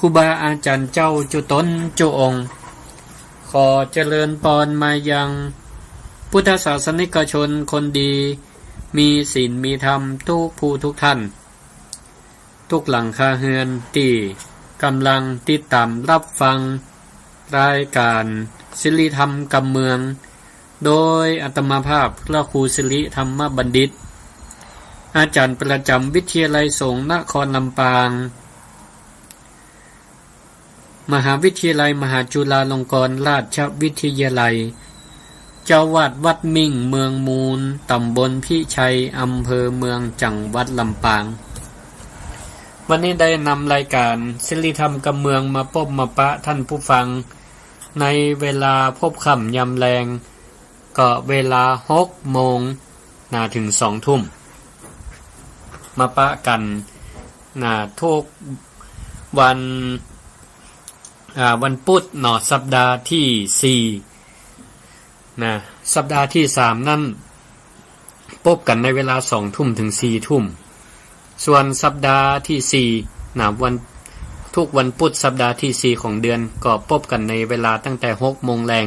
ครูบาอาจารย์เจ้าจุตนจุองค์ขอเจริญพรมายังพุทธศาสนิกชนคนดีมีศีลมีธรรมทุกผู้ทุกท่านทุกหลังคาเฮือนที่กำลังติดตามรับฟังรายการศิริธรรมกำเมืองโดยอาตมาภาพพระครูศิริธรรมบัณฑิตอาจารย์ประจำวิทยาลัยสงฆ์นครลำปางมหาวิทยาลัยมหาจุฬาลงกรณราชวิทยาลัยเจ้าวาดวัดมิ่งเมืองมูลตำบลพิชัยอำเภอเมืองจังหวัดลำปางวันนี้ได้นำรายการศิริธรรมกำเมืองมาพบมาปะท่านผู้ฟังในเวลาพบค่ำยำแรงก็เวลา6 โมงถึง2 ทุ่มมาปะกันทุกวันพุธสัปดาห์ที่4สัปดาห์ที่3นั่นพบกันในเวลา2 ทุ่มถึง4 ทุ่มส่วนสัปดาห์ที่4วันทุกวันพุธสัปดาห์ที่4ของเดือนก็พบกันในเวลาตั้งแต่6 โมงแรง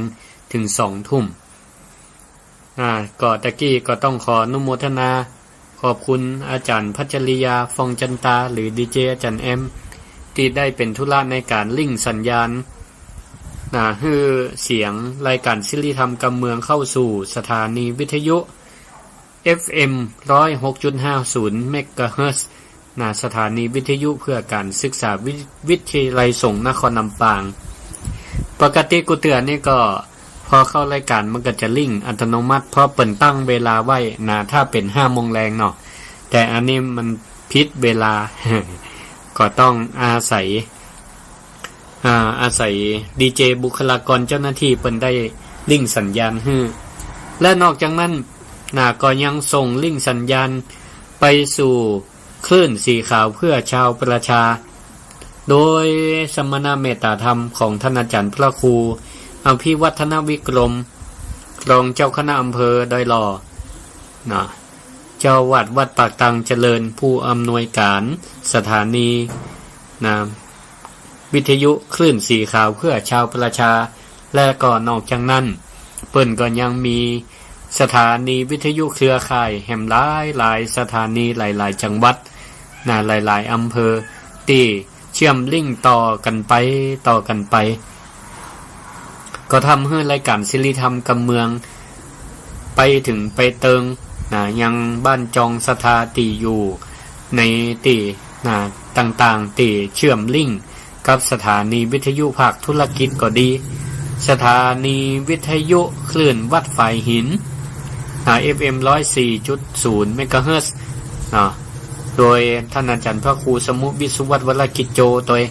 ถึง2 ทุ่มก็ตะกี้ก็ต้องขออนุโมทนาขอบคุณอาจารย์พัชริยาฟองจันตาหรือดีเจอาจารย์แอมที่ได้เป็นธุระในการลิงก์สัญญาณให้เสียงรายการศิริธรรมกำเมืองเข้าสู่สถานีวิทยุ FM 106.50 เมกะเฮิรตซ์สถานีวิทยุเพื่อการศึกษาวิทยาลัยสงฆ์นครลำปางปกติกูเตือนนี่ก็พอเข้ารายการมันก็จะลิงก์อัตโนมัติเพราะเปิดตั้งเวลาไว้ถ้าเป็น5 โมงแรงเนาะแต่อันนี้มันผิดเวลา ก็ต้องอาศัยดีเจบุคลากรเจ้าหน้าที่เปิดได้ลิงก์สัญญาณให้และนอกจากนั้นก็ยังส่งลิงก์สัญญาณไปสู่คลื่นสีขาวเพื่อชาวประชาโดยสมณเมตตาธรรมของท่านอาจารย์พระครูอภิวัฒนวิกรมรองเจ้าคณะอำเภอดอยหล่อเจ้าวาดวัดปากตังเจริญผู้อำนวยการสถานีวิทยุคลื่นสีขาวเพื่อชาวประชาและก็นอกจากนั้นเปิ้นก็ยังมีสถานีวิทยุเครือข่ายแห่งหลายสถานีหลายจังหวัดหลายอำเภอที่เชื่อมลิงก์ต่อกันไปก็ทำให้รายการศิริธรรมกำเมืองไปถึงไปเติงยังบ้านจองสถาตีอยู่ในตีต่างๆตีเชื่อมลิงก์กับสถานีวิทยุภาคธุรกิจก็ดีสถานีวิทยุคลื่นวัดฝายหินFM 104.0 เมกะเฮิรตซ์โดยท่านอาจารย์พระครูสมุวิสุวัฒน์วรกิจโจตัว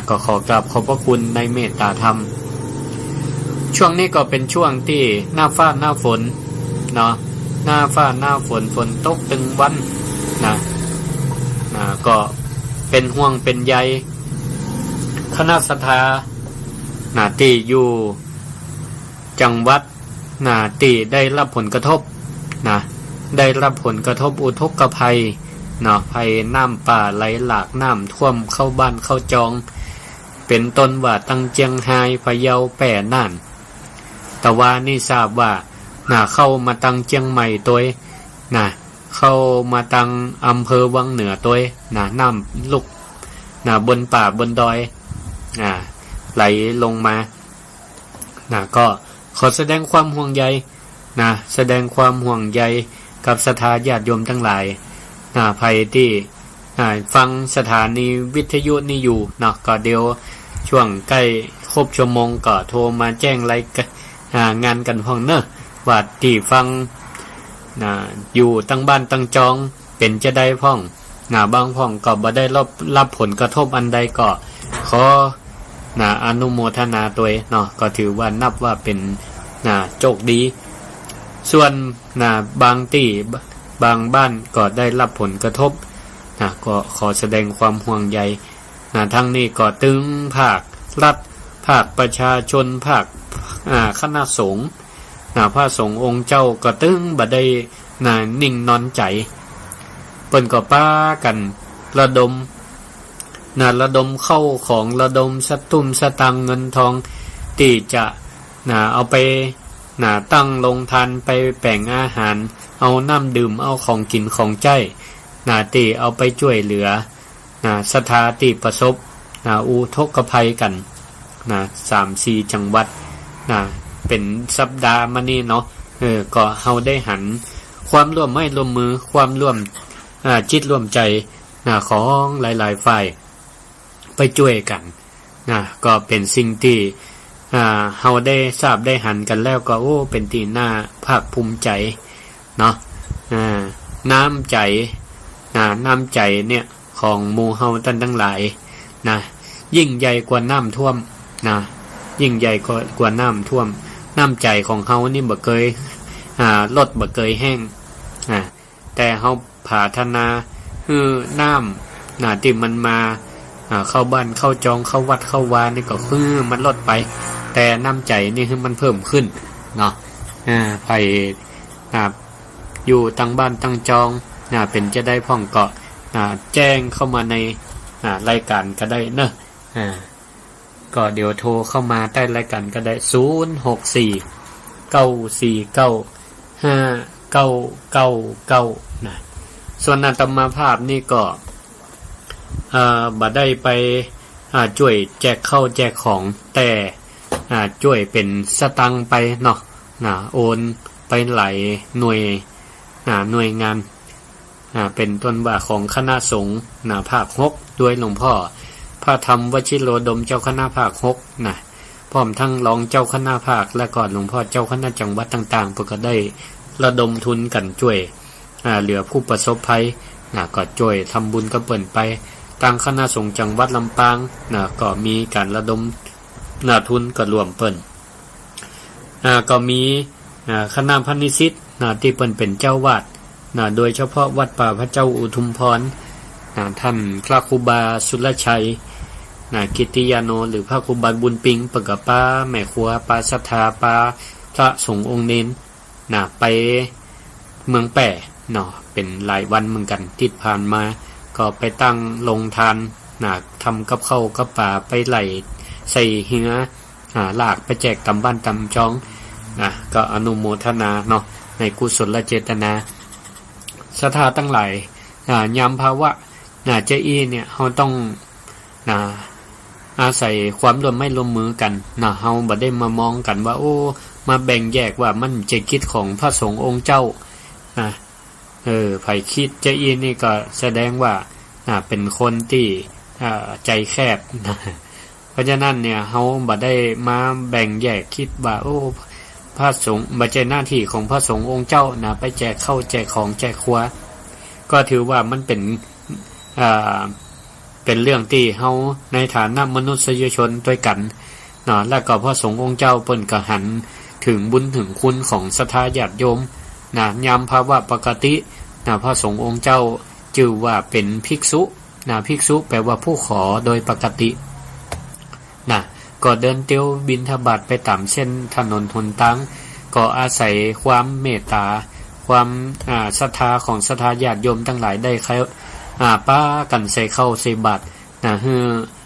ก็ขอกราบขอบพระคุณในเมตตาธรรมช่วงนี้ก็เป็นช่วงที่หน้าฟ้าหน้าฝนหน้าฟ้าหน้าฝนฝนตกตึงวันก็เป็นห่วงเป็นใยคณะศรัทธาที่อยู่จังหวัดที่ได้รับผลกระทบได้รับผลกระทบอุทกภัยภัยน้ำป่าไหลหลากน้ำท่วมเข้าบ้านเข้าจองเป็นต้นว่าตั้งเจียงไฮ้พะเยาแป่น่านแต่ว่านี่ทราบว่าเข้ามาตั้งเจียงใหม่ตัวเข้ามาตั้งอำเภอวังเหนือตัวน้ำลุกบนป่าบนดอยไหลลงมาก็ขอแสดงความห่วงใยแสดงความห่วงใยกับศรัทธาญาติโยมทั้งหลายภัยที่ฟังสถานีวิทยุนี่อยู่ก็เดี๋ยวช่วงใกล้ครบชั่วโมงก็โทรมาแจ้งรายงานกันพ้องว่าที่ฟังอยู่ตั้งบ้านตั้งจองเป็นจะได้พ้องบางพ้องก็บ่ได้รับผลกระทบอันใดก็ขออนุโมทนาตัวก็ถือว่านับว่าเป็นโชคดีส่วนบางที่บางบ้านก็ได้รับผลกระทบก็ขอแสดงความห่วงใยทั้งนี้ก็ตึงภาครัฐภาคประชาชนภาคคณะสงฆ์พระสงฆ์องค์เจ้าก็ตึงบ่ได้นิ่งนอนใจเปิ้นก็ป้ากันระดม ระดมเข้าของระดมสตุ้มสตังเงินทองที่จะเอาไปตั้งลงทานไปแบ่งอาหารเอาน้ำดื่มเอาของกินของใจที่เอาไปช่วยเหลือสถานที่ประสบอุทกภัยกัน3-4 จังหวัดเป็นสัปดาห์มานี่เนาะก็เฮาได้หันความร่วมไม้ร่วมมือความร่วมจิตร่วมใจของหลายๆฝ่ายไปช่วยกันก็เป็นสิ่งที่เฮาได้ทราบได้หันกันแล้วก็โอ้เป็นที่น่าภาคภูมิใจเนาะน้ำใจเนี่ยของหมู่เฮาท่านทั้งหลายยิ่งใหญ่กว่าน้ำท่วมยิ่งใหญ่กว่าน้ำท่วมน้ำใจของเฮานี่บ่เคยลดบ่เคยแห้งแต่เฮาผาธนาน้ำที่มันมาเข้าบ้านเข้าจองเข้าวัดเข้าวานี่ก็คือมันลดไปแต่น้ำใจนี่คือมันเพิ่มขึ้นเนาะไปอยู่ตั้งบ้านตั้งจองเป็นจะได้พ่องเกาะแจ้งเข้ามาในรายการก็ได้เนอะก็เดี๋ยวโทรเข้ามาใต้รายการก็ได้064-949-5999ส่วนอาตมาภาพนี่ก็บ่ได้ไปช่วยแจกข้าวแจกของแต่ช่วยเป็นสตังค์ไปเนาะโอนไปหลายหน่วยงานเป็นต้นว่าของคณะสงฆ์ภาค6ด้วยหลวงพ่อพระธรรมวชิโรดมเจ้าคณะภาค6พร้อมทั้งรองเจ้าคณะภาคและก่อนหลวงพ่อเจ้าคณะจังหวัดต่างๆเพิ่นก็ได้ระดมทุนกันช่วยเหลือผู้ประสบภัยก็ช่วยทำบุญกับเปิ้นไปทางคณะสงฆ์จังหวัดลำปางก็มีการระดมทุนก็รวมเปิ้นก็มีคณะพนิสิตที่เปิ้นเป็นเจ้าวาดโดยเฉพาะวัดป่าพระเจ้าอุทุมพรท่านพระครูบาสุรชัยกิตติยาโนหรือพระครูบาบุญปิงปกป้าแม่ครัวปาศรัทธาปาพระสงฆ์องค์เน้นไปเมืองแป่เป็นหลายวันเหมือนกันที่ผ่านมาก็ไปตั้งลงทานทำกับข้าวกับป่าไปไหลใส่เหือลากไปแจกตำบ้านตำจองก็อนุโมทนาในกุศลเจตนาศรัทธาตั้งหลายยามภาวะเจอี้เนี่ยเฮาต้องอาศัยความร่วมไม้ร่วมมือกันเฮาบ่ได้มามองกันว่าโอ้มาแบ่งแยกว่ามันจะคิดของพระสงฆ์องค์เจ้าไผคิดเจอี้นี่ก็แสดงว่าเป็นคนที่ใจแคบเพราะฉะนั้นเนี่ยเฮาบ่ได้มาแบ่งแยกคิดว่าโอ้พระสงฆ์บ่ใช่หน้าที่ของพระสงฆ์องค์เจ้าไปแจกข้าวแจกของแจกครัวก็ถือว่ามันเป็นเรื่องที่เฮาในฐานะมนุษยชนด้วยกันแล้วก็พระสงฆ์องค์เจ้าเปิ้นก็หันถึงบุญถึงคุณของศรัทธาญาติโยมยามภาวะปกติพระสงฆ์องค์เจ้าชื่อว่าเป็นภิกษุภิกษุแปลว่าผู้ขอโดยปกติก็เดินเที่ยวบิณฑบาตไปตามเส้นถนนหนทางก็อาศัยความเมตตาความศรัทธาของศรัทธาญาติโยมทั้งหลายได้ป้ากันใส่เข้าใส่บาตรให้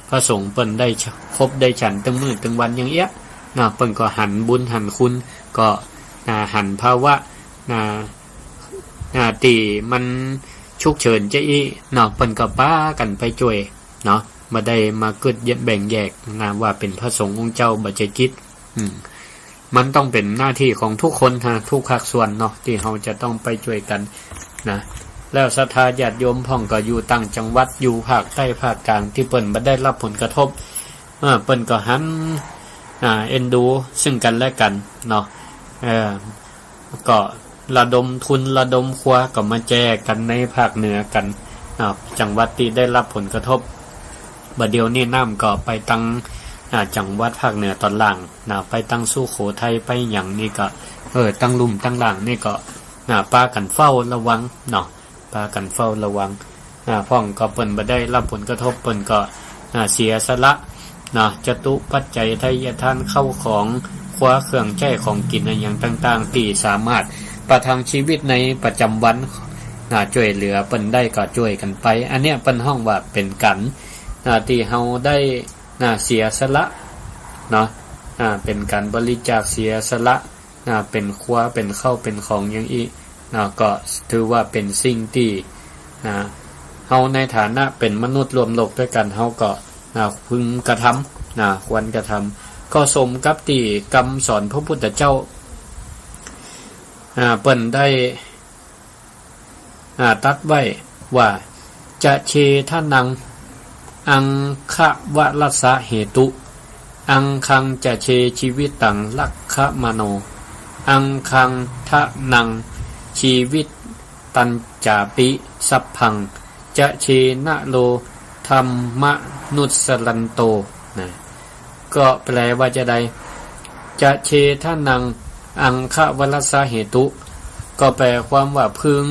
พระสงฆ์เปิ้นได้ครบได้ฉันตั้งมื้อตั้งวันอย่างเอี้ยเปิ้นก็หันบุญหันคุณก็หันภาวะที่มันฉุกเฉินจะอีเปิ้นก็ป้ากันไปช่วยบ่ได้มาเกิดแบ่งแยกว่าเป็นพระสงฆ์องค์เจ้าบ่ใจจิตมันต้องเป็นหน้าที่ของทุกคนทุกภาคส่วนที่เราจะต้องไปช่วยกันแล้วศรัทธาญาติโยมพ่องก็อยู่ต่างจังหวัดอยู่ภาคใต้ภาคกลางที่เปิ้นบ่ได้รับผลกระทบเปิ้นก็หันเอ็นดูซึ่งกันและกันก็ระดมทุนระดมครัวก็มาแจกกันในภาคเหนือกันจังหวัดที่ได้รับผลกระทบบัดเดี๋ยวนี้น้ำก็ไปตั้งจังหวัดภาคเหนือตอนล่างไปตั้งสุโขทัยไปหยังนี่ก็ตั้งลุ่มตั้งล่างนี่ก็ปากันเฝ้าระวังปากันเฝ้าระวังพ่องก็เปิ้นบ่ได้รับผลกระทบเปิ้นก็เสียสละจตุปัจจัยทายทานเข้าของคว้าเครื่องใช้ของกินอย่างต่างๆที่สามารถประทังชีวิตในประจำวันช่วยเหลือเปิ้นได้ก็ช่วยกันไปอันเนี้ยเปิ้นห้องว่าเป็นกัน ที่เฮาได้เสียสละเนาะเป็นการบริจาคเสียสละเป็นครัวเป็นข้าวเป็นของอย่างอีก็ถือว่าเป็นสิ่งที่เฮาในฐานะเป็นมนุษย์รวมโลกด้วยกันเฮาก็พึงกระทำควรกระทำก็สมกับที่คำสอนพระพุทธเจ้าเปิ้นได้ตัดไว้ว่าจะเชทนังอังคะวะรัสสะเหตุอังคังจะเชชีวิตตังลักขมโนอังคังทะนังชีวิตตัญจาปิสัพพังจะเชนะโลธรรมนุสลันโตก็แปลว่าจะใดจะเชทนังอังคะวะรัสสะเหตุก็แปลความว่าพึง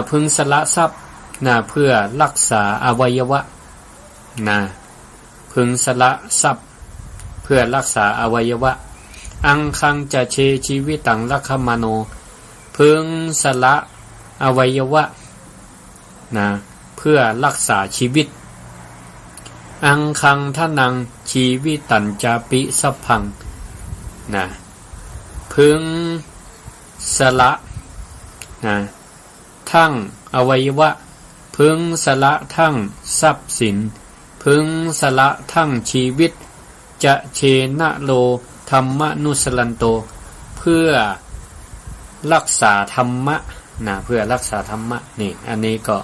พึงสละทรัพย์เพื่อรักษาอวัยวะพึงสละทรัพย์เพื่อรักษาอวัยวะอังคังจะเชชีวิตังลักขมโนพึงสละอวัยวะเพื่อรักษาชีวิตอังคังทนังชีวิตัญจาปิสัพพังพึงสละทั้งอวัยวะพึงสละทั้งทรัพย์สินพึงสละทั้งชีวิตจะเชนะโลธรรมนุสลันโตเพื่อรักษาธรรมะเพื่อรักษาธรรมะนี่อันนี้ก็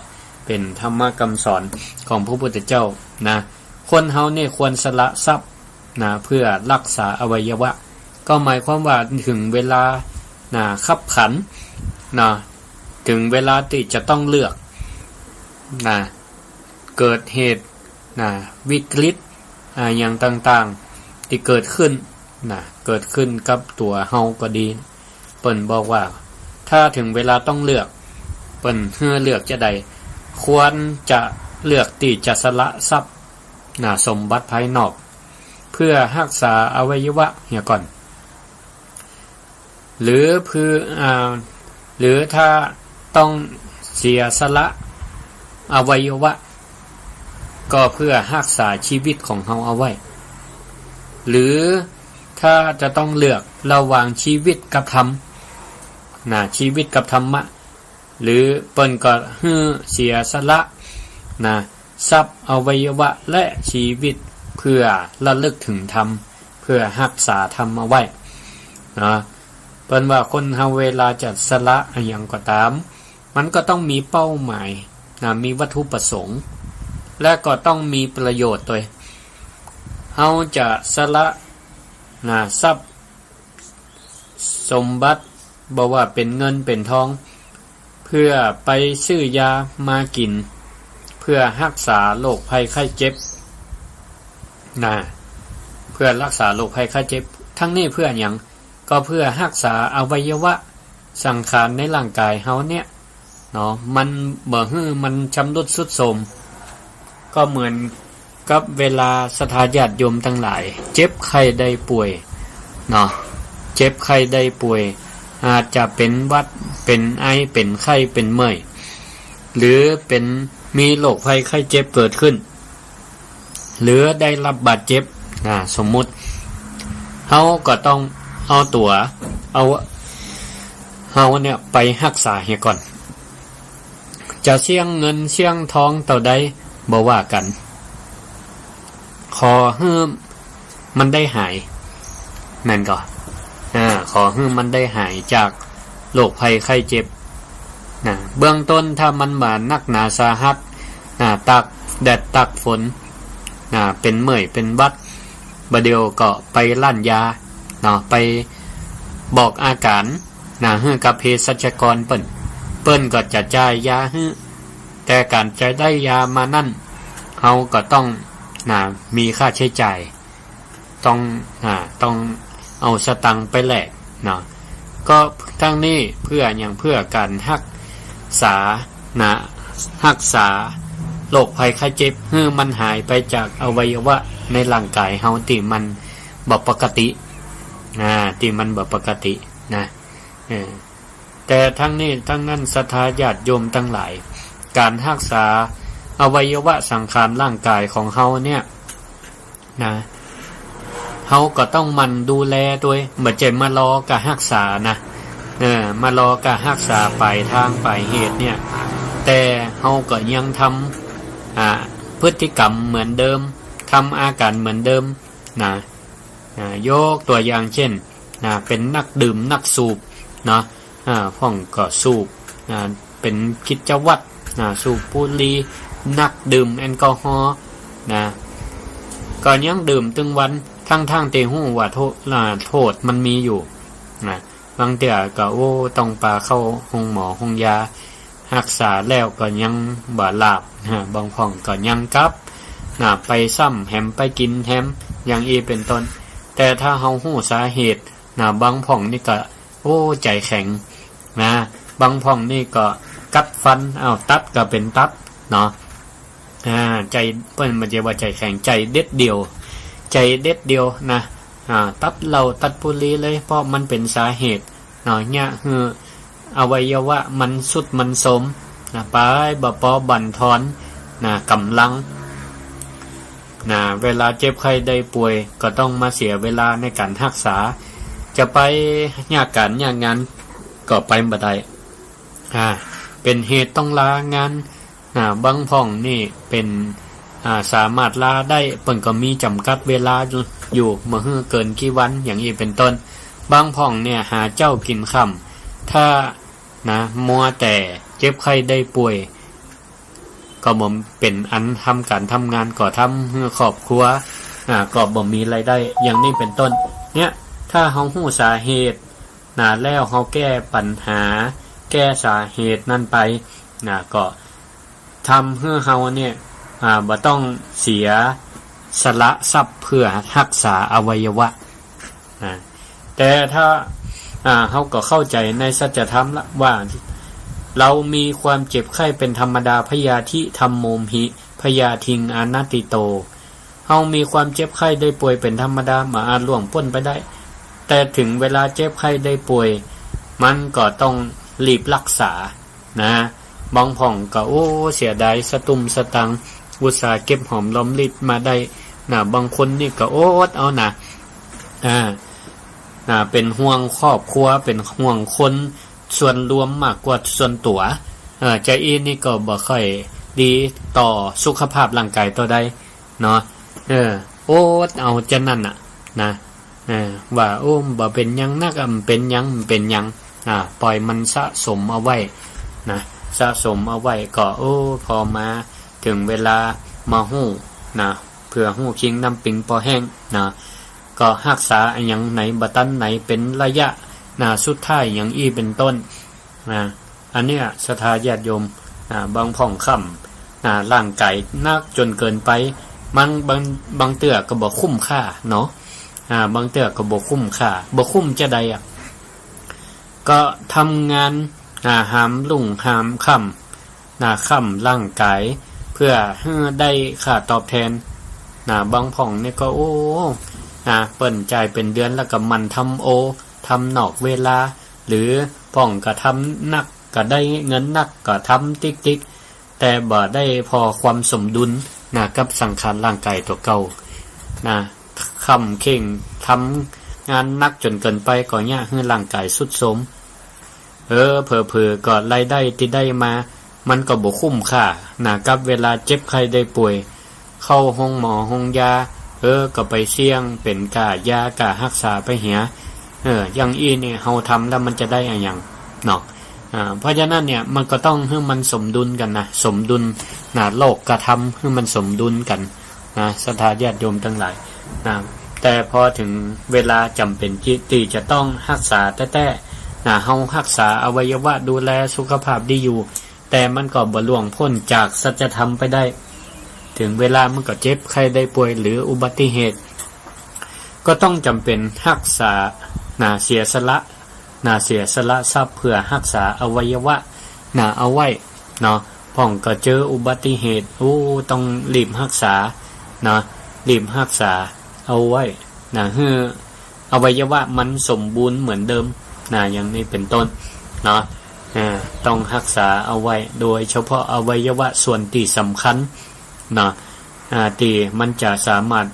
เป็นธรรมะคำสอนของพระพุทธเจ้าคนเฮานี่ควรสละทรัพย์เพื่อรักษาอวัยวะก็หมายความว่าถึงเวลาขับขันถึงเวลาที่จะต้องเลือกเกิดเหตุวิกฤตอย่างต่างๆที่เกิดขึ้นเกิดขึ้นกับตัวเฮาก็ดีเปิ้นบอกว่าถ้าถึงเวลาต้องเลือกเปิ้นเลือกจะใดควรจะเลือกที่จะสละทรัพย์สมบัติภายนอกเพื่อรักษาอวัยวะเหี่ยก่อนหรือถ้าต้องเสียสละอวัยวะก็เพื่อรักษาชีวิตของเฮาเอาไว้หรือถ้าจะต้องเลือกระหว่างชีวิตกับธรรมชีวิตกับธรรมะหรือเปิ้นก็เสียสละทรัพย์อวัยวะและชีวิตเพื่อระลึกถึงธรรมเพื่อรักษาธรรมเอาไว้เปิ้นว่าคนเฮาเวลาจะสละอย่างก็ตามมันก็ต้องมีเป้าหมายมีวัตถุประสงค์และก็ต้องมีประโยชน์ด้วยเฮาจะสละทรัพย์สมบัติบ่ว่าเป็นเงินเป็นทองเพื่อไปซื้อยามากินเพื่อรักษาโรคภัยไข้เจ็บเพื่อรักษาโรคภัยไข้เจ็บทั้งนี้เพื่อหยังก็เพื่อรักษาอวัยวะสังขารในร่างกายเฮาเนี่ยมันมันชำรุดทรุดโทรมก็เหมือนกับเวลาศรัทธาญาติโยมทั้งหลายเจ็บไข้ได้ป่วยเจ็บไข้ได้ป่วยอาจจะเป็นหวัดเป็นไอเป็นไข้เป็นเมื่อยหรือเป็นมีโรคภัยไข้เจ็บเกิดขึ้นหรือได้รับบาดเจ็บสมมุติเฮาก็ต้องเอาตัวเฮาเนี่ยไปรักษาเฮียก่อนจะเสี่ยงเงินเสี่ยงทองเท่าใดบ่ว่ากันขอให้มันได้หายนั่นก็ขอให้มันได้หายจากโรคภัยไข้เจ็บเบื้องต้นถ้ามันมานักหนาสาหัสตากแดดตากฝนเป็นเมื่อยเป็นบัดบะเดียวก็ไปร้านยาไปบอกอาการให้กับเภสัชกรเปิ้นก็จะจ่ายยาให้แต่การจะได้ยามานั่นเฮาก็ต้องมีค่าใช้จ่ายต้องเอาสตังค์ไปแลกก็ทั้งนี้เพื่ออย่างเพื่อการรักษารักษาโรคภัยไข้เจ็บให้มันหายไปจากอวัยวะในร่างกายเฮาที่มันบ่ปกติที่มันบ่ปกติ แต่ทั้งนี้ทั้งนั้นศรัทธาญาติโยมทั้งหลายการรักษาอวัยวะสังขารร่างกายของเฮาเนี่ยนะเฮาก็ต้องมันดูแลด้วยบ่ใช่มารอกะรักษานะมารอกะรักษาปลายทางปลายเหตุเนี่ยแต่เฮาก็ยังทำพฤติกรรมเหมือนเดิมทำอาการเหมือนเดิมนะยกตัวอย่างเช่นเป็นนักดื่มนักสูบเนาะพ่องก็สูบเป็นกิจวัตรสูบบุหรี่นักดื่มแอลกอฮอล์ก็ยังดื่มตึงวันทั้งเตหูว่าโทษมันมีอยู่บางเตี่ยก็ต้องปาเข้าห้องหมอห้องยารักษาแล้วก็ยังบ่หลับบางพ่องก็ยังกลับไปซ้ำแฮมไปกินแฮมอย่างเป็นต้นแต่ถ้าเฮาฮู้สาเหตุบางพ่องนี่ก็ใจแข็งบางพ่องนี่ก็กัดฟันตัดก็เป็นตัดเนาะใจเปิ้นมันจะว่าใจแข็งใจเด็ดเดียวนะตัดเหล้าตัดบุหรี่เลยเพราะมันเป็นสาเหตุเนาะเนี่ยคืออวัยวะมันสุดมันสมไปบ่พอบั่นทอนกำลังเวลาเจ็บไข้ได้ป่วยก็ต้องมาเสียเวลาในการรักษาจะไปยากการยากงานก็ไปบ่ได้เป็นเหตุต้องลางานบางพ่องนี่เป็นสามารถลาได้เพิ่นก็มีจำกัดเวลาอยู่บ่ฮื้อเกินกี่วันอย่างนี้เป็นต้นบางพ่องเนี่ยหาเจ้ากินค่ำถ้ามัวแต่เจ็บไข้ได้ป่วยก็บ่เป็นอันทำการทำงานก็ทำเพื่อครอบครัวก็บ่มีรายได้อย่างนี้เป็นต้นเนี่ยถ้าเฮาฮู้สาเหตุแล้วเฮาแก้ปัญหาแก้สาเหตุนั่นไปก็ทำให้เฮาเนี่ยบ่ต้องเสียสละทรัพย์เพื่อรักษาอวัยวะแต่ถ้าเฮาก็เข้าใจในสัจธรรมละว่าเรามีความเจ็บไข้เป็นธรรมดาพยาธิธัมโมมหิพยาทิงอนัตติโตเฮามีความเจ็บไข้ได้ป่วยเป็นธรรมดามาอาจล่วงพ้นไปได้แต่ถึงเวลาเจ็บไข้ได้ป่วยมันก็ต้องรีบรักษาบางพ่องก็เสียดายสตุ้มสตังอุตส่าห์เก็บหอมรอมริบมาได้บางคนนี่ก็เอาเป็นห่วงครอบครัวเป็นห่วงคนส่วนรวมมากกว่าส่วนตัวใจนี่ก็บ่ค่อยดีต่อสุขภาพร่างกายตัวใดเนาะเอาจะนั่นว่าบ่เป็นหยังนักเป็นหยังปล่อยมันสะสมเอาไว้สะสมเอาไว้ก็พอมาถึงเวลามาฮู้เพื่อฮู้คิงน้ำปิงพอแห้งก็รักษาอย่างไหนบ่ตันไหนเป็นระยะสุดท้ายอย่างเป็นต้นอันเนี้ยศรัทธาญาติโยมบางพ่องค่ำร่างกายนักจนเกินไปบางเตื้อก็บ่คุ้มค่าเนาะบางเตื้อก็บ่คุ้มค่าบ่คุ้มจะใดก็ทำงานหามลุ่งหามค่ำค่ำร่างกายเพื่อให้ได้ค่าตอบแทนบางพ่องนี่ก็เปิ้นจ่ายเป็นเดือนแล้วก็มันทำทำนอกเวลาหรือพ่องก็ทำนักก็ได้เงินนักก็ทำติ๊กแต่บ่ได้พอความสมดุลกับสังขารร่างกายตัวเก่าค่ำเข่งทำงานนักจนเกินไปก็ยากให้ร่างกายสุดโทรมเผลอๆก็รายได้ที่ได้มามันก็บ่คุ้มค่ากับเวลาเจ็บไข้ได้ป่วยเข้าห้องหมอห้องยาก็ไปเสี่ยงเป็นกายาการักษาไปเหียอย่างนี่เฮาทำแล้วมันจะได้อะไรอย่างเนาะเพราะฉะนั้นเนี่ยมันก็ต้องให้มันสมดุลกันสมดุลโลกกระทำให้มันสมดุลกันศรัทธาญาติโยมทั้งหลายแต่พอถึงเวลาจำเป็นที่จะต้องรักษาแต่เฮารักษาอวัยวะดูแลสุขภาพดีอยู่แต่มันก็บ่ล่วงพ้นจากสัจธรรมไปได้ถึงเวลามันก็เจ็บไข้ได้ป่วยหรืออุบัติเหตุก็ต้องจำเป็นรักษาเสียสละทรัพย์เพื่อรักษาอวัยวะเอาไว้เนาะพ่องก็เจออุบัติเหตุต้องรีบรักษารีบรักษาเอาไว้ให้อวัยวะมันสมบูรณ์เหมือนเดิมอย่างนี้เป็นต้น เนาะต้องรักษาเอาไว้โดยเฉพาะอวัยวะส่วนที่สำคัญเนาะที่มันจะสามารถ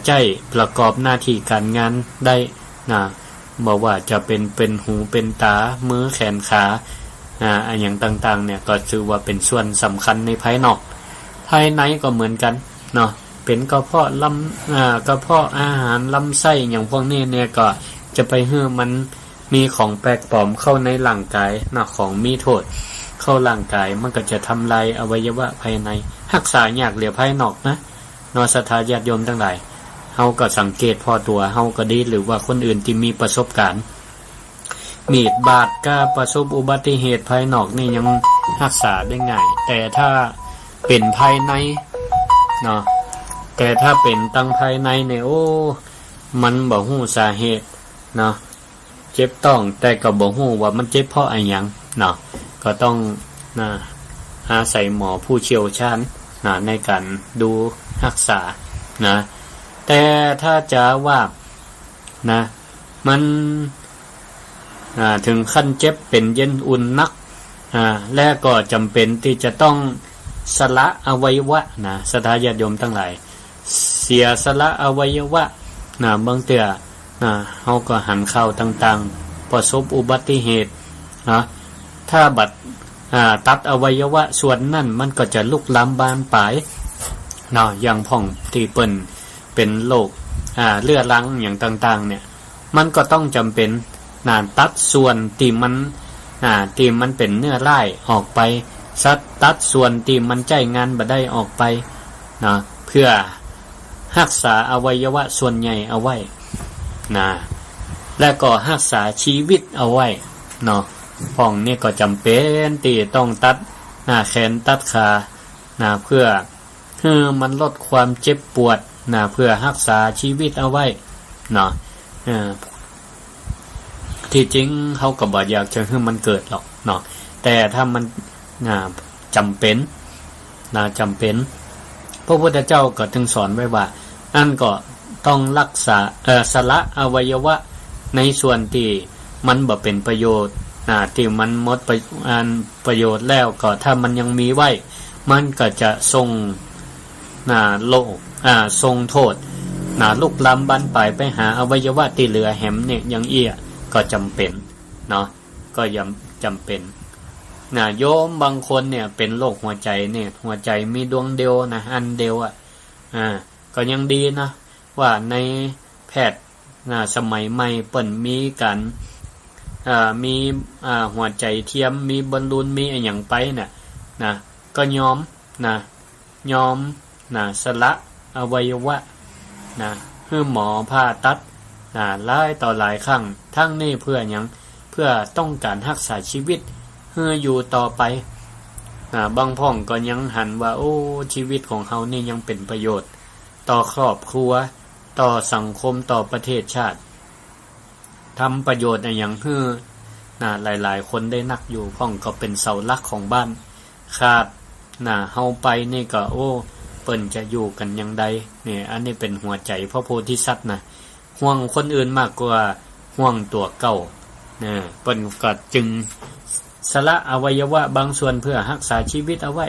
ใจประกอบหน้าที่การงานได้นะบอกว่าจะเป็นหูเป็นตามือแขนขาอย่างต่างๆเนี่ยก็ถือว่าเป็นส่วนสำคัญในภายนอกภายในก็เหมือนกันเนาะเป็นกระเพาะกระเพาะอาหารลำไส้อย่างพวกนี้เนี่ยก็จะไปให้มันมีของแปลกปลอมเข้าในร่างกายนะของมีโทษเข้าร่างกายมันก็จะทำลายอวัยวะภายในรักษายากเหลือภายนอกนะนอศรัทธาญาติโยมทั้งหลายเฮาก็สังเกตพอตัวเฮาก็ดีหรือว่าคนอื่นที่มีประสบการณ์มีดบาดก้าประสบอุบัติเหตุภายนอกนี่ยังรักษาได้ง่ายแต่ถ้าเป็นภายในเนาะแต่ถ้าเป็นตั้งภายในเนี่ยโอ้มันบ่ฮู้สาเหตุเนาะเจ็บต้องแต่ก็บ่ฮู้ว่ามันเจ็บเพราะอะไรหยังเนาะก็ต้องอาศัยหมอผู้เชี่ยวชาญในการดูรักษานะแต่ถ้าจะว่านะมันถึงขั้นเจ็บเป็นเย็นอุ่นนักและก็จำเป็นที่จะต้องสละอวัยวะนะศรัทธาญาติโยมทั้งหลายเสียสละอวัยวะบางเตือเฮาก็หันเข้าต่างๆประสบอุบัติเหตุถ้าบัดตัดอวัยวะส่วนนั่นมันก็จะลุกลามบานปลายอย่างพ่องที่เปิ้นเป็นโรคเลือดรังอย่างต่างๆเนี่ยมันก็ต้องจำเป็นตัดส่วนที่มันเป็นเนื้อร้ายออกไปตัดส่วนที่มันใจงานบ่ได้ออกไปเพื่อรักษาอวัยวะส่วนใหญ่เอาไว้และก็รักษาชีวิตเอาไว้พ่องนี่ก็จำเป็นที่ต้องตัดแขนตัดขาเพื่อมันลดความเจ็บปวดเพื่อรักษาชีวิตเอาไว้ที่จริงเขาก็บ่อยากจะให้มันเกิดหรอกแต่ถ้ามันจำเป็นพระพุทธเจ้าก็จึงสอนไว้ว่าอันก็ต้องรักษาสละอวัยวะในส่วนที่มันบ่เป็นประโยชน์ที่มันหมดประโยชน์แล้วก็ถ้ามันยังมีไว้มันก็จะส่งโลกส่งโทษลุกล้ำบานปลายไปหาอวัยวะที่เหลือแหมเนี่ยยังเอี้ยก็จำเป็นก็ยังจำเป็นโยมบางคนเนี่ยเป็นโรคหัวใจเนี่ยหัวใจมีดวงเดียวอันเดียวก็ยังดีนะว่าในแพทย์สมัยใหม่เปิ่นมีการมีหัวใจเทียมมีบอลลูนมีอะไรอย่างไปเนี่ยก็ยอมสละอวัยวะให้หมอผ่าตัดหลายต่อหลายครั้งทั้งนี้เพื่อยังเพื่อต้องการรักษาชีวิตให้อยู่ต่อไปบางพ่องก็ยังหันว่าโอ้ชีวิตของเขานี่ยังเป็นประโยชน์ต่อครอบครัวต่อสังคมต่อประเทศชาติทำประโยชน์อย่างให้หลายๆคนได้นักอยู่พ่องก็เป็นเสาหลักของบ้านขาดเฮาไปนี่ก็โอ้เปิ้นจะอยู่กันยังไดเนี่ยอันนี้เป็นหัวใจพระโพธิสัตว์ห่วงคนอื่นมากกว่าห่วงตัวเก่าเปิ้นก็จึงสละอวัยวะบางส่วนเพื่อรักษาชีวิตเอาไว้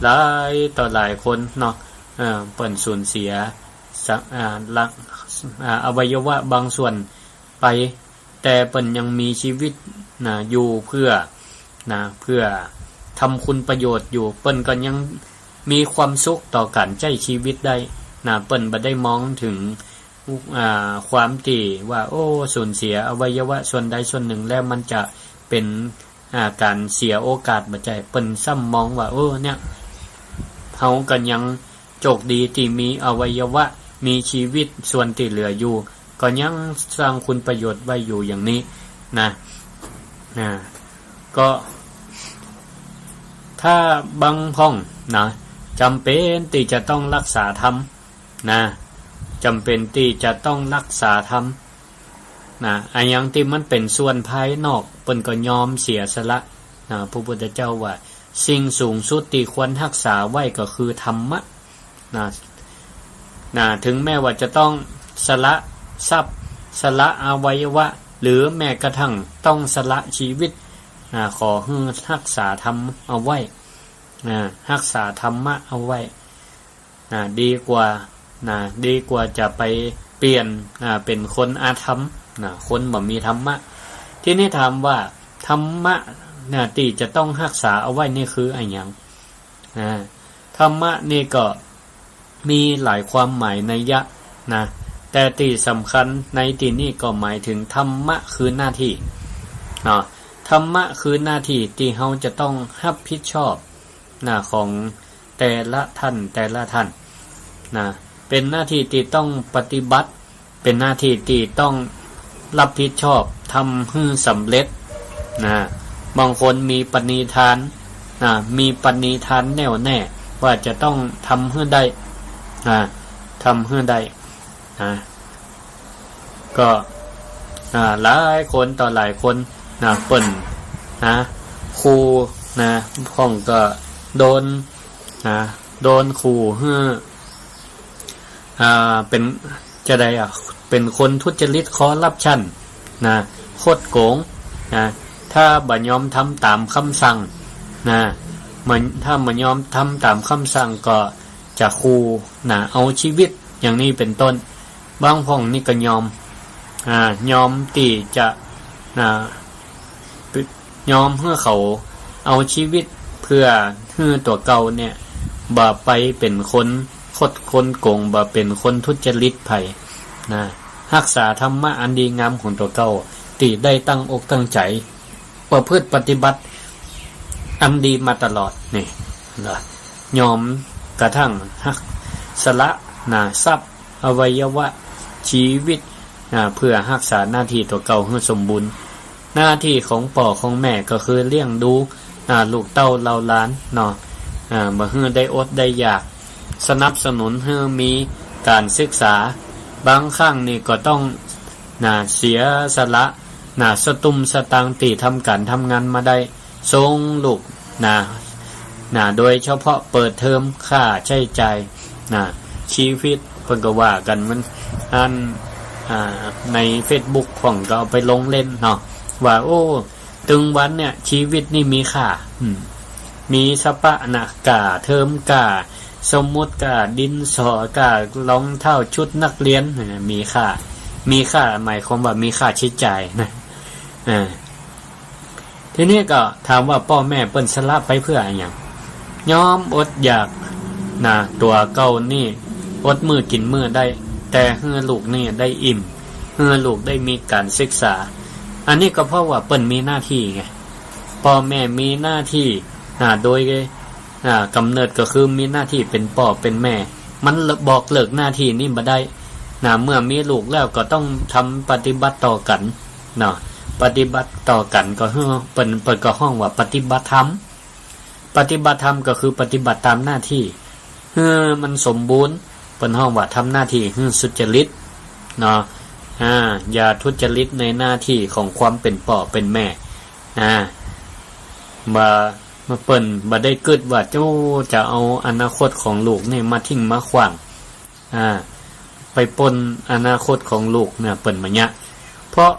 หลายต่อหลายคนเปิ้นสูญเสียอวัยวะบางส่วนไปแต่เปิ้นยังมีชีวิตอยู่เพื่อทำคุณประโยชน์อยู่เปิ้นก็ยังมีความสุขต่อการใช้ชีวิตได้เปิ้นบ่ได้มองถึงความที่ว่าโอ้สูญเสียอวัยวะส่วนใดส่วนหนึ่งแล้วมันจะเป็นการเสียโอกาสบ่ใจเปิ้นซ้ำมองว่าโอ้เนี่ยเฮาก็ยังโชคดีที่มีอวัยวะมีชีวิตส่วนที่เหลืออยู่ก็ยังสร้างคุณประโยชน์ไว้อยู่อย่างนี้ก็ถ้าบางพ่องจำเป็นที่จะต้องรักษาธรรมจำเป็นที่จะต้องรักษาธรรมอันยังที่มันเป็นส่วนภายนอกเปิ้นก็ยอมเสียสละพระพุทธเจ้าว่าสิ่งสูงสุดที่ควรรักษาไว้ก็คือธรรมะถึงแม้ว่าจะต้องสละทรัพย์สละอวัยวะ หรือแม้กระทั่งต้องสละชีวิตขอให้รักษาธรรมเอาไว้รักษาธรรมะเอาไว้ดีกว่าจะไปเปลี่ยนเป็นคนอาธรรมคนบ่มีธรรมะที่นี่ถามว่าธรรมะที่จะต้องรักษาเอาไว้นี่คืออะไรอย่างธรรมะนี่ก็มีหลายความหมายนัยยะแต่ที่สำคัญในที่นี้ก็หมายถึงธรรมะคือหน้าที่ธรรมะคือหน้าที่ที่เราจะต้องรับผิดชอบของแต่ละท่านเป็นหน้าที่ที่ต้องปฏิบัติเป็นหน้าที่ที่ต้องรับผิดชอบทำให้สำเร็จบางคนมีปณิธานแน่วแน่ว่าจะต้องทำให้ได้ก็หลายคนต่อหลายคนเปิ่นครูพ่องก็โดนครูเป็นจะได้เป็นคนทุจริตคอร์รัปชันโคตรโกงถ้าบ่ยอมทำตามคำสั่งถ้าบ่ยอมทำตามคำสั่งก็จะขู่เอาชีวิตอย่างนี้เป็นต้นบางพ่องนี่ก็ยอมที่จะยอมให้เขาเอาชีวิตเพื่อให้ตัวเก่าเนี่ยบ่ไปเป็นคนโกงบ่เป็นคนทุจริตไผรักษาธรรมะอันดีงามของตัวเก่าที่ได้ตั้งอกตั้งใจประพฤติปฏิบัติอันดีมาตลอดนี่ยอมกระทั่งสละทรัพย์อวัยวะชีวิตเพื่อรักษาหน้าที่ตัวเก่าให้สมบูรณ์หน้าที่ของพ่อของแม่ก็คือเลี้ยงดูลูกเต้าเหล่าหลานบ่ให้ได้อดได้อยากสนับสนุนให้มีการศึกษาบางครั้งนี่ก็ต้องเสียสละสตุ้มสตางค์ที่ทำการทำงานมาได้ส่งลูกโดยเฉพาะเปิดเทอมค่าใช้จ่ายชีวิตเพิ่นก็ว่ากันมันใน Facebook ของก็เอาไปลงเล่นว่าโอ้ตึงวันเนี่ยชีวิตนี่มีค่ามีสปะกาเทอมกาสมมุติกาดินสอการองเท้าชุดนักเรียนมีค่าหมายความว่ามีค่าใช้จ่ายทีนี้ก็ถามว่าพ่อแม่เปิ้นสละไปเพื่ออะไรอย่างยอมอดอยากตัวเก่านี่อดมือกินมือได้แต่ให้ลูกนี่ได้อิ่มให้ลูกได้มีการศึกษาอันนี้ก็เพราะว่าเปิ้นมีหน้าที่ไงพ่อแม่มีหน้าที่โดยกำเนิดก็คือมีหน้าที่เป็นพ่อเป็นแม่มันบอกเลิกหน้าที่นี่บ่ได้เมื่อมีลูกแล้วก็ต้องทำปฏิบัติต่อกันปฏิบัติต่อกันก็เปิ้นก็ห้องว่าปฏิบัติธรรมก็คือปฏิบัติตามหน้าที่มันสมบูรณ์เปิ้นห้องว่าทำหน้าที่สุจริตอย่าทุจริตในหน้าที่ของความเป็นพ่อเป็นแม่มาเปิ้นบ่ได้คิดว่าจะเอาอนาคตของลูกนี่มาทิ้งมาขว้างไปปนอนาคตของลูกเปิ้นมาเนี่ยเพราะ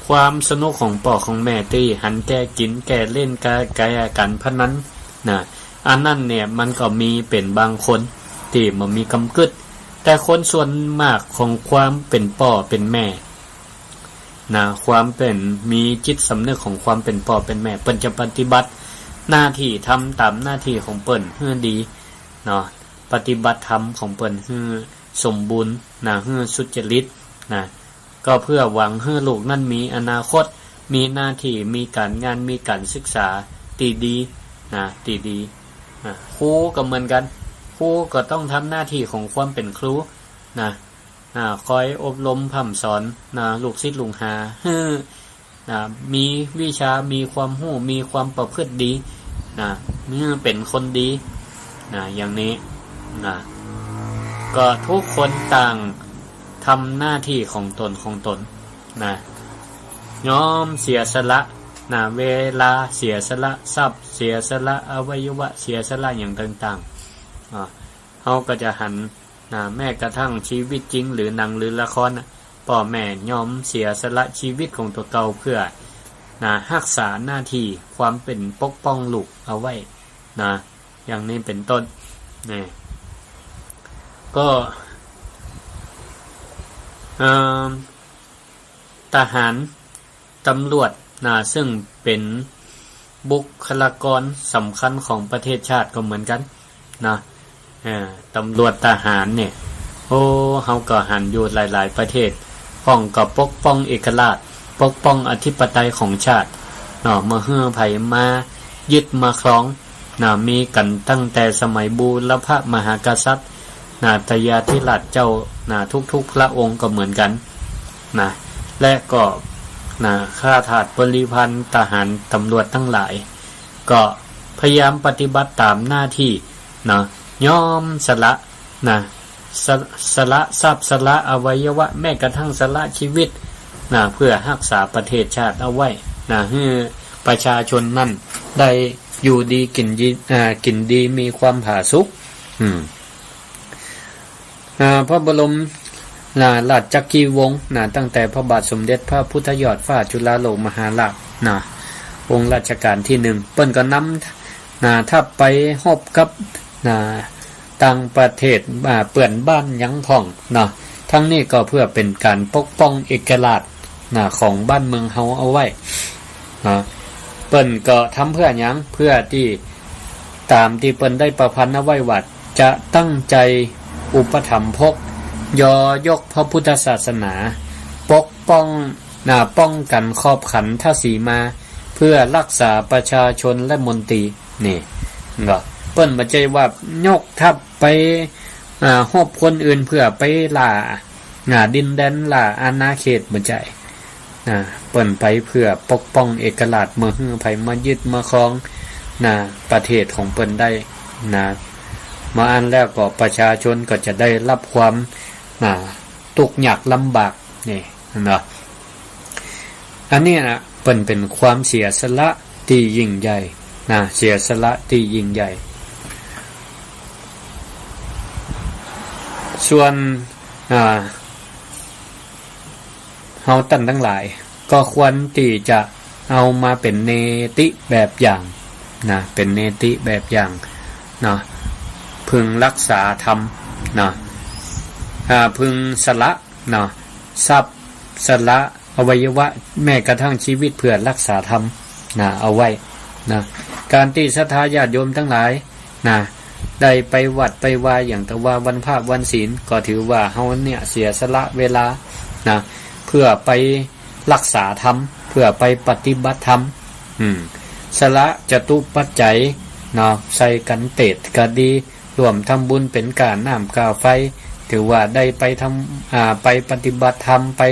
ความสนุกของพ่อของแม่ที่หันแก่กินแก่เล่นกันพนันอันนั้นเนี่ยมันก็มีเป็นบางคนที่มันมีกำกึดแต่คนส่วนมากของความเป็นพ่อเป็นแม่ความเป็นมีจิตสำนึกของความเป็นพ่อเป็นแม่เปิ้นจะปฏิบัติหน้าที่ทำตามหน้าที่ของเปิ้นให้ดีปฏิบัติธรรมของเปิ้นให้สมบูรณ์ให้สุจริตก็เพื่อหวังให้ลูกนั้นมีอนาคตมีหน้าที่มีการงานมีการศึกษาที่ดีครูก็เหมือนกันครูก็ต้องทำหน้าที่ของความเป็นครูคอยอบรมพร่ำสอนลูกศิษย์ลูกหามีวิชามีความรู้มีความประพฤติดีเป็นคนดีอย่างนี้ก็ทุกคนต่างทำหน้าที่ของตนยอมเสียสละเวลาเสียสละทรัพย์เสียสละอวัยวะเสียสละอย่างต่างๆเขาก็จะหันแม้กระทั่งชีวิตจริงหรือหนังหรือละคร พ่อแม่ยอมเสียสละชีวิตของตัวเก่าเพื่อรักษาหน้าที่ความเป็นปกป้องลูกเอาไว้อย่างนี้เป็นต้นนี่ก็ทหารตำรวจซึ่งเป็นบุคลากรสำคัญของประเทศชาติก็เหมือนกันตำรวจทหารเนี่ยเฮาก็หันอยู่หลายๆประเทศป้องกับปกป้องเอกราชปกป้องอธิปไตยของชาติเมื่อเฮือไผมายึดมาครองมีกันตั้งแต่สมัยบูรพมหากษัตริย์ทยาธิราชเจ้าทุกๆพระองค์ก็เหมือนกันและก็ข้าทาสบริพันธ์ทหารตำรวจทั้งหลายก็พยายามปฏิบัติตามหน้าที่ยอมสละสละทรัพย์สละอวัยวะแม้กระทั่งสละชีวิตเพื่อรักษาประเทศชาติเอาไว้ให้ประชาชนนั่นได้อยู่ดีกินดีมีความผาสุกพระบรมราชจักรีวงศ์ตั้งแต่พระบาทสมเด็จพระพุทธยอดฟ้าจุฬาโลกมหาราชองค์รัชกาลที่1เปิ้นก็นำถ้าไปฮบกับต่างประเทศเปื้อนบ้านยังพ่องทั้งนี้ก็เพื่อเป็นการปกป้องเอกราชของบ้านเมืองเฮาเอาไว้เปิ้นก็ทำเพื่อหยังเพื่อที่ตามที่เปิ้นได้ประพันธ์เอาไว้ว่าจะตั้งใจอุปถัมภกยกพระพุทธศาสนาปกป้องป้องกันครอบขันทศีมาเพื่อรักษาประชาชนและมนตรีนี่ก็เปิ้นบ่ใจว่ายกทัพไปฮบคนอื่นเพื่อไปล่าดินแดนล่าอาณาเขตบ่ใจเปิ้นไปเพื่อปกป้องเอกราชเมื่อฮือไผมายึดมาครองประเทศของเปิ้นได้มาอันแล้วก็ประชาชนก็จะได้รับความทุกข์ยากลำบากนี่อันนี้เปิ้นเป็นความเสียสละที่ยิ่งใหญ่เสียสละที่ยิ่งใหญ่ส่วนเฮาตั้นทั้งหลายก็ควรที่จะเอามาเป็นเนติแบบอย่างเป็นเนติแบบอย่างพึงรักษาธรรมพึงสละทรัพย์สละอวัยวะแม้กระทั่งชีวิตเพื่อรักษาธรรมเอาไว้การที่ศรัทธาญาติโยมทั้งหลายได้ไปวัดไปวาอย่างแต่ว่าวันพระวันศีลก็ถือว่าเฮาเนี่ยเสียสละเวลาเพื่อไปรักษาธรรมเพื่อไปปฏิบัติธรรมสละจตุปัจจัยใส่กันเตดก็ดีรวมทำบุญเป็นการน้ำกาไฟถือว่าได้ไปทำไปปฏิบัติธรรมไป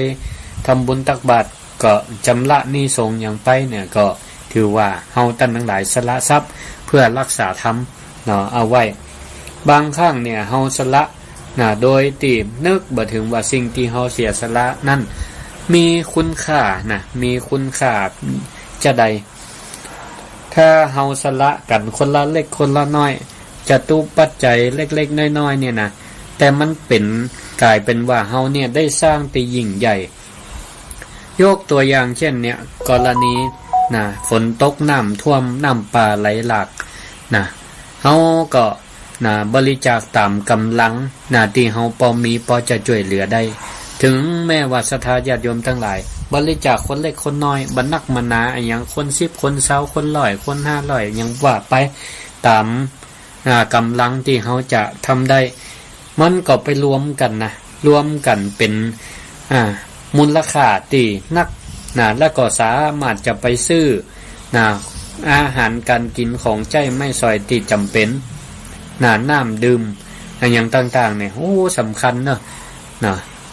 ทำบุญตักบาตรก็จำละหนี้สงฆ์อย่างไปเนี่ยก็ถือว่าเฮาตั้งทั้งหลายสละทรัพย์เพื่อรักษาธรรมเอาไว้บางครั้งเนี่ยเฮาสละโดยที่นึกบ่ถึงว่าสิ่งที่เฮาเสียสละนั้นมีคุณค่ามีคุณค่าจะใดถ้าเฮาสละกันคนละเล็กคนละน้อยจตุปัจจัยเล็กๆน้อยๆเนี่ยแต่มันเป็นกลายเป็นว่าเฮาเนี่ยได้สร้างที่ยิ่งใหญ่ยกตัวอย่างเช่นเนี่ยกรณีฝนตกน้ำท่วมน้ำป่าไหลหลากเฮาก็บริจาคตามกำลังที่เฮาพอมีพอจะช่วยเหลือได้ถึงแม้ว่าศรัทธาญาติโยมทั้งหลายบริจาคคนเล็กคนน้อยบรรนักมนาอย่างคน10คน20คน100คน500ยังว่าไปตามกำลังที่เฮาจะทำได้มันก็ไปรวมกันรวมกันเป็นมูลค่าที่นักแล้วก็สามารถจะไปซื้ออาหารการกินของใจไม่ซอยที่จำเป็นน้ำดื่มอย่างต่างๆเนี่ยสำคัญเนอะ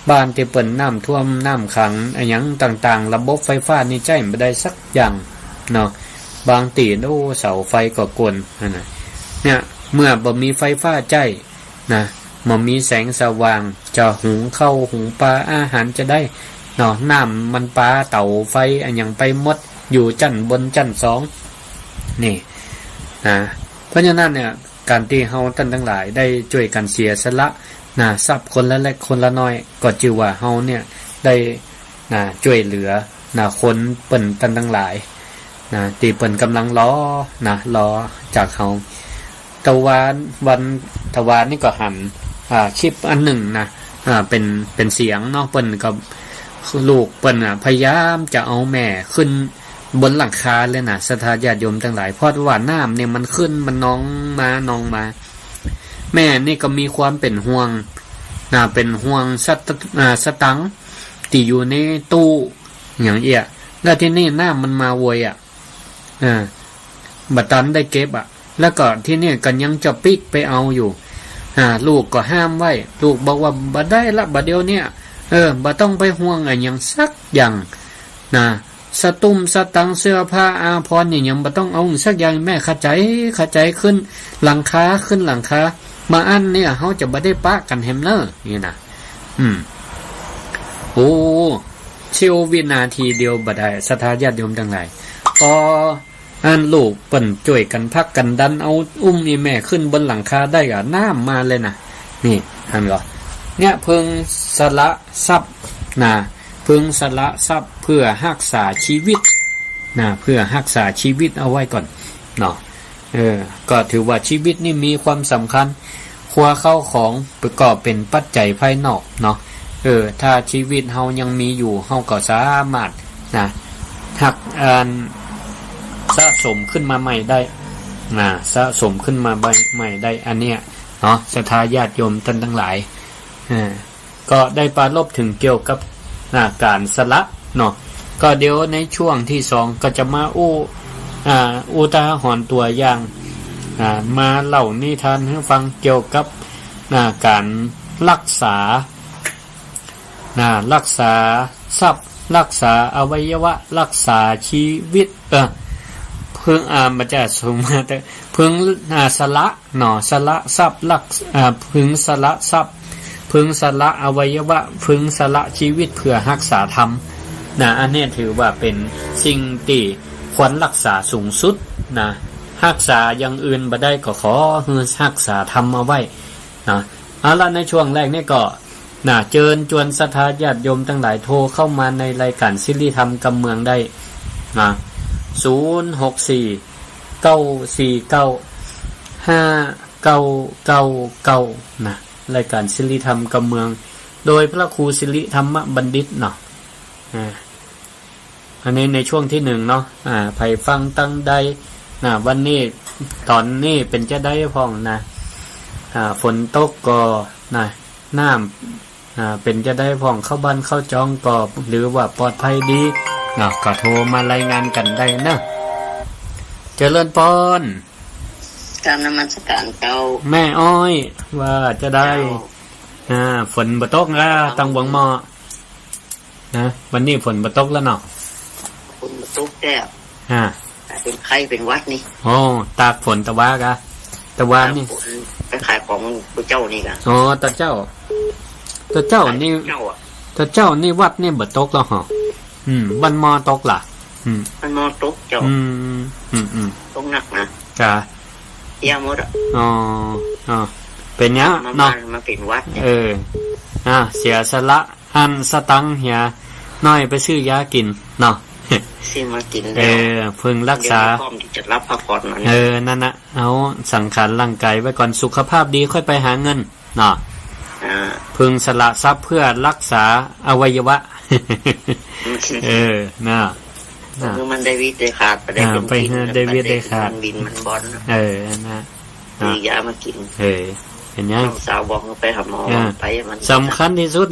บ้านที่เปิดน้ำท่วมน้ำขังอย่างต่างๆระบบไฟฟ้านี่ใจไม่ได้สักอย่างบางตีเสาไฟก็กวนเนี่ยเมื่อบ่มีไฟฟ้าใจบ่มีแสงสว่างจะหุงข้าวหุงปลาอาหารจะได้น้ำมันปลาเต่าไฟอย่างไปหมดอยู่ชั้นบนชั้น2นี่เพราะฉะนั้นเนี่ยการที่เฮาท่านทั้งหลายได้ช่วยกันเสียสละทรัพย์คนละเล็กคนละน้อยก็ชื่อว่าเฮาเนี่ย ได้ช่วยเหลือคนเปิ้นตันทั้งหลายตีเปิ้นกำลังรอจากเขาตะวันทวารนี่ก็หันคลิปอันหนึ่งเป็นเสียงเนาะเปิ้นกับลูกเปิ้นพยายามจะเอาแม่ขึ้นบนหลังคาเลยศรัทธาญาติโยมทั้งหลายเพราะว่าน้ำเนี่ยมันขึ้นมันน้องมาแม่นี่ก็มีความเป็นห่วงเป็นห่วงสตังค์ที่อยู่ในตู้อย่างเอี้ยแล้วที่นี่น้ำมันมาโวยบัดตันได้เก็บแล้วก็ที่นี่ก็ยังจะปิกไปเอาอยู่ลูกก็ห้ามไว้ลูกบอกว่าบ่ได้ละบัดเดียวเนี่ยบ่ต้องไปห่วงอย่างสักอย่างสตุ้มสตังเสื้อผ้าอาภรณ์อย่างบ่ต้องเอาสักอย่างแม่เข้าใจขึ้นหลังคามาอันเนี่ยเฮาจะบ่ได้ปะกันแฮมเนอร์นี่นะโอ้เชียววินาทีเดียวบ่ได้ศรัทธาญาติโยมทั้งหลายก็อันลูกเปิ้นช่วยกันพักกันดันเอาอุ้มนี่แม่ขึ้นบนหลังคาได้น้ำมาเลยนี่หันเหรอเนี่ยเพิ่งสละทรัพย์เพิ่งสละทรัพย์เพื่อรักษาชีวิตเพื่อรักษาชีวิตเอาไว้ก่อนเนาะก็ถือว่าชีวิตนี่มีความสำคัญครัวเข้าของประกอบเป็นปัจจัยภายนอกเนาะถ้าชีวิตเฮายังมีอยู่เฮาก็สามารถหักสะสมขึ้นมาใหม่ได้สะสมขึ้นมาใหม่ได้อันเนี้ยเนาะศรัทธาญาติโยมท่านทั้งหลายก็ได้ปรารภถึงเกี่ยวกับการสละเนาะก็เดี๋ยวในช่วงที่2ก็จะมาอุทาหรณ์ตัวอย่างมาเล่านิทานให้ฟังเกี่ยวกับการรักษาทรัพย์รักษาอวัยวะรักษาชีวิตเพิ่งมันจะสมมาแต่เพิ่งสละสละทรัพย์เพิ่งสละทรัพย์เพิ่งสละอวัยวะเพิ่งสละชีวิตเพื่อรักษาธรรมอันนี้ถือว่าเป็นสิ่งที่ควรรักษาสูงสุดรักษาอย่างอื่นบ่ได้ก็ขอรักษาธรรมเอาไว้เอาล่ะในช่วงแรกนี่ก็เชิญชวนศรัทธาญาติโยมทั้งหลายโทรเข้ามาในรายการศิริธรรมกำเมืองได้064-949-5999รายการศิริธรรมกำเมืองโดยพระครูศิริธรรมบัณฑิตอันนี้ในช่วงที่1เนาะไผฟังตั้งใดวันนี้ตอนนี้เป็นจะได้พ้องฝนตกก็น้ำเป็นจะได้พ้องเข้าบ้านเข้าจองกอบหรือว่าปลอดภัยดีก็โทรมารายงานกันได้เจริญพรกราบนมัสการเจ้าแม่อ้อยว่าจะได้ฝนบ่ตกแล้วตังหวังหม้อวันนี้ฝนบ่ตกแล้วเนาะฝนบ่ตกแล้วเป็นไข้เป็นวัดนี่โอ้ตากฝนตะวากะตะวานี่ไปขายของตัวเจ้านี่กะอ๋อตาเจ้านี่ตาเจ้านี่วัดนี่บ่ตกแล้วเหรอวันมอตกล่ะวันมอตกเจ้าตกหนักนะจ้ะยาหมดเป็นเนี้ยเนาะมาเป็นวัดเสียสละอันสตังค์เฮียน้อยไปซื้อยากินเนาะซื้อมากินเพิ่งรักษาพร้อมที่จะรับพักผ่อนนั่นเอาสังขารร่างกายไว้ก่อนสุขภาพดีค่อยไปหาเงินเนาะพึงสละทรัพย์เพื่อรักษาอวัยวะน่ะคือมันได้วิตได้ขาดไปได้ได้วิตได้ขาดบินมันบอลนะซื้อยามากินเห็นยังสาวบอกไปหาหมอไปมันสำคัญที่สุด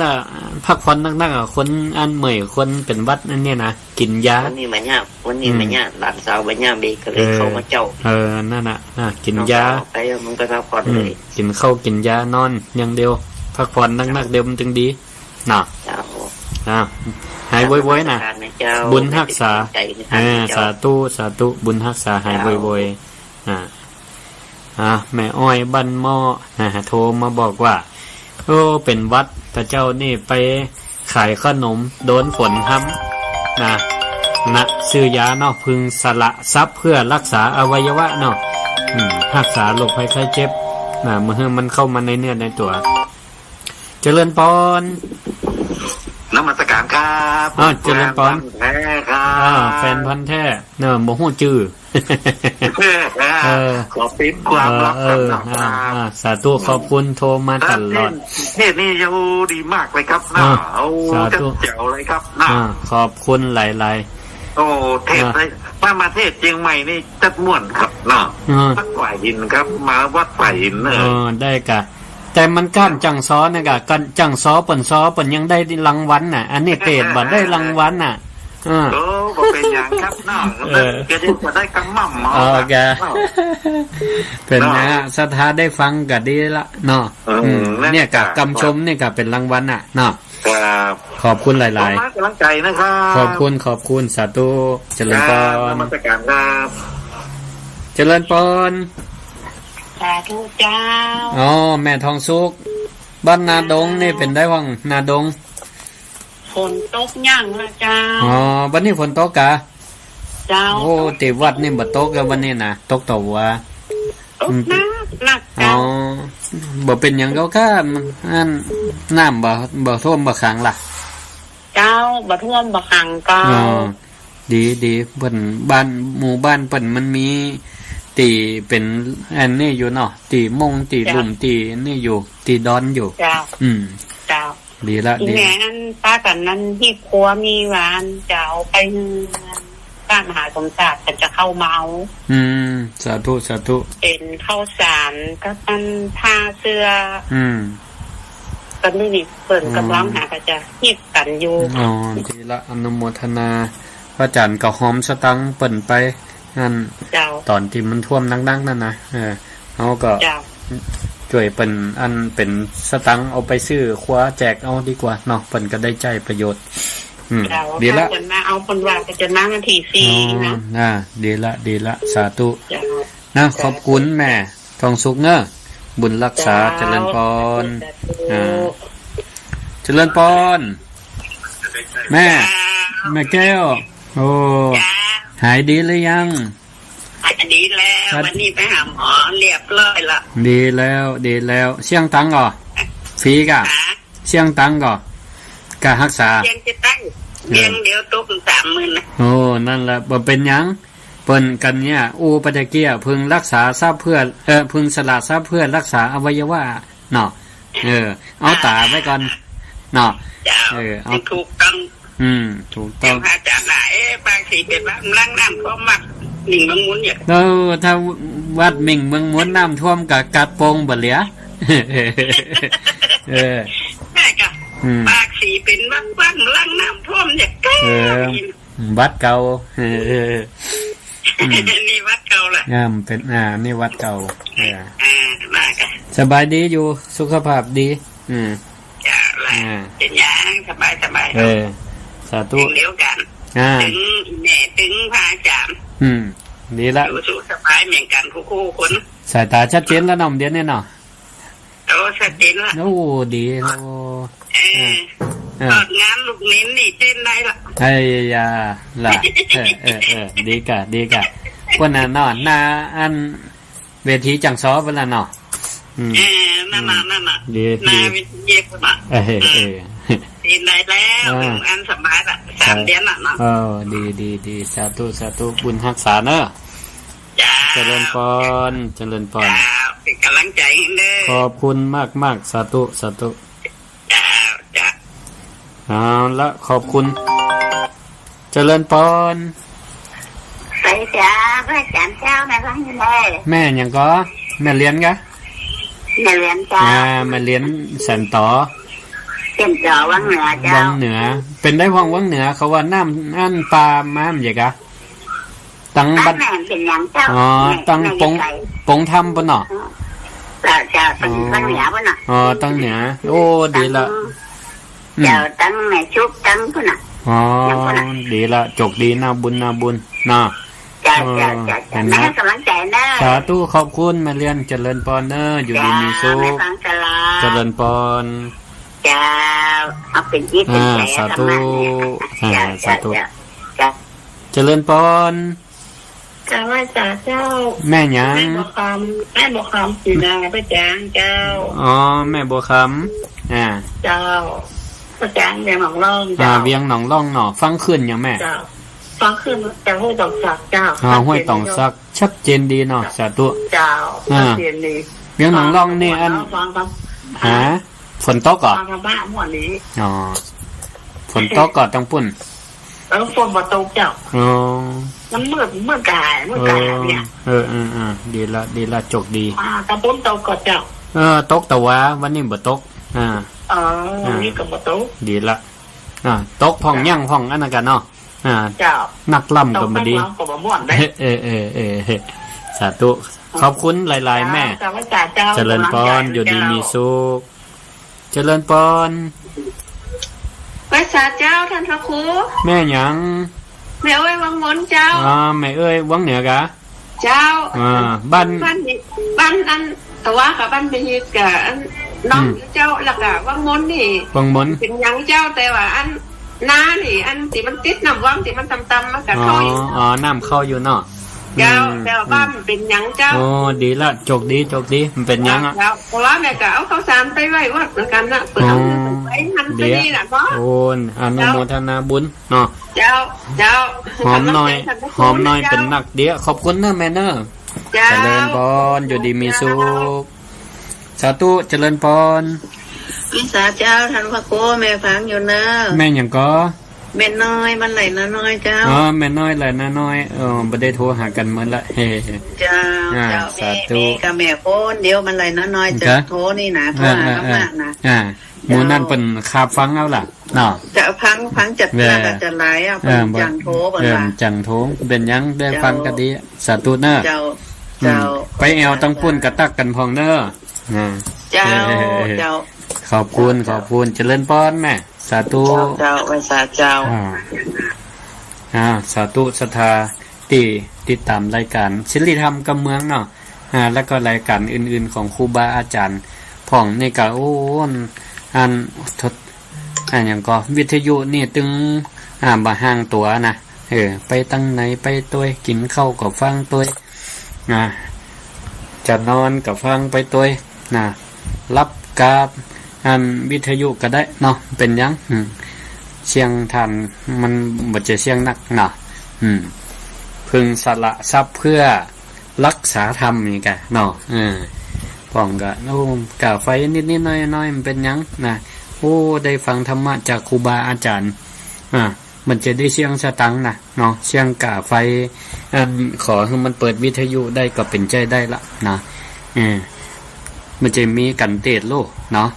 พักผ่อนนักๆคนอันเมื่อยคนเป็นวัดนั่นเนี่ยนะกินยาวันนี้มาเนี่ยหลานสาวมาเนี่ยเบก็เลยเข้ามาเจ้านั่นกินยาไปมันก็พักผ่อนเลยกินข้าวกินยานอนอย่างเดียวพักผ่อนนักๆเดียวมันจึงดีน่ะหายไวๆนะบุญรักษาสาธุบุญรักษาหายไวๆแม่อ้อยบ้านหม้อโทรมาบอกว่าเป็นวัดพระเจ้านี่ไปขายขนมโดนฝนห้ำซื้อยาเนาะพึงสละทรัพย์เพื่อรักษาอวัยวะเนาะรักษาโรคภัยไข้เจ็บเมื่อมันเข้ามาในเนื้อในตัวเจริญพร นมัสการครับเจริญพรแท้ครับแฟนพันธุ์แท้เนอะบ่ฮู้ชื่อขอปิดความลับสาธุขอบคุณโทรมาตลอดเทศนี่ยังดีมากเลยครับน่าเอาเจ๋วเลยครับน่าขอบคุณหลายๆโอ้เทศมาเทศเชียงใหม่นี่จัดม่วนครับน่าวัดฝ่ายหินครับมาวัดฝ่ายหินได้กะแต่มันก้านจังซ้อนะกะกันจังซ้อเปิ่นซ้อเปิ่นยังได้รางวัลน่ะอันนี้เปรตบ่ได้รางวัลน่ะบ่เป็นอย่างครับน่าแกจะได้กำมั่มมาแกเป็นนะสถาได้ฟังก็ดีละเนาะเนี่ยกะกำชมเนี่ยกะเป็นรางวัลน่ะเนาะขอบคุณหลายๆกำลังใจนะครับขอบคุณสาธุเจริญพรนมัสการครับเจริญพรสาธุเจ้าแม่ทองสุกบ้านนาดงนี่เป็นได้ว่างนาดงฝนตกย่างละเจ้าวันนี้ฝนตกกะเจ้าโอ้ติวัดนี่บ่ตกกันวันนี้นะตกต่อว่าตกหนักเจ้าบ่เป็นหยังเก่าค่ะอันน้ำบ่ท่วมบ่ขังล่ะเจ้าบ่ท่วมบ่ขังก็ดีเพิ่นบ้านหมู่บ้านเพิ่นมันมีตีเป็นอันนี้อยู่เนาะตีมงตีลุ่มตีนี่อยู่ตีดอนอยู่เจ้าเจ้าดีละดีแม่อันป้ากันนั้นที่ครัวมีหวานจะเอาไปบ้านมหาสมศักดิ์จะเข้าเมาสาธุเป็นข้าวสารก็มันผ้าเสื้อกันนี่เปิดกำลังหาก็จะฮีบกันอยู่ดีละอนุโมทนาพระอาจารย์ก็หอมสตังเปิ่นไปนั่นตอนที่มันท่วมดังๆนั่นนะเขาก็ช่วยเป็นอันเป็นสตังเอาไปซื้อคว้าแจกเอาดีกว่าเนาะเปิ่นก็ได้ใจประโยชน์ดีละคนมาเอาคนว่าจะมาวันที่4นะดีละสาธุนะขอบคุณแม่ทองสุกเนอะบุญรักษาเจริญพรเจริญพรแม่แก้วโอ้หายดีหรือยังดีแล้ววันนี้ไปหาหมอเรียบร้อยละดีแล้วเสี่ยงตังก่อฟรีกะเสี่ยงตังก่อกะรักษาเสี่ยงจะตั้งเสี่ยงเดียวตก30,000นะโอ้นั่นแหละบ่เป็นหยังเปิ้นกันเนี่ยปัจเกียพึงรักษาทรัพย์เพื่อพึงสละทรัพย์เพื่อรักษาอวัยวะเนาะเอาตาไว้ก่อนเนาะเอาถูกต้องถูกต้องอาจารย์บางทีเป็นว่าล้างน้ำท่วมมักมิ่งเมืองมุนเนี่ยถ้าวัดมิ่งเมืองมุนน้ำท่วมกับกัดโป่งบ่เหลือแม่ก็บางทีเป็นว่างล้างน้ำท่วมเนี่ยวัดเก่านี่วัดเก่าแหละเป็นนี่วัดเก่าสบายดีอยู่สุขภาพดีเป็นอย่างสบายสาธุเดียวกันถึงแม่ถึงพระอาจารย์ดีละสุขสบายเหมือนกันคู่คนสายตาชัดเจนแล้วน้องเดียนเนี่ยเนาะชัดเจนละโอ้ดีแล้วงานลูกเน้นนี่เต้นได้ละไอ้ยาล่ะดีกะคนน่ะเนาะนาอันเวทีจังซ้อเวลาเนาะนั่นน่ะดีวิทยาศาสตร์ตีนได้แล้วอันสบายละ3 เดือนละเนาะดีสาธุบุญรักษาเนอะเจริญพรเป็นกำลังใจเด้อขอบคุณมากสาธุเอาละขอบคุณเจริญพรไปจ้าพระอาจารย์เจ้าแม่ฟังยังไงแม่หยังก็แม่เรียนกะแม่เรียนจ้าแม่เรียนแสนต่อเป็นจอวังเหนือเจ้าวังเหนือเป็นได้วังเหนือเขาว่าน้ำอันปลาม้ามใหญ่กะตั้งบัดเป็นหยังเจ้าตั้งปงทำปะเนาะจ้าตั้งเหนือปะเนาะตั้งเหนือโอ้ดีละเจ้าตั้งแม่ชุบตั้งปะเนาะดีละจกดีน่าบุญน่ะจ้าแม่กำลังใจนะสาธุขอบคุณแม่เรียนเจริญพรเนอะอยู่ดีมีสุขเจริญพรจ้าเอาเป็นจิตเป็นใจสาธุเจริญพรจ้าว่าเจ้าแม่หยังแม่บัวคำอยู่นาพระจางเจ้าแม่บัวคำเจ้า ประจานเวียงหนองล่องเจ้า เวียงหนองล่องเนาะฟังขึ้นยังแม่ เจ้าฟังขึ้นแต่ห้วยตองสักเจ้า ห้วยตองซักชัดเจนดีเนาะสาธุ เจ้าเรียนดี เวียงหนองล่องนี่อัน ฟังครับ หาฝนตกก่อ ฟังกับบ้านหมดนี้ อ๋อฝนตกก่อต้องปุ่น แล้วฝนมาตกเจ้า อ๋อ มันเมื่อกายเนี่ย ดีละจกดี ตะปุ้นตกก่อนเจ้า ตกแต่ว่าวันนี้บ่ตกนี่ก็มาตก ดีละตกพ่องยั่งพ่องอันนั้นกันเนาะเจ้านักล่ำก็บ่ดี ก็บ่ม่วนได้สาธุขอบคุณหลายๆแม่เจริญพรอยู่ดีมีสุขเจริญพรพระสาเจ้าท่านพระครูแม่หยังแม่เอ้ยวังมนเจ้าแม่เอ้ยวังเหนือกะเจ้าบ้านอันแต่ว่ากับบ้านเป็นยึดกับน้องเจ้าหลักอะวังมนนี่วังมนเป็นยังเจ้าแต่ว่าอันน้านี่อันที่มันติดน้ำวังที่มันตำๆมันก็เข้าอยู่น้ำเข้าอยู่เนาะเจ้าแต่ว่าบ้านเป็นยังเจ้าดีละจกดีมันเป็นยังเพราะว่าแม่ก็เอาข้าวสารไปไว้วัดเหมือนกันนะเปิดเอาไปหันไปนี่น่ะเนาะอนุโมทนาบุญเนาะเจ้าหอมหน่อยเป็นนักเดียขอบคุณนะแม่เนอเจริญพรอยู่ดีมีสุขสาธุเจริญพรพิสาเจ้าท่านพระโกแม่ฟังอยู่เนอะแม่หยังก็แม่น้อยมันไหลน้อยเจ้าแม่น้อยไหลน้อยบ่ได้โทรหากันเหมือนละเจ้าสาธุกับแม่โคนเดี๋ยวมันไหลน้อยจะโทรนี่นะโทรหากับแม่นะหมู่นั่นเป็นคาบฟังเอาล่ะเนาะจะพังจัดแล้วก็จะไหลเป็นจังโทรบ่ล่ะจังโทรเป็นยังได้ฟังก็ดีสาธุเนอะเจ้าไปแอวต้องพุ่นกระตักกันพองเนอะเจ้าขอบคุณเจริญพรแม่สาธุเจ้าไว้สาเจ้าสาธุศรัทธาติดตามรายการศิลธรรมกำเมืองเนาะแล้วก็รายการอื่นๆของครูบาอาจารย์พ่องในกะอย่างก็วิทยุนี่ตึงบ่ห่างตัวนะไปตั้งไหนไปตัวกินข้าวก็ฟังตัวจะนอนก็ฟังไปตัวรับการวิทยุก็ได้เนาะเป็นยังเสียงทันมันบ่จะเสียงนักเนาะพึงสละทรัพย์เพื่อรักษาธรรมนี่กะเนาะป้องก็กะไฟนิดๆน้อยๆมันเป็นยังนะได้ฟังธรรมะจากครูบาอาจารย์มันจะได้เสียงสตังนะเนาะเสียงกะไฟขอให้มันเปิดวิทยุได้ก็เป็นใจได้ละนะมันจะมีกันเตดโลเนาะ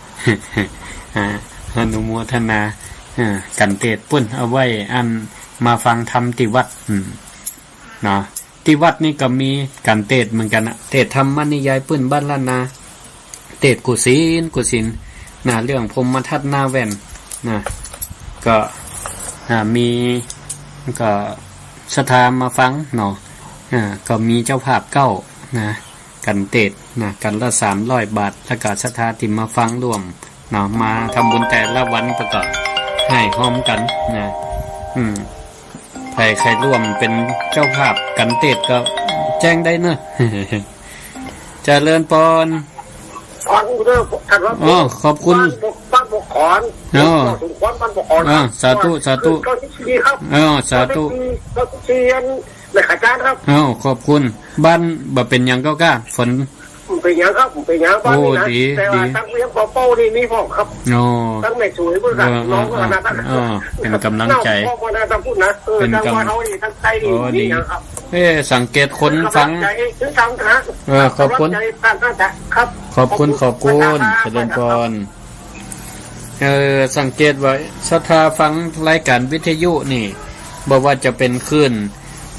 อนุโมทนากันเตดปุ่นเอาไว้มาฟังธรรมที่วัดเนาะที่วัดนี่ก็มีกันเตดเหมือนกันนะเตดธรรมนิยายปุ่นบ้านล้านนาเตดกุศินเรื่องพรหมทัตนาแว่นก็มีก็ศรัทธามาฟังเนาะก็มีเจ้าภาพเก้ากันเตดกันละ300 บาทแล้วก็ศรัทธาที่มาฟังร่วมมาทำบุญแต่ละวันประกอบให้พร้อมกันใครร่วมเป็นเจ้าภาพกันเตดก็แจ้งได้เนอะเจริญพรขอบคุณบ้านปกขอนสมควรบ้านปกขอนสาธุสาธุเลยอาจารย์ครับขอบคุณบ้านบ่เป็นยังก็กล้าฝนเป็นยังครับเป็นยังบ้านนี้นะแต่ว่าตั้งเลี้ยงเป้านี่มีพ่อครับตั้งแม่สวยเพื่อนน้องก็นะเป็นกำลังใจเป็นกำลังใจดีสังเกตคนฟังขอบคุณขอบคุณเจริญพรสังเกตไว้ศรัทธาฟังรายการวิทยุนี่บอกว่าจะเป็นคลื่น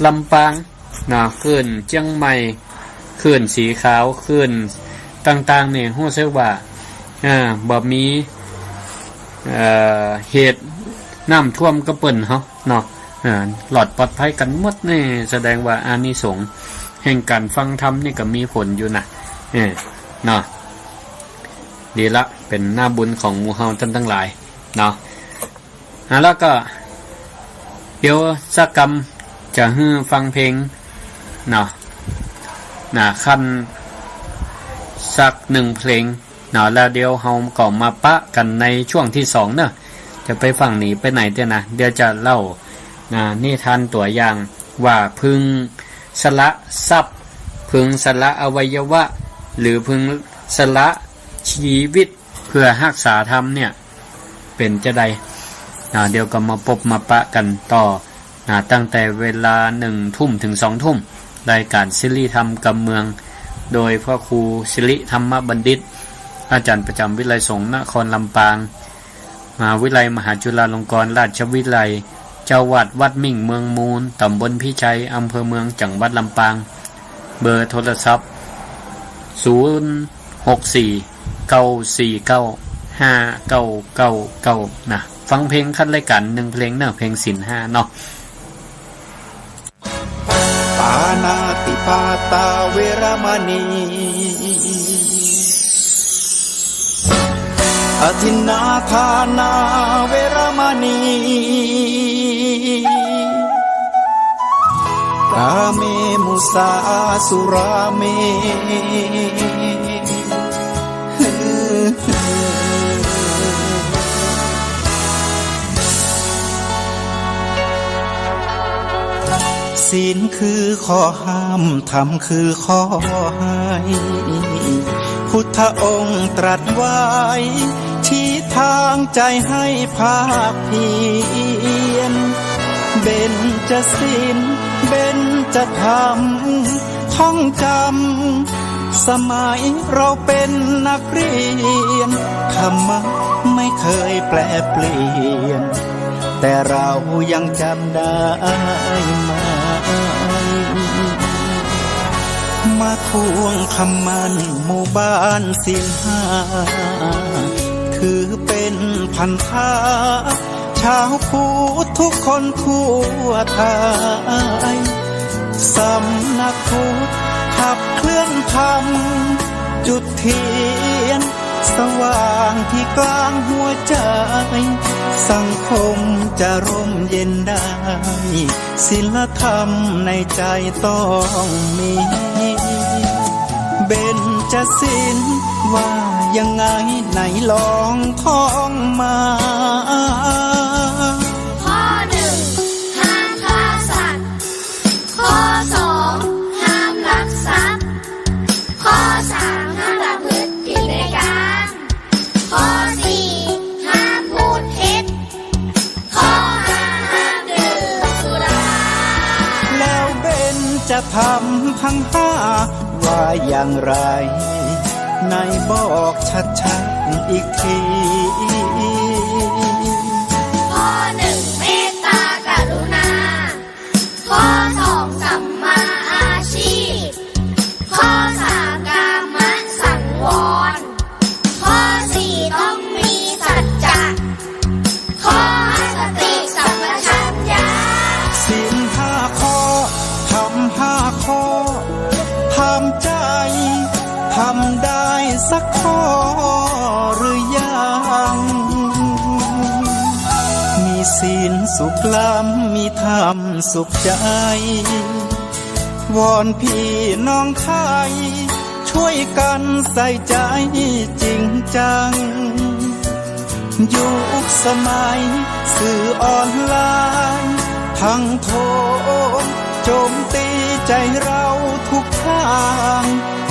ลำปางคลื่นเชียงใหม่คลื่นสีขาวคลื่นต่างๆนี่ฮู้สึกว่าบ่มีเหตุน้ำท่วมก็เปิ้นเฮาเนาะหลอดปลอดภัยกันหมดนี่แสดงว่าอานิสงส์แห่งการฟังธรรมนี่ก็มีผลอยู่นะเนาะดีละเป็นหน้าบุญของหมู่เฮาท่านทั้งหลายเนาะแล้วก็เดี๋ยวสักกรรมจะให้ฟังเพลงเนาะขั้นสัก1 เพลงเนาะแล้วเดี๋ยวเฮาก็มาปะกันในช่วงที่2เนาะ จะไปฝั่งหนีไปไหนเดี๋ยวนะเดี๋ยวจะเล่านิทานตัวอย่างว่าพึงสละทรัพย์พึงสละอวัยวะหรือพึงสละชีวิตเพื่อรักษาธรรมเนี่ยเป็นจะใดเดี๋ยวก็มาพบมาปะกันต่อตั้งแต่เวลา 1 ทุ่มถึง 2 ทุ่มรายการศิริธรรมกำเมืองโดยพ่อครูศิริธรรมบัณฑิตอาจารย์ประจำวิไลสงฆ์นครลำปางมหาวิทยาลัยมหาจุฬาลงกรณราชวิทยาลัยเจ้าวัดวัดมิ่งเมืองมูลตำบลพิชัยอำเภอเมืองจังหวัดลำปางเบอร์โทรศัพท์064-949-5999นะฟังเพลงคัดรายการ1เพลงเนอะเพลงศีล5เนาะปานาติปาตาเวรมณีอทินนาทานาเวรมณีกาเมมุสาสุราเมศีลคือข้อห้ามธรรมคือข้อให้พุทธองค์ตรัสไว้ชี้ทางใจให้ภาคเพียรเบญจศีลเบญจธรรมท่องจำสมัยเราเป็นนักเรียนธรรมะไม่เคยแปรเปลี่ยนแต่เรายังจำได้มาทวงคำมันหมู่บ้านศีล5ถือเป็นพันธะชาวพุทธทุกคนทั่วไทยสำนักพุทธขับเคลื่อนธรรมจุดเทียนสว่างที่กลางหัวใจสังคมจะร่มเย็นได้ศีลธรรมในใจต้องมีเบญจศีลว่ายังไงไหนลองท่องมาข้อ 1 ห้ามฆ่าสัตว์ข้อ 2 ห้ามลักทรัพย์ข้อ 3 ห้ามประพฤติผิดในกามข้อ 4 ห้ามพูดเท็จข้อ 5 ห้ามดื่มสุราแล้วเบญจธรรมทั้ง5ว่าอย่างไรไหนบอกชัดๆอีกทีข้อ 1 เมตตากรุณาข้อ 2 สัมมาอาชีพข้อ 3 กามสังวรข้อ 4 ต้องมีสัจจะข้อ 5 สติสัมปชัญญะศีล5 ข้อทำ5 ข้อทำใจทำได้สักข้อหรือยังมีศีลสุขล้ำมีธรรมสุขใจวอนพี่น้องไทยช่วยกันใส่ใจจริงจังยุคสมัยสื่อออนไลน์ทั้งโทษโจมตีใจเราทุกทาง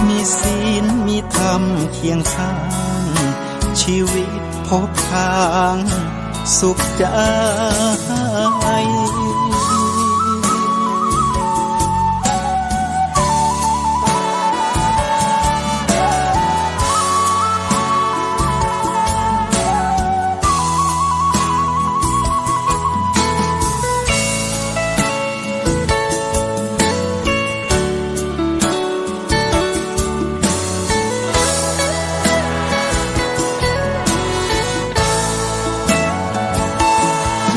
มีศีลมีธรรมเคียงข้างชีวิตพบทางสุขใจ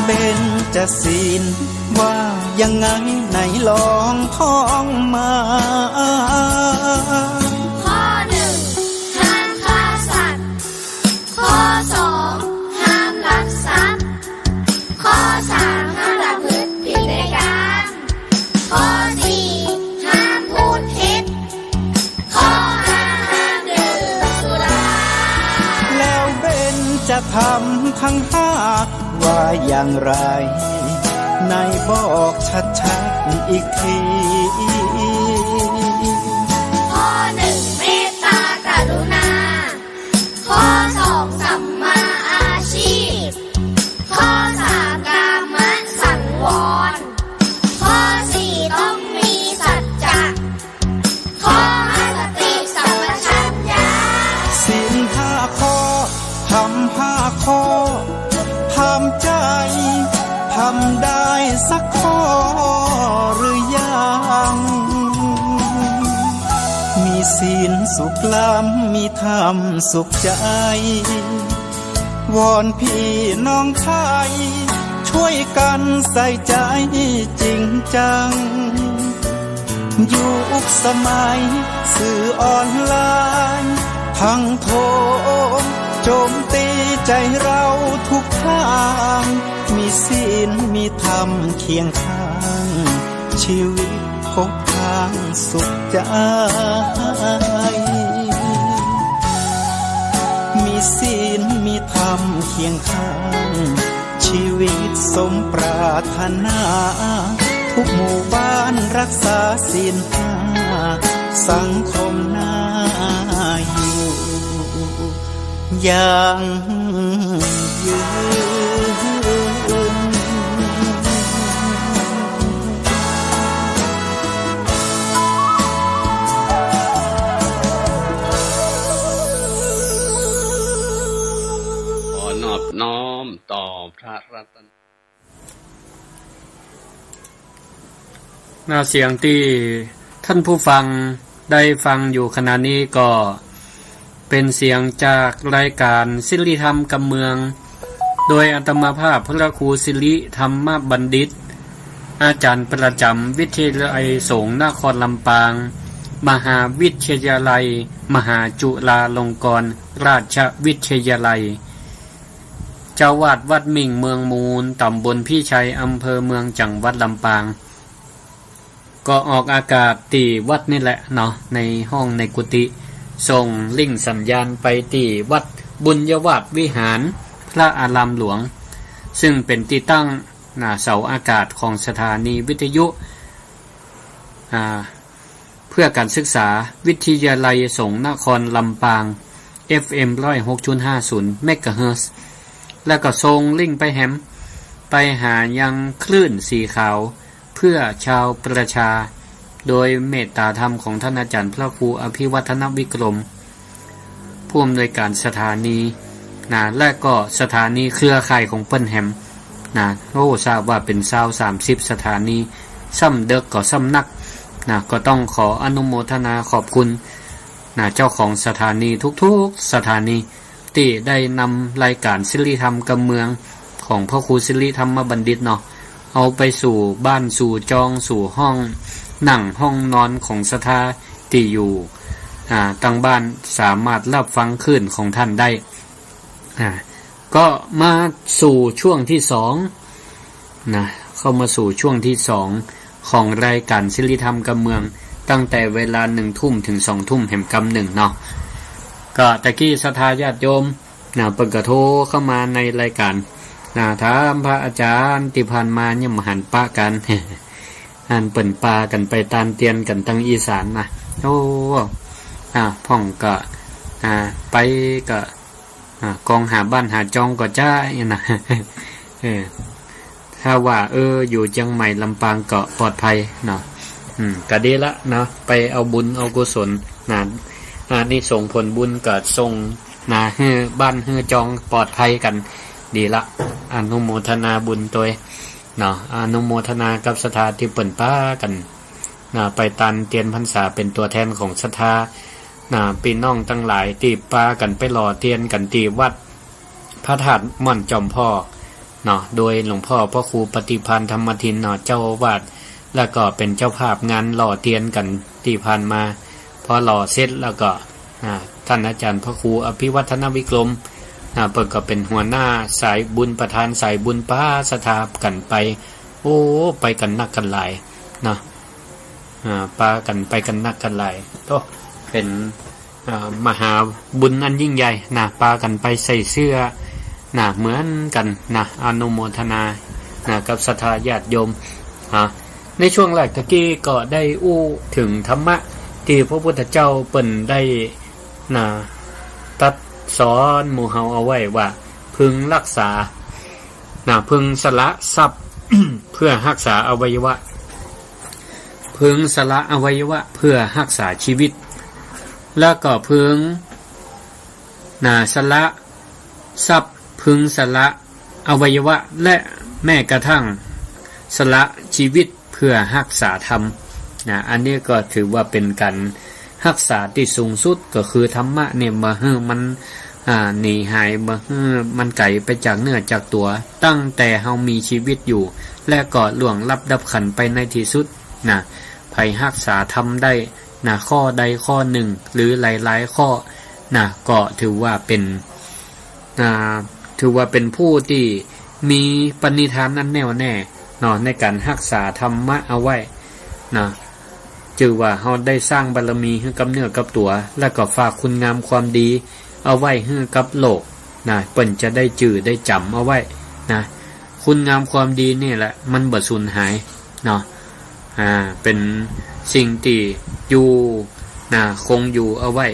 เบญจศีลว่ายังไงไหนลองท่องมาข้อ 1 ห้ามฆ่าสัตว์ข้อ 2 ห้ามลักทรัพย์ข้อ 3 ห้ามประพฤติผิดในกามข้อ 4 ห้ามพูดเท็จข้อ 5 ห้ามดื่มสุราแล้วเบญจธรรมทั้ง5 ว่าอย่างไรในบอกชัดๆอีกที ข้อ 1 เมตตากรุณา ข้อ 2 สัมมาอาชีพ ข้อ 3 กามสังวร ข้อ 4 ต้องมีสัจจะ ข้อ 5 สติสัมปชัญญะ ศีล5 ข้อทำ5 ข้อทำใจทำได้สักข้อหรือยังมีศีลสุขล้ำมีธรรมสุขใจวอนพี่น้องไทยช่วยกันใส่ใจจริงจังยุคสมัยสื่อออนไลน์ทั้งโทรโจมตีใจเราทุกทางมีศีลมีธรรมเคียงข้างชีวิตพบทางสุขใจมีศีลมีธรรมเคียงข้างชีวิตสมปรารถนาทุกหมู่บ้านรักษาศีล5สังคมน่าอยู่อย่างยืน ขอนอบน้อมต่อพระรัตน เสียงที่ท่านผู้ฟังได้ฟังอยู่ขณะนี้ก็เป็นเสียงจากรายการศิริธรรมกำเมืองโดยอาตมาภาพพระครูศิริธรรมบัณฑิตอาจารย์ประจำวิทยาลัยสงฆ์นครลำปางมหาวิทยาลัยมหาจุฬาลงกรณราชวิทยาลัยเจ้าวาดวัดมิ่งเมืองมูลตำบลพี่ชัยอำเภอเมืองจังหวัดลำปางก็ออกอากาศตีวัดนี่แหละเนาะในห้องในกุฏิส่งลิงก์สัญญาณไปตีวัดบุญยวาสวิหารพระอารามหลวงซึ่งเป็นที่ตั้งเสาอากาศของสถานีวิทยุเพื่อการศึกษาวิทยาลัยสงฆ์นครลำปาง FM 106.50 เมกะเฮิรตซ์แล้วก็ส่งลิงก์ไปแฮมไปหายังคลื่นสีขาวเพื่อชาวประชาโดยเมตตาธรรมของท่านอาจารย์พระครูอภิวัฒนวิกรมผู้อำนวยการสถานีและก็สถานีเครือข่ายของเปิ้นแฮมทราบว่าเป็น30สถานีซ้ำเด็กก็ซ้ำนักก็ต้องขออนุโมทนาขอบคุณเจ้าของสถานีทุกๆสถานีที่ได้นำรายการศิริธรรมกำเมืองของพระครูศิริธรรมบัณฑิตเนาะเอาไปสู่บ้านสู่จองสู่ห้องนั่งห้องนอนของสถาที่อยู่ตั้งบ้านสามารถรับฟังคลื่นของท่านได้ก็มาสู่ช่วงที่2เข้ามาสู่ช่วงที่2ของรายการศิริธรรมกำเมืองตั้งแต่เวลา 1 ทุ่มถึง 2 ทุ่มแห่งกำหนึ่งเนาะก็ตะกี้ศรัทธาญาติโยมเปิดกระโทรเข้ามาในรายการถามพระอาจารย์ที่ผ่านมาเนี่ยมาหันปะกัน หันเปิ่นปากันไปตามเตียนกันตั้งอีสานนะโอ้พ่องก็ไปก็กองหาบ้านหาจองก็จ้านะ ถ้าว่าอยู่เชียงใหม่ลำปางก็ปลอดภัยเนาะก็ดีละเนาะไปเอาบุญเอากุศลนี่ส่งผลบุญก็ส่งบ้านจองปลอดภัยกันดีละอนุโมทนาบุญตัวเนาะอนุโมทนากับศรัทธาที่เปิ่นป้ากันไปตันเตียนพรรษาเป็นตัวแทนของศรัทธาพี่น้องทั้งหลายตีป้ากันไปหล่อเทียนกันตีวัดพระธาตุม่อนจอมพ่อเนาะโดยหลวงพ่อพระครูปฏิพันธ์ธรรมทินเนาะเจ้าอาวาสแล้วก็เป็นเจ้าภาพงานหล่อเทียนกันที่ผ่านมาพอหล่อเสร็จแล้วก็ท่านอาจารย์พระครูอภิวัฒนวิกรมเปิดก็เป็นหัวหน้าสายบุญประธานสายบุญป้าสถากันไปไปกันนักกันหลายเนาะปากันไปกันนักกันหลายก็เป็นมหาบุญอันยิ่งใหญ่ปากันไปใส่เสื้อ เหมือนกันอนุโมทนากับศรัทธาญาติโยมในช่วงแรกตะกี้ก็ได้อู้ถึงธรรมะที่พระพุทธเจ้าเปิ้นได้ตัดสอนหมู่เฮาเอาไว้ว่าพึงรักษาพึงสละทรัพย์ เพื่อรักษาอวัยวะพึงสละอวัยวะเพื่อรักษาชีวิตแล้วก็พึงสละทรัพย์พึงสละอวัยวะและแม้กระทั่งสละชีวิตเพื่อรักษาธรรมอันนี้ก็ถือว่าเป็นการรักษาที่สูงสุดก็คือธรรมะเนี่ยมาให้มันหนีหายมาให้มันไกลไปจากเนื้อจากตัวตั้งแต่เฮามีชีวิตอยู่และก็ล่วงลับดับขันไปในที่สุดไผรักษาธรรมได้ข้อใดข้อหนึ่งหรือหลายๆข้อก็ถือว่าเป็นผู้ที่มีปณิธานนั้นแน่วแน่ในการรักษาธรรมะเอาไว้จือว่าเฮาได้สร้างบารมีให้กับเนื้อกับตัวและก็ฝากคุณงามความดีเอาไว้ให้กับโลกเปิ้นจะได้จื่อได้จำเอาไว้คุณงามความดีนี่แหละมันบ่สูญหายเป็นสิ่งที่อยู่คงอยู่เอาไว้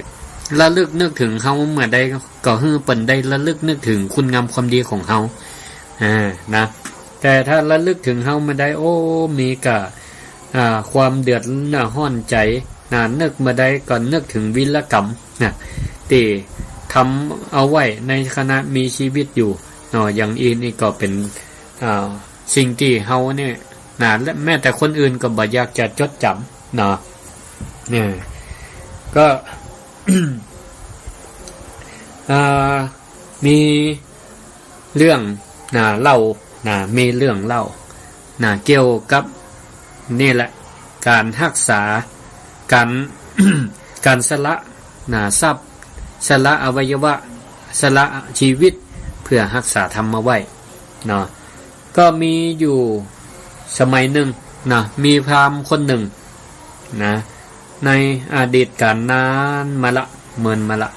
ระลึกนึกถึงเฮาเมื่อใดก็ให้เปิ้นได้ระลึกนึกถึงคุณงามความดีของเฮาแต่ถ้าระลึกถึงเฮาไม่ได้โอ้มีกะความเดือดร้อนใจนึกมาได้ก่อนนึกถึงวิรกรรมที่ทำเอาไว้ในขณะมีชีวิตอยู่อย่างอีนี่ก็เป็นสิ่งที่เฮาเนี่ยและแม้แต่คนอื่นก็บ่อยากจะจดจำเนี่ยก็ มีเรื่องเล่ามีเรื่องเล่าเกี่ยวกับนี่แหละการรักษาการ การสละทรัพย์สละอวัยวะสละชีวิตเพื่อรักษาธรรมไว้ก็มีอยู่สมัยหนึ่งมีพราหมณ์คนหนึ่งในอดีตการนานมาละเมินมาละ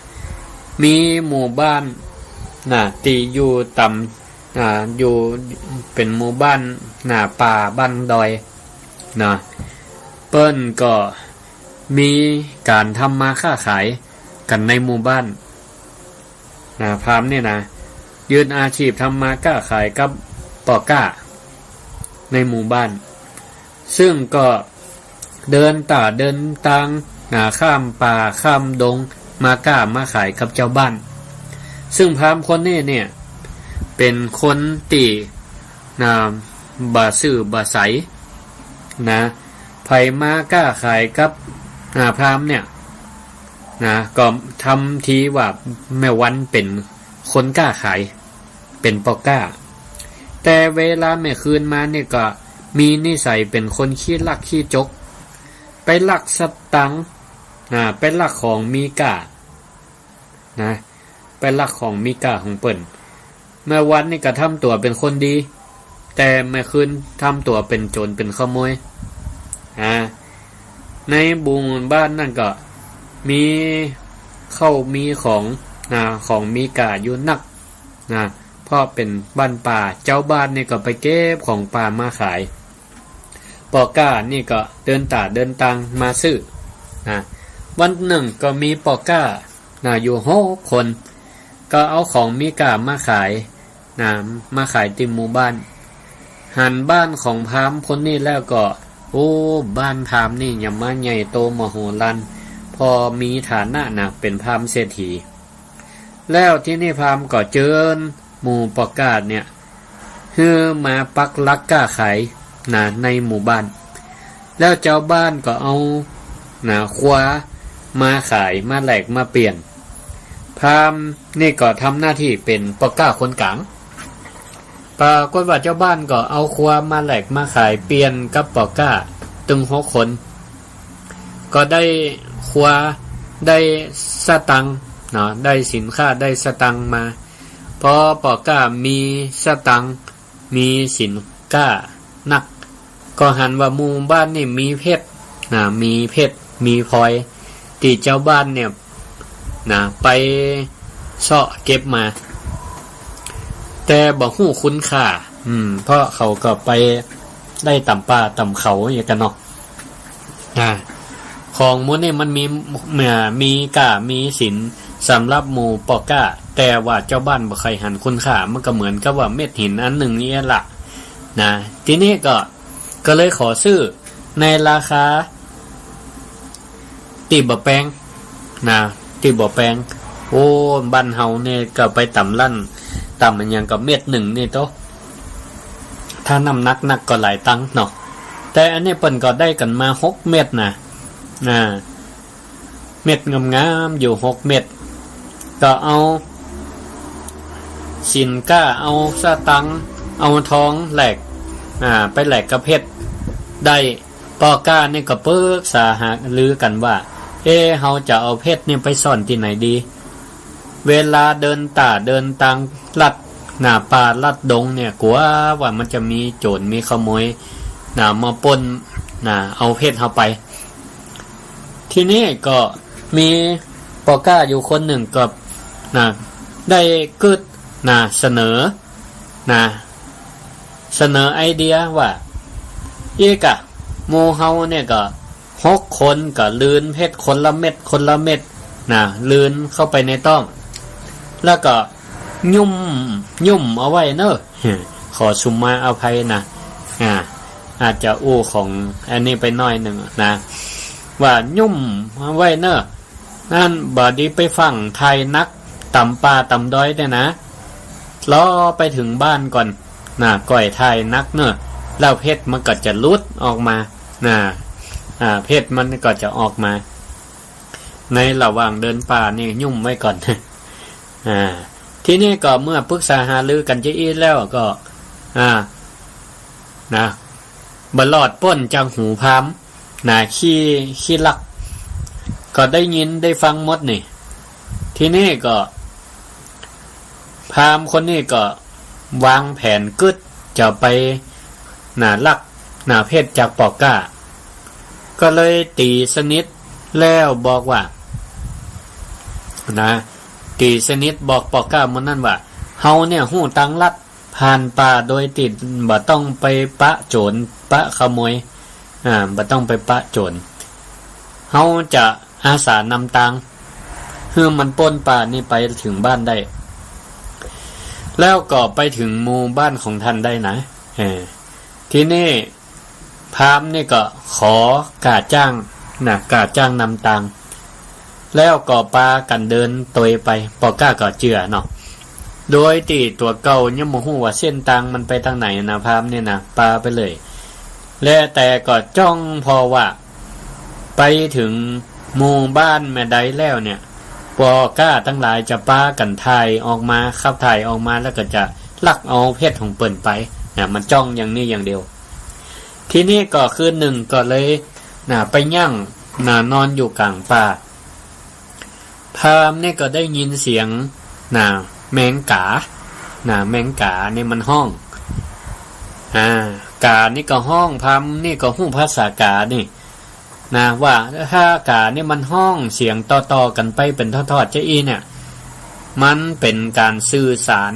มีหมู่บ้านที่อยู่ต่ำอยู่เป็นหมู่บ้านป่าบ้านดอยเปิ้นก็มีการทำมาค้าขายกันในหมู่บ้านพราหมณ์เนี่ยยืนอาชีพทำมาค้าขายกับปอก้าในหมู่บ้านซึ่งก็เดินทางข้ามป่าข้ามดงมาก้ามาขายกับเจ้าบ้านซึ่งพราหมณ์คนนี้เนี่ยเป็นคนที่บ่ซื่อบ่ใสไผมาก้าขายกับพราหมณ์เนี่ยก็ทำทีว่าแม่วันเป็นคนกล้าขายเป็นปอก้าแต่เวลาแม่คืนมาเนี่ยก็มีนิสัยเป็นคนขี้ลักขี้จกไปลักสตังค์ไปลักของมีค่าไปลักของมีค่าของเปิ้นแม่วันนี่ก็ทำตัวเป็นคนดีแต่แม่คืนทำตัวเป็นโจรเป็นขโมยในบุงบ้านนั่นก็มีเข้ามีของมีค่าอยู่นักเพราะเป็นบ้านป่าเจ้าบ้านนี่ก็ไปเก็บของป่ามาขายปอก้านี่ก็เดินตังมาซื้อวันหนึ่งก็มีปอก้าอยู่6 คนก็เอาของมีค่ามาขายมาขายที่หมู่บ้านหันบ้านของพราหมณ์คนนี้แล้วก็โอ้บ้านพราหมณ์นี่อย่ามาใหญ่โตมโหฬารพอมีฐานะเป็นพราหมณ์เศรษฐีแล้วที่นี่พราหมณ์ก็เจิญหมู่ปอก้าเนี่ยคือมาปักหลักก้าขายในหมู่บ้านแล้วเจ้าบ้านก็เอาคว้ามาขายมาแลกมาเปลี่ยนพราหมณ์นี่ก็ทำหน้าที่เป็นปอก้าคนกลางปรากฏว่าเจ้าบ้านก็เอาคว้ามาแลกมาขายเปลี่ยนกับปอก้าตึง6 คนก็ได้คว้าได้สตังค์ได้สินค้าได้สตังค์มาพอปอก้ามีสตังค์มีสินค้านักก็หันว่าหมู่บ้านนี่มีเพชรมีเพชรมีพลอยที่เจ้าบ้านเนี่ยไปเสาะเก็บมา แต่บ่ฮู้คุณค่าเพราะเขาก็ไปได้ต่ำป่าต่ำเขาอย่างกันเนาะของหมู่นี่มันมีก้ามีศิลสำหรับหมู่ปอก้าแต่ว่าเจ้าบ้านบ่เคยหันคุณค่ามันก็เหมือนกับว่าเม็ดหินอันหนึ่งนี่ล่ะนะทีนี้ก็เลยขอซื้อในราคาตีบ่แปงนะตีบ่แปงโอ้บ้านเฮาเนี่ยก็ไปต่ำลั่นต่ำมันยังกับเม็ดหนึ่งนี่โตถ้าน้ำหนักก็หลายตังค์เนาะแต่อันนี้เปิ้นก็ได้กันมา6เม็ดนะเม็ดงามๆอยู่6เม็ดก็เอาสินก้าเอาสตังค์เอาทองแหลกไปแหลกกับเพชรได้ปอก้านี่ก็ปรึกษาหาลือกันว่าเฮาจะเอาเพชรนี่ไปซ่อนที่ไหนดีเวลาเดินตังลัดหน้าป่าลัดดงเนี่ยกลัวว่ามันจะมีโจรมีขโมยมาปล้นเอาเพชรเฮาไปทีนี้ก็มีปอก้าอยู่คนหนึ่งก็ได้เกิดเสนอไอเดียว่าหมู่เฮาเนี่ยก็6คนก็ลืนเพชรคนละเม็ดลืนเข้าไปในต้องแล้วก็ยุ่มเอาไว้เนอะขอชุมมาอภัยอาจจะอู้ของอันนี้ไปน้อยหนึ่งว่ายุ่มเอาไว้เนอะนั่นบอดีไปฟังไทยนักต่ำป่าต่ำด้อยได้นะรอไปถึงบ้านก่อนก่อยไทยนักเนอะแล้วเพชรมันก็จะลุดออกมาเพชรมันก็จะออกมาในระหว่างเดินป่านี่ยุ่มไว้ก่อนที่นี่ก็เมื่อปรึกษาหารือกันจะอีแล้วก็บลอดป้นจังหูพามขี้ลักก็ได้ยินได้ฟังหมดนี่ที่นี่ก็พามคนนี้ก็วางแผนกึดจะไปลักเพชรจากปอก้าก็เลยตีสนิทแล้วบอกว่าตีสนิทบอกปอก้ามันนั่นว่าเฮาเนี่ยหู้ตังลัดผ่านป่าโดยติดบ่ต้องไปปะโจรปะขโมยบ่ต้องไปปะโจรเฮาจะอาสานำตังเพื่อมันป้นป่านี่ไปถึงบ้านได้แล้วก็ไปถึงหมู่บ้านของท่านได้นะที่นี่พามนี่ก็ขอกาจ้างนำตังแล้วก็ปากันเดินตยไปปอก้าก็เจือเนาะโดยตีตัวเก่ายังบ่ฮู้ว่าเส้นตังมันไปทางไหนพามเนี่ยปาไปเลยและแต่ก็จ้องพอว่าไปถึงหมู่บ้านแม่ใดแล้วเนี่ยปอก้าทั้งหลายจะปากันถ่ายออกมาขับถ่ายออกมาแล้วก็จะลักเอาเพชรของเปิ้นไปมันจ้องอย่างนี้อย่างเดียวทีนี้ก็คือหนึ่งก็เลยไปยั่งนอนอยู่กลางป่าพามนี่ก็ได้ยินเสียงแมงกานี่มันห้องกานี่ก็ห้องพามนี่ก็ฮู้ภาษากานี่ว่าถ้ากานี่มันห้องเสียงต่อๆกันไปเป็นทอดๆจะอีเนี่ยมันเป็นการสื่อสาร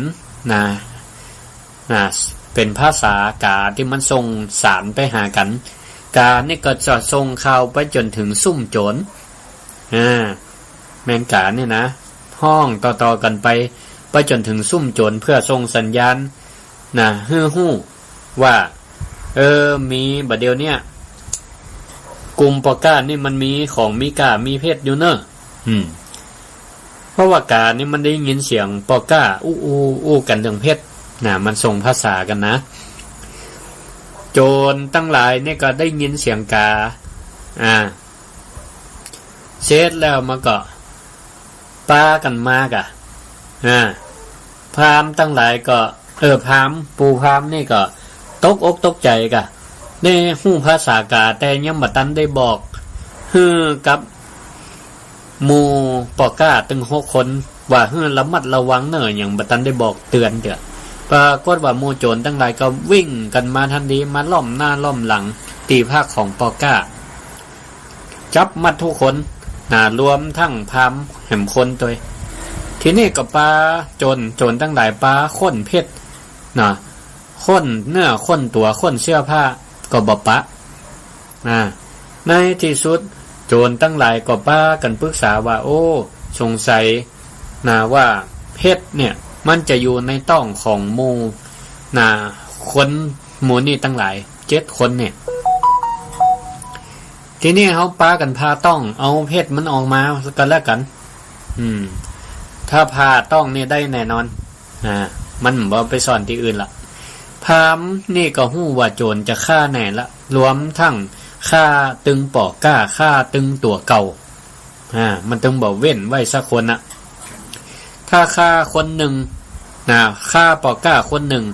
เป็นภาษากาที่มันส่งสารไปหากันกานี่ก็จะส่งข่าวไปจนถึงซุ่มโจรแมงกาเนี่ยห้องต่อๆกันไปจนถึงซุ่มโจรเพื่อส่งสัญญาณฮู้ว่ามีบัดเดียวเนี่ยกลุ่มปอก้านี่มันมีของมีกามีเพชรอยู่เนอะเพราะว่ากานี่มันได้ยินเสียงปอก้าอู้กันเรื่องเพชรมันส่งภาษากันนะโจรตั้งหลายนี่ก็ได้ยินเสียงกาเสร็จแล้วมันก็ปากันมากพราหมณ์ตั้งหลายก็พราหมณ์ปู่พราหมณ์นี่ก็ตกอกตกใจกะได้ฮู้ภาษากาแต่ยังบ่ทันได้บอกกับหมู่ปอก้าตึง6คนว่าระมัดระวังเนอะอย่างบ่ทันได้บอกเตือนเด้อปรากฏว่าหมู่โจรทั้งหลายก็วิ่งกันมาทันทีมาล้อมหน้าล้อมหลังตีภาคของปอก้าจับมัดทุกคนรวมทั้งพามแห่มคนตัวทีนี้ก็ปาโจรทั้งหลายปาค้นเพชร นะค้นเนื้อค้นตัวค้นเสื้อผ้าก็บ่ปะในที่สุดโจรตั้งหลายก็ป้ากันปรึกษาว่าโอ้สงสัยนะว่าเพชรเนี่ยมันจะอยู่ในต้องของหมู่นะคนหมู่นี่ตั้งหลาย7 คนเนี่ยทีนี้เขาป้ากันพาต้องเอาเพชรมันออกมากันแล้วกันถ้าพาต้องนี่ได้แน่นอนมันบ่ไปซ่อนที่อื่นละพามนี่ก็ฮู้ว่าโจรจะฆ่าแน่ละรวมทั้งฆ่าตึงปอกก้าฆ่าตึงตัวเก่ามันตึงบ่เว้นไว้สักคนน่ะถ้าฆ่าคนหนึ่งฆ่าปอกก้าคนหนึ่ง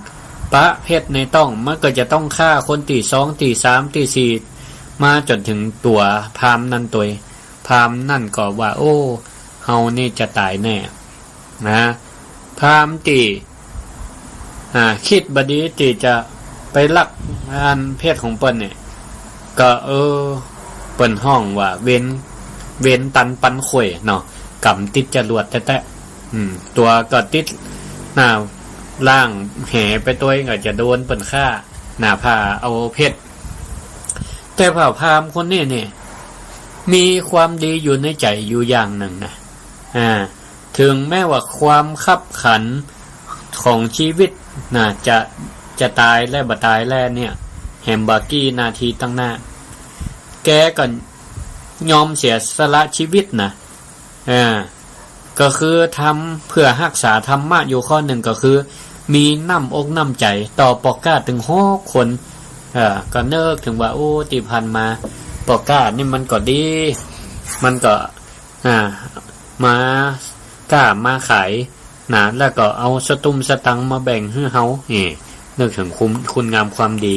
ปะเพชรในต้องมันก็จะต้องฆ่าคนที่2ที่3ที่4มาจนถึงตัวพามนั่นตัวพามนั่นก็ว่าโอ้เฮานี่จะตายแน่นะพามที่คิดบดีที่จะไปลักอันเพศของเปิ้นเนี่ยก็เปิ้นห้องว่าเว้นตันปันข่วยเนาะกำติดจรวดแท้ๆตัวก็ติดล่างแห่ไปตัวก็จะโดนเปิ้นฆ่าพาเอาเพชรแต่เผ่าพามคนนี้เนี่ยมีความดีอยู่ในใจอยู่อย่างหนึ่งนะถึงแม้ว่าความคับขันของชีวิตจะตายและบ่ตายแล้วเนี่ยแฮมบากี้นาทีตั้งหน้าแกก็ยอมเสียสละชีวิตก็คือทำเพื่อรักษาธรรมะอยู่ข้อหนึ่งก็คือมีน้ำอกน้ำใจต่อปอกก้าถึง6 คนก็เนิกถึงว่าโอ้ติพันมาปอกก้านี่มันก็ดีมันก็มากล้ามาขายแล้วก็เอาสตุ้มสตังมาแบ่งให้เฮานึกถึงคุณงามความดี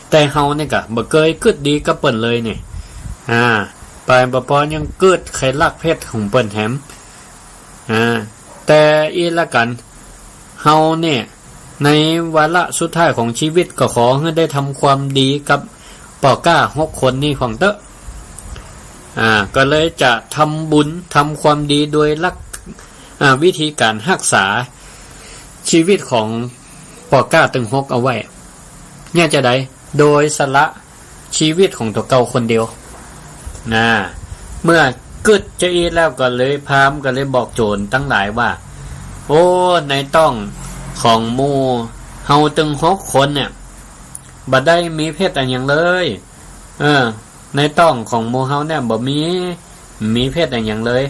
แต่เฮานี่ก็บ่เคยคิดดีกับเปิ้นเลยนี่ไปบ่พอยังเกิดใครลักเพชรของเปิ้นแถมแต่อีละกันเฮาเนี่ยในวาระสุดท้ายของชีวิตก็ขอให้ได้ทำความดีกับปอก้า6 คนนี่ของเตอะก็เลยจะทำบุญทำความดีโดยวิธีการรักษาชีวิตของปอก้าตึง6เอาไว้เนี่ยจะได้โดยสละชีวิตของตัวเก่าคนเดียวเมื่อกึดจะอีแล้วก็เลยพามก็เลยบอกโจรตั้งหลายว่าโอ้ในต้องของหมู่เฮาตึง6 คนเนี่ยบ่ได้มีเพศอะไรอย่างเลยในต้องของหมู่เฮาเนี่ยบ่มีเพศอะไรอย่างเลย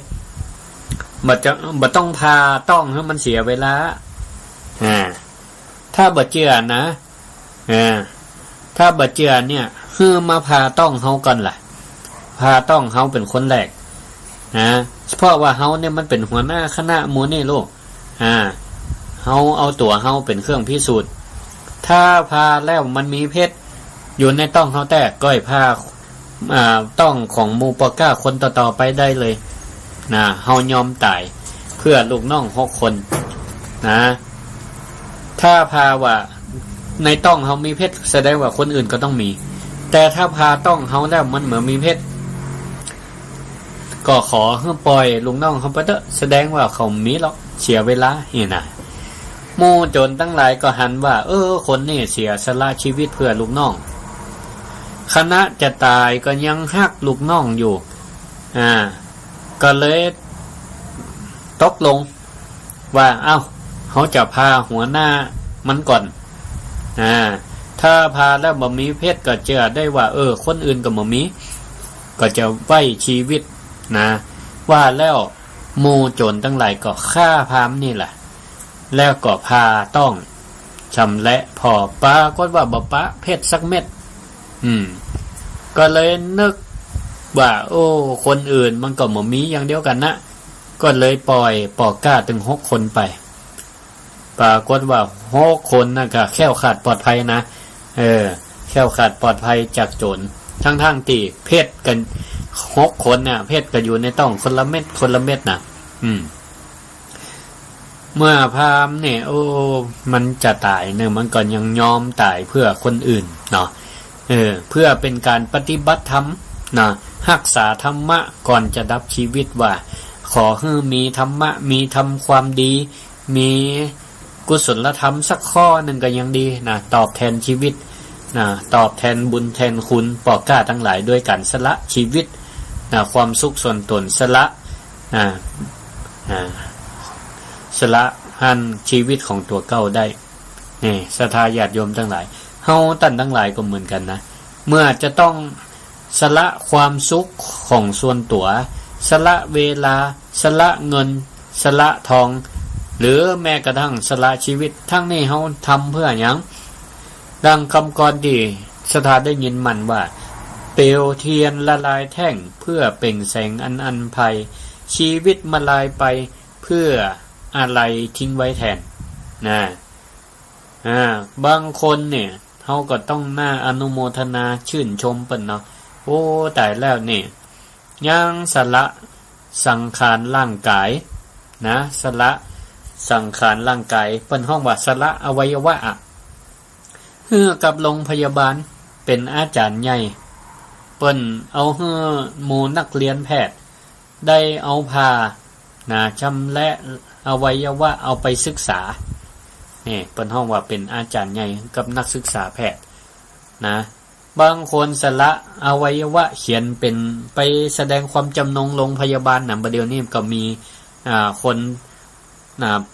บ่ต้องพาต้องให้มันเสียเวลาถ้าบ่เชื่อนะถ้าบ่เชื่อเนี่ยคือมาพาต้องเฮาก่อนล่ะพาต้องเฮาเป็นคนแรกเพราะว่าเฮาเนี่ยมันเป็นหัวหน้าคณะหมู่นี่ลูกเฮาเอาตัวเฮาเป็นเครื่องพิสูจน์ถ้าพาแล้วมันมีเพชรอยู่ในต้องเฮาแต่ก้อยพาต้องของหมู่ปอก้าคนต่อๆไปได้เลยเฮายอมตายเพื่อลูกน้อง6 คนถ้าพาว่าในต้องเฮามีเพชรแสดงว่าคนอื่นก็ต้องมีแต่ถ้าพาต้องเฮาแล้วมันเหมือนมีเพชรก็ขอให้ปล่อยลูกน้องเฮาไปเถอะแสดงว่าเขามีหรอกเสียเวลาหมู่โจรตั้งหลายก็หันว่าคนนี่เสียสละชีวิตเพื่อลูกน้องคณะจะตายก็ยังฮักลูกน้องอยู่ก็เลยตกลงว่าเขาจะพาหัวหน้ามันก่อนถ้าพาแล้วบ่มีเพศก็เจอได้ว่าคนอื่นก็บ่มีก็จะไว้ชีวิตว่าแล้วหมู่โจรตั้งหลายก็ฆ่าพามนี่แหละแล้วก็พาต้องชำและพอปาก็ว่าบ่ปะเพชรสักเม็ดก็เลยนึกว่าคนอื่นมันก็บ่มีอย่างเดียวกันนะก็เลยปล่อยปอก้าถึง6 คนไปปรากฏว่า6 คนน่ะก็แคล้วคลาดปลอดภัยนะแคล้วคลาดปลอดภัยจากโจรทั้งที่เพชรกัน6 คนเนี่ยเพชรก็อยู่ในต้องคนละเม็ดนะเมื่อพามเนี่ยมันจะตายเนี่ยมันก็ยังยอมตายเพื่อคนอื่นเนาะเพื่อเป็นการปฏิบัติธรรมรักษาธรรมะก่อนจะดับชีวิตว่าขอให้มีธรรมะมีทำความดีมี กุศลธรรมสักข้อหนึ่งก็ยังดีนะตอบแทนชีวิตนะตอบแทนบุญแทนคุณปอกกล้าทั้งหลายด้วยการสละชีวิตนะความสุขส่วนตนสละสละหันชีวิตของตัวเก้าได้นี่ศรัทธาญาติโยมทั้งหลายเฮาท่านทั้งหลายก็เหมือนกันนะเมื่อจะต้องสละความสุขของส่วนตัวสละเวลาสละเงินสละทองหรือแม้กระทั่งสละชีวิตทั้งนี้เฮาทำเพื่อหยังดังคำกรที่ศรัทธาได้ยินมันว่าเปลวเทียนละลายแท่งเพื่อเปล่งแสงอันภัยชีวิตมาลายไปเพื่ออะไรทิ้งไว้แทนนะบางคนเนี่ยเฮาก็ต้องน่าอนุโมทนาชื่นชมเปิ้นเนาะโอ้ตายแล้วนี่ยังสละสังขารร่างกายนะสละสังขารร่างกายเปิ้นห้องว่าสละอวัยวะเฮือกับโรงพยาบาลเป็นอาจารย์ใหญ่เปิ้นเอาเฮือหมู่นักเรียนแพทย์ได้เอาพานะชำและอวัยวะเอาไปศึกษานี่เปิ้นห้องว่าเป็นอาจารย์ใหญ่กับนักศึกษาแพทย์นะบางคนสละอวัยวะเขียนเป็นไปแสดงความจำนงโรงพยาบาลนะประเดี๋ยวนี้ก็มีคน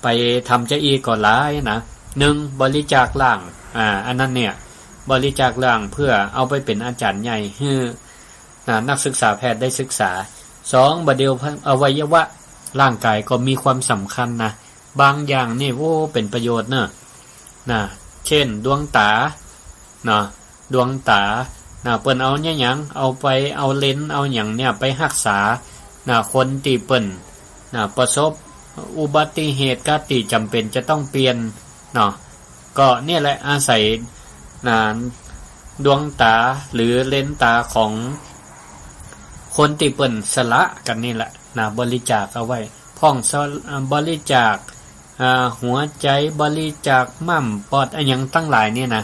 ไปทำเจ้าอีก่อนหลายนะ1บริจาคร่างอันนั้นเนี่ยบริจาคร่างเพื่อเอาไปเป็นอาจารย์ใหญ่ให้นักศึกษาแพทย์ได้ศึกษา2ประเดี๋ยวอวัยวะร่างกายก็มีความสำคัญนะบางอย่างนี่โอ้เป็นประโยชน์เนอะเช่นดวงตาดวงตาเปิ้นเอาเนี่ยหยังเอาไปเอาเลนส์เอาหยังเนี่ยไปรักษาคนที่เปิ้นประสบอุบัติเหตุก็ที่จำเป็นจะต้องเปลี่ยนก็เนี่ยแหละอาศัยดวงตาหรือเลนส์ตาของคนที่เปิ้นสละกันนี่แหละบริจาคเอาไว้พ้องบริจาคหัวใจบริจาคม้ามปอดอย่างตั้งหลายเนี่ยนะ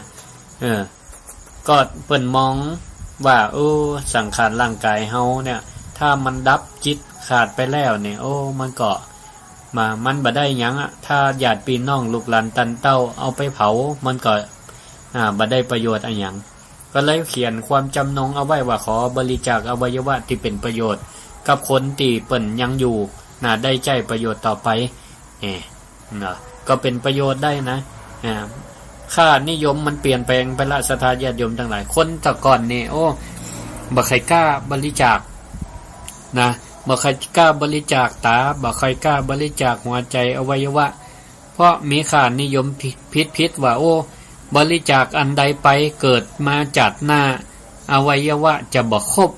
ก็เปิ้นมองว่าสังขารร่างกายเฮาเนี่ยถ้ามันดับจิตขาดไปแล้วเนี่ยมันก็มันบ่ได้หยังถ้าญาติพี่น้องลูกหลานตันเต้าเอาไปเผามันก็บ่ได้ประโยชน์อะไรหยังก็เลยเขียนความจำนงเอาไว้ว่าขอบริจาคอวัยวะที่เป็นประโยชน์กับคนที่เปิ้นยังอยู่ได้ใจประโยชน์ต่อไปก็เป็นประโยชน์ได้นะค่านิยมมันเปลี่ยนแปลงไปละศรัทธาญาติโยมทั้งหลายคนแต่ก่อนนี่บ่ใครกล้าบริจาคบ่ใครกล้าบริจาคตาบ่ใครกล้าบริจาคหัวใจอวัยวะเพราะมีค่านิยมผิดว่าบริจาคอันใดไปเกิดมาจากหน้าอวัยวะจะบ่ครบ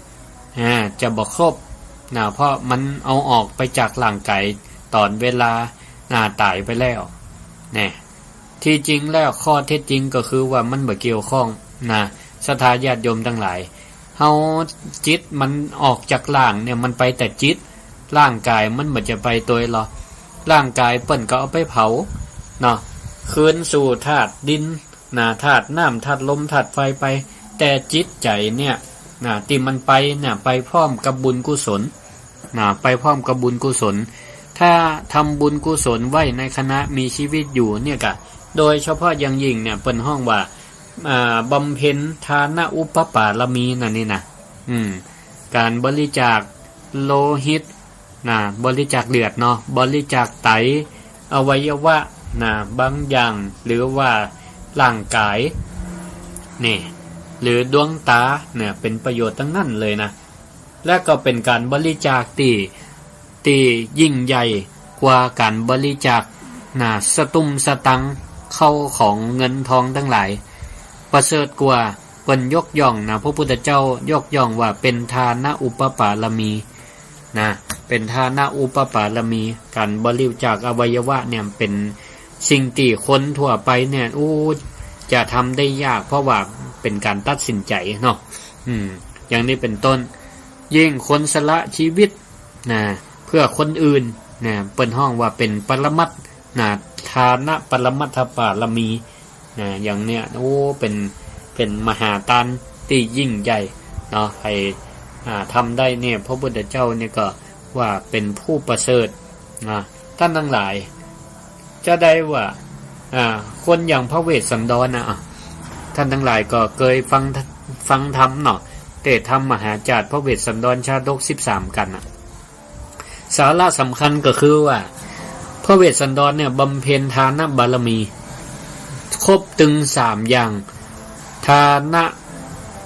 เพราะมันเอาออกไปจากร่างกายตอนเวลาตายไปแล้วที่จริงแล้วข้อเท็จจริงก็คือว่ามันบ่เกี่ยวข้องศรัทธาญาติโยมทั้งหลายเฮาจิตมันออกจากร่างเนี่ยมันไปแต่จิตร่างกายมันบ่จะไปตัวหรอร่างกายเปิ้นก็เอาไปเผาคืนสู่ธาตุดินธาตุน้ำธาตุลมธาตุไฟไปแต่จิตใจเนี่ยที่มันไปไปพร้อมกับบุญกุศลไปพร้อมกับบุญกุศลถ้าทำบุญกุศลไว้ในคณะมีชีวิตอยู่เนี่ยก็โดยเฉพาะอย่างยิ่งเนี่ยเปิ้นห้องว่าบำเพ็ญทานะอุปปารมีนี่นะการบริจาคโลหิตบริจาคเลือดบริจาคไตอวัยวะบางอย่างหรือว่าร่างกายนี่หรือดวงตาเนี่ยเป็นประโยชน์ทั้งนั้นเลยนะและก็เป็นการบริจาคที่ยิ่งใหญ่กว่าการบริจาคสตุ้มสตังเข้าของเงินทองทั้งหลายประเสริฐกว่าเพิ่นยกย่องพระพุทธเจ้ายกย่องว่าเป็นทานะอุปปารมีเป็นทานะอุปปารมีการบริจาคอวัยวะเนี่ยเป็นสิ่งที่คนทั่วไปเนี่ยจะทำได้ยากเพราะว่าเป็นการตัดสินใจอย่างนี้เป็นต้นยิ่งคนสละชีวิตเพื่อคนอื่นเปิ้นห้องว่าเป็นปรมัตถ์ทานะปรมัตถปารมีอย่างเนี้ยเป็นมหาทานที่ยิ่งใหญ่ให้ทำได้เนี่ยพระพุทธเจ้าเนี่ยก็ว่าเป็นผู้ประเสริฐท่านทั้งหลายจะได้ว่า คนอย่างพระเวสสันดรนะท่านทั้งหลายก็เคยฟังธรรมเนาะแต่ธรรมมหาจารย์พระเวสสันดรชาดก13กันสาระสำคัญก็คือว่าพระเวสสันดรเนี่ยบำเพ็ญทานบารมีครบถึง3อย่างทาน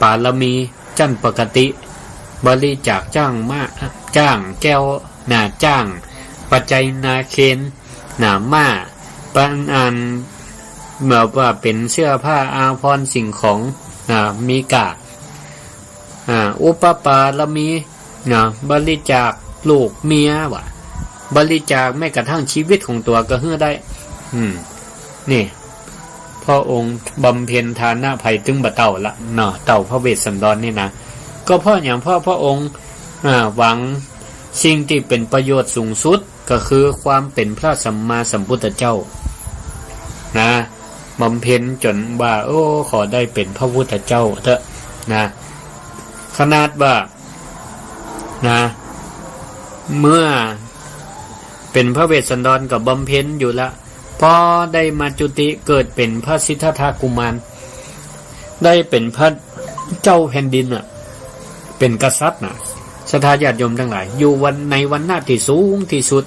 บารมีจันปกติบริจาคจ้างแก้วจ้างปัจจัยนาเคนมาปันอันเหมือนว่าเป็นเสื้อผ้าอาภรณ์สิ่งของมีกาอุปปารมีบริจาคลูกเมียบริจาคแม้กระทั่งชีวิตของตัวก็เฮือได้นี่พระองค์บำเพ็ญทานะภัยตึงบะเต่าละเต่าพระเวสสันดรนี่นะก็เพราะอย่างพระองค์หวังสิ่งที่เป็นประโยชน์สูงสุดก็คือความเป็นพระสัมมาสัมพุทธเจ้าบำเพ็ญจนว่าขอได้เป็นพระพุทธเจ้าเถอะขนาดว่าเมื่อเป็นพระเวสสันดรกับบำเพ็ญอยู่ละพอได้มาจุติเกิดเป็นพระสิทธัตถกุมารได้เป็นพระเจ้าแผ่นดินเป็นกษัตริย์ศรัทธาญาติโยมทั้งหลายอยู่ในวันหน้าที่สูงที่สุด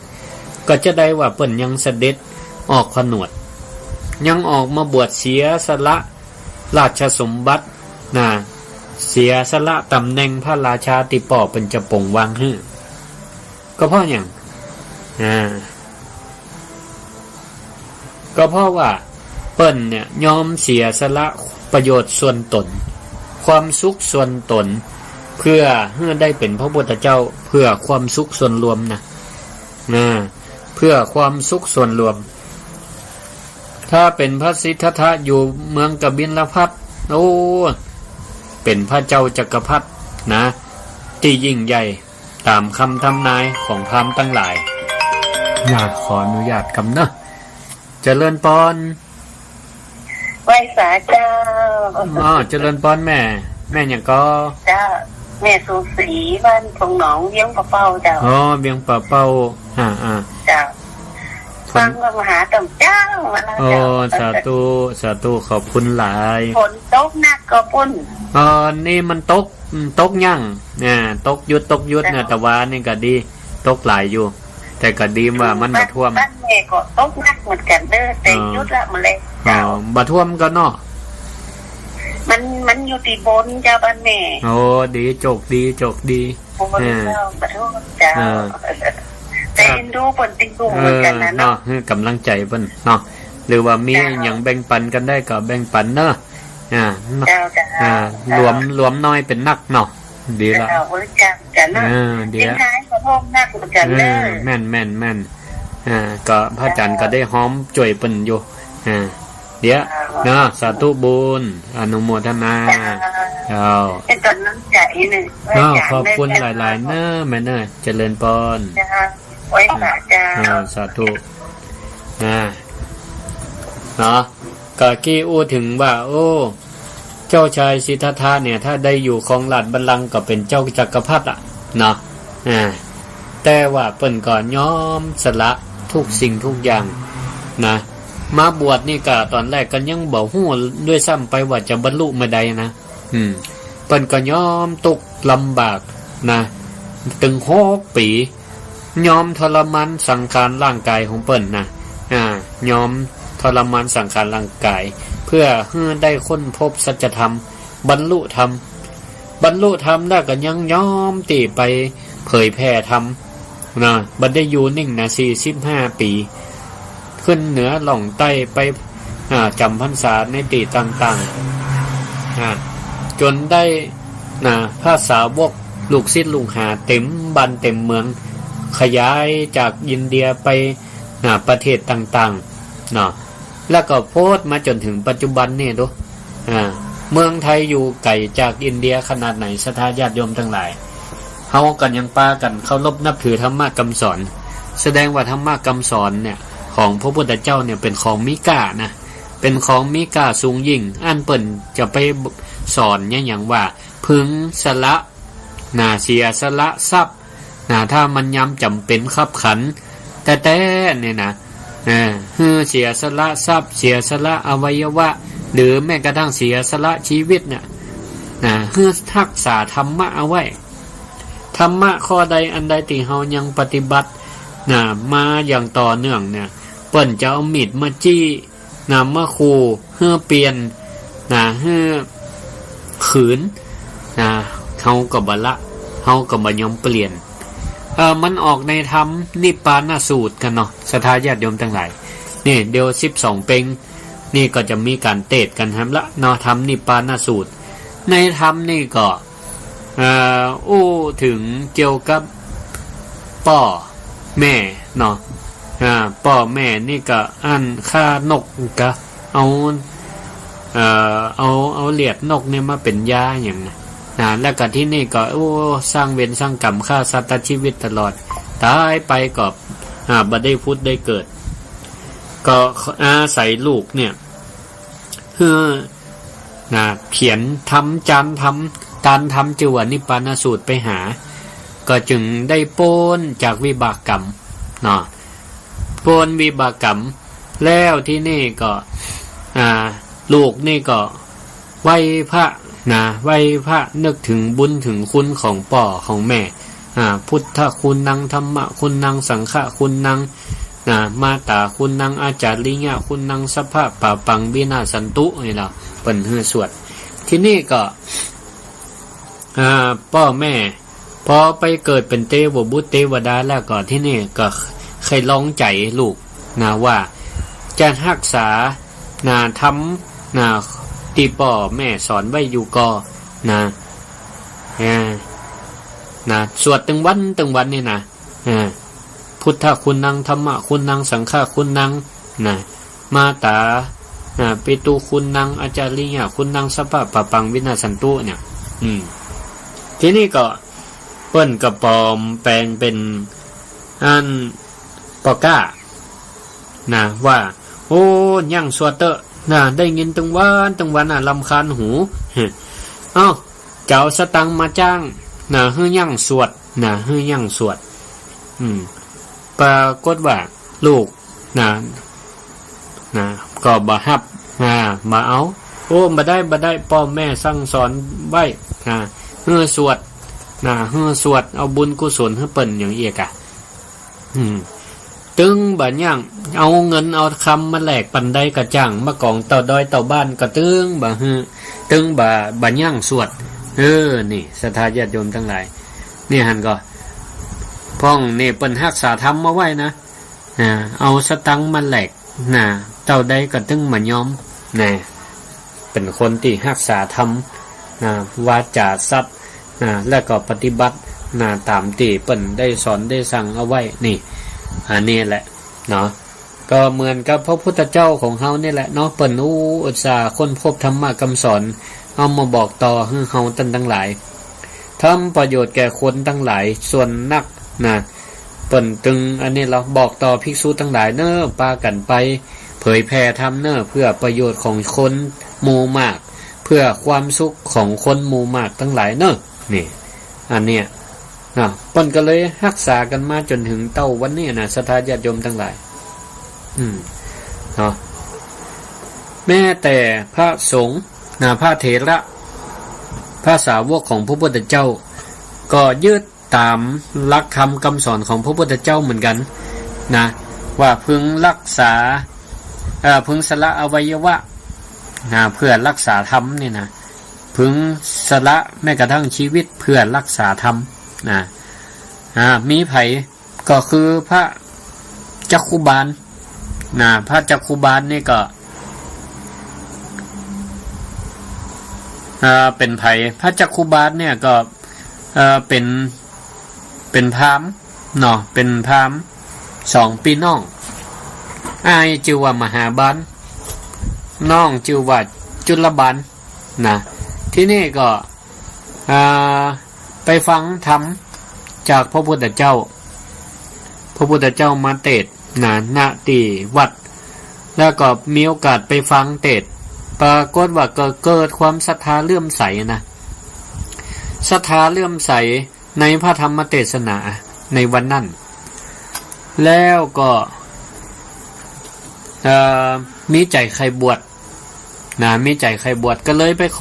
ก็จะได้ว่าเปิ้นยังเสด็จออกผนวดยังออกมาบวชเสียสละราชสมบัติเสียสละตำแหน่งพระราชาติป่อเป็นจะปงวางให้ก็เพราะอย่างก็เพราะว่าเปิ้นเนี่ยยอมเสียสละประโยชน์ส่วนตนความสุขส่วนตนเพื่อให้ได้เป็นพระพุทธเจ้าเพื่อความสุขส่วนรวมเพื่อความสุขส่วนรวมถ้าเป็นพระสิทธัตถะอยู่เมืองกบิลพัสเป็นพระเจ้าจักรพรรดิที่ยิ่งใหญ่ตามคำทำนายของพราหมณ์ทั้งหลายขออนุญาตคำเจริญพรไหว้สาเจ้าเจริญพรแม่อย่างก็เจ้าแม่สุศรีบ้านทงหนองเวียงปะเป้าเจ้าเวียงปะเป้าเจ้าฟังมหาต่ำเจ้ามาแล้วเจ้าสาธุขอบคุณหลายฝนตกหนักก็ปุ่นนี่มันตกยั่งตกยุดเนี่ยแต่ว่านี่ก็ดีตกหลายอยู่แต่ก็ดีว่ามันบ่ท่วมบ้านแม่ก็ตกหนักเหมือนกันเด้อแต่ยุดละมาเลยบ่ท่วมก็เนาะมันอยู่ที่บนเจ้าบ้านแม่ดีโจกดีบนเจ้าบ่ท่วมเจ้าแต่เอ็นดูเปิ้นติงดูเหมือนกันนะเนาะกำลังใจเปิ้นเนาะหรือว่ามีหยังแบ่งปันกันได้ก็แบ่งปันเนาะรวมน้อยเป็นนักเนาะดีละเดี๋ยวขอโทษนักเหมือนกันเด้อแม่นก็พระอาจารย์ก็ได้หอมจ่วยเปิ้นอยู่เดี๋ยวสาธุบุญอนุโมทนาเป็นต้นน้ำใจนึงขอบคุณหลายๆเน้อแม่เน้อเจริญพรไว้สาเจ้าสาธุเนาะก็กี้ถึงว่าเจ้าชายสิทธัตถะเนี่ยถ้าได้อยู่ครองราชบัลลังก์ก็เป็นเจ้าจักรพรรดิเนาะแต่ว่าเปิ้นก็ยอมสละทุกสิ่งทุกอย่างมาบวชนี่ก็ตอนแรกก็ยังบ่ฮู้ด้วยซ้ำไปว่าจะบรรลุเมื่อใดนะเปิ้นก็ยอมตกลำบากถึง6 ปียอมทรมานสังขารร่างกายของเปิ้นยอมทรมานสังขารร่างกายเพื่อให้ได้ค้นพบสัจธรรมบรรลุธรรมได้ก็ยังยอมตีไปเผยแผ่ธรรมบัดได้อยู่นิ่ง45 ปีขึ้นเหนือล่องใต้ไปจำพรรษาในตีต่างๆจนได้พระสาวกลูกศิษย์ลูกหาเต็มบ้านเต็มเมืองขยายจากอินเดียไปประเทศต่างๆแล้วก็โพสต์มาจนถึงปัจจุบันนี่ดูเมืองไทยอยู่ไกลจากอินเดียขนาดไหนศรัทธาญาติโยมทั้งหลายเฮากันยังปากันเคารพนับถือธรรมะคำสอนแสดงว่าธรรมะคำสอนเนี่ยของพระพุทธเจ้าเนี่ยเป็นของมีค่าเป็นของมีค่าสูงยิ่งอันเปิ้นจะไปสอนอย่างว่าพึงสละเสียสละทรัพย์ถ้ามันย้ำจำเป็นขับขันแต่เนี่ย เสียสละทรัพย์เสียสละอวัยวะหรือแม้กระทั่งเสียสละชีวิตเนี่ยให้รักษาธรรมะเอาไว้ธรรมะข้อใดอันใดที่เฮายังปฏิบัติมาอย่างต่อเนื่องเนี่ยเปิ้นจะเอามีดมาจี้มาขู่เพื่อเปลี่ยนเพื่อขืนเฮาก็บ่ละเฮาก็บ่ยอมเปลี่ยนมันออกในธรรมนิพพานสูตรกันเนาะศรัทธาญาติโยมทั้งหลายนี่เดี๋ยว12เป็งนี่ก็จะมีการเทศกันครับละเนาะธรรมนิพพานสูตรในธรรมนี่ก็ถึงเกี่ยวกับพ่อแม่เนาะพ่อแม่นี่ก็อันฆ่านกก็เอาเลียดนกเนี่ยมาเป็นยาอย่างนั้นแล้วก็ที่นี่ก็สร้างเวรสร้างกรรมฆ่าสัตว์ชีวิตตลอดตายไปก็บ่ได้พุทธได้เกิดก็อาศัยลูกเนี่ยเขียนทำจานทำการทำจิวนิพพานสูตรไปหาก็จึงได้โป้นจากวิบากกรรมเนาะโป้นวิบากกรรมแล้วที่นี่ก็ลูกนี่ก็ไหว้พระนึกถึงบุญถึงคุณของพ่อของแม่พุทธคุณนังธรรมะคุณนังสังฆะคุณนังมาตาคุณนังอาจาริยะคุณนังสัพพะปะปังวินาสันตุนี่ล่ะเปิ้นฮือสวดที่นี่ก็พ่อแม่พอไปเกิดเป็นเทวบุตรเทวดาแล้วก็ที่นี่ก็เคยลองใจลูกว่าจะรักษาทำที่พ่อแม่สอนไว้อยู่ก็สวดตึงวันนี่พุทธคุณนังธรรมะคุณนังสังฆะคุณนังมาตาปิตุคุณนังอาจาริยะคุณนังสัพพะปะปังวินาศสันตุเนี่ยทีนี้ก็เปิ้นกระปอมแปลงเป็นอันปอก้าว่ายั่งสวดเตอได้ยินตึงวันลำคาญหูเจ้าสตังมาจ้างให้ยั่งสวดให้ยั่งสวดปรากฏว่าลูกก็บ่ฮับมาเอาบ่ได้พ่อแม่สั่งสอนไว้ให้สวดให้สวดเอาบุญกุศลให้เปิ้นอย่างเอียกตึงบ่ย่างเอาเงินเอาคำมาแลกปันได้กระจ่างมากองเต่าดอยเต่าบ้านก็ตึงบ่ตึงบ่ย่างสวดนี่ศรัทธาญาติโยมทั้งหลายนี่หันก็พ้องนี่เปิ้นรักษาธรรมมาไว้นะเอาสตังค์มาแลกเต่าใดก็ตึงมายอมเป็นคนที่รักษาธรรมวาจาทรัพย์แล้วก็ปฏิบัติตามที่เปิ้นได้สอนได้สั่งเอาไว้นี่อันนี้แหละเนาะก็เหมือนกับพระพุทธเจ้าของเฮานี่แหละเนาะเปิ้นอุตส่าห์ค้นพบธรรมะคำสอนเอามาบอกต่อให้เฮาทั้งหลายทำประโยชน์แก่คนทั้งหลายส่วนนักเปิ้นตึงอันนี้เราบอกต่อภิกษุทั้งหลายเน้อปากันไปเผยแผ่ธรรมเน้อเพื่อประโยชน์ของคนหมู่มากเพื่อความสุขของคนหมู่มากทั้งหลายเน้อนี่อันเนี้ยเปิ้นก็เลยรักษากันมาจนถึงเต้าวันนี้ศรัทธาญาติโยมทั้งหลายแม้แต่พระสงฆ์พระเถระพระสาวกของพระพุทธเจ้าก็ยึดตามหลักธรรมคำสอนของพระพุทธเจ้าเหมือนกันว่าพึงรักษาพึงสละอวัยวะเพื่อรักษาธรรมนี่พึงสละแม้กระทั่งชีวิตเพื่อรักษาธรรมมีไผก็คือพระจักขุบาลพระจักขุบาลนี่ก็เป็นไผพระจักขุบาลเนี่ยก็เป็นพราหมณ์เป็นพราหมณ์2พี่น้องอ้ายชื่อว่ามหาบาลน้องชื่อว่าจุลบาลที่นี่ก็ไปฟังธรรมจากพระพุทธเจ้ามาเทศณที่วัดแล้วก็มีโอกาสไปฟังเทศปรากฏว่าเกิดความศรัทธาเลื่อมใสศรัทธาเลื่อมใสในพระธรรมเทศนาในวันนั้นแล้วก็ มีใจใครบวชนะมีใจใครบวชก็เลยไปข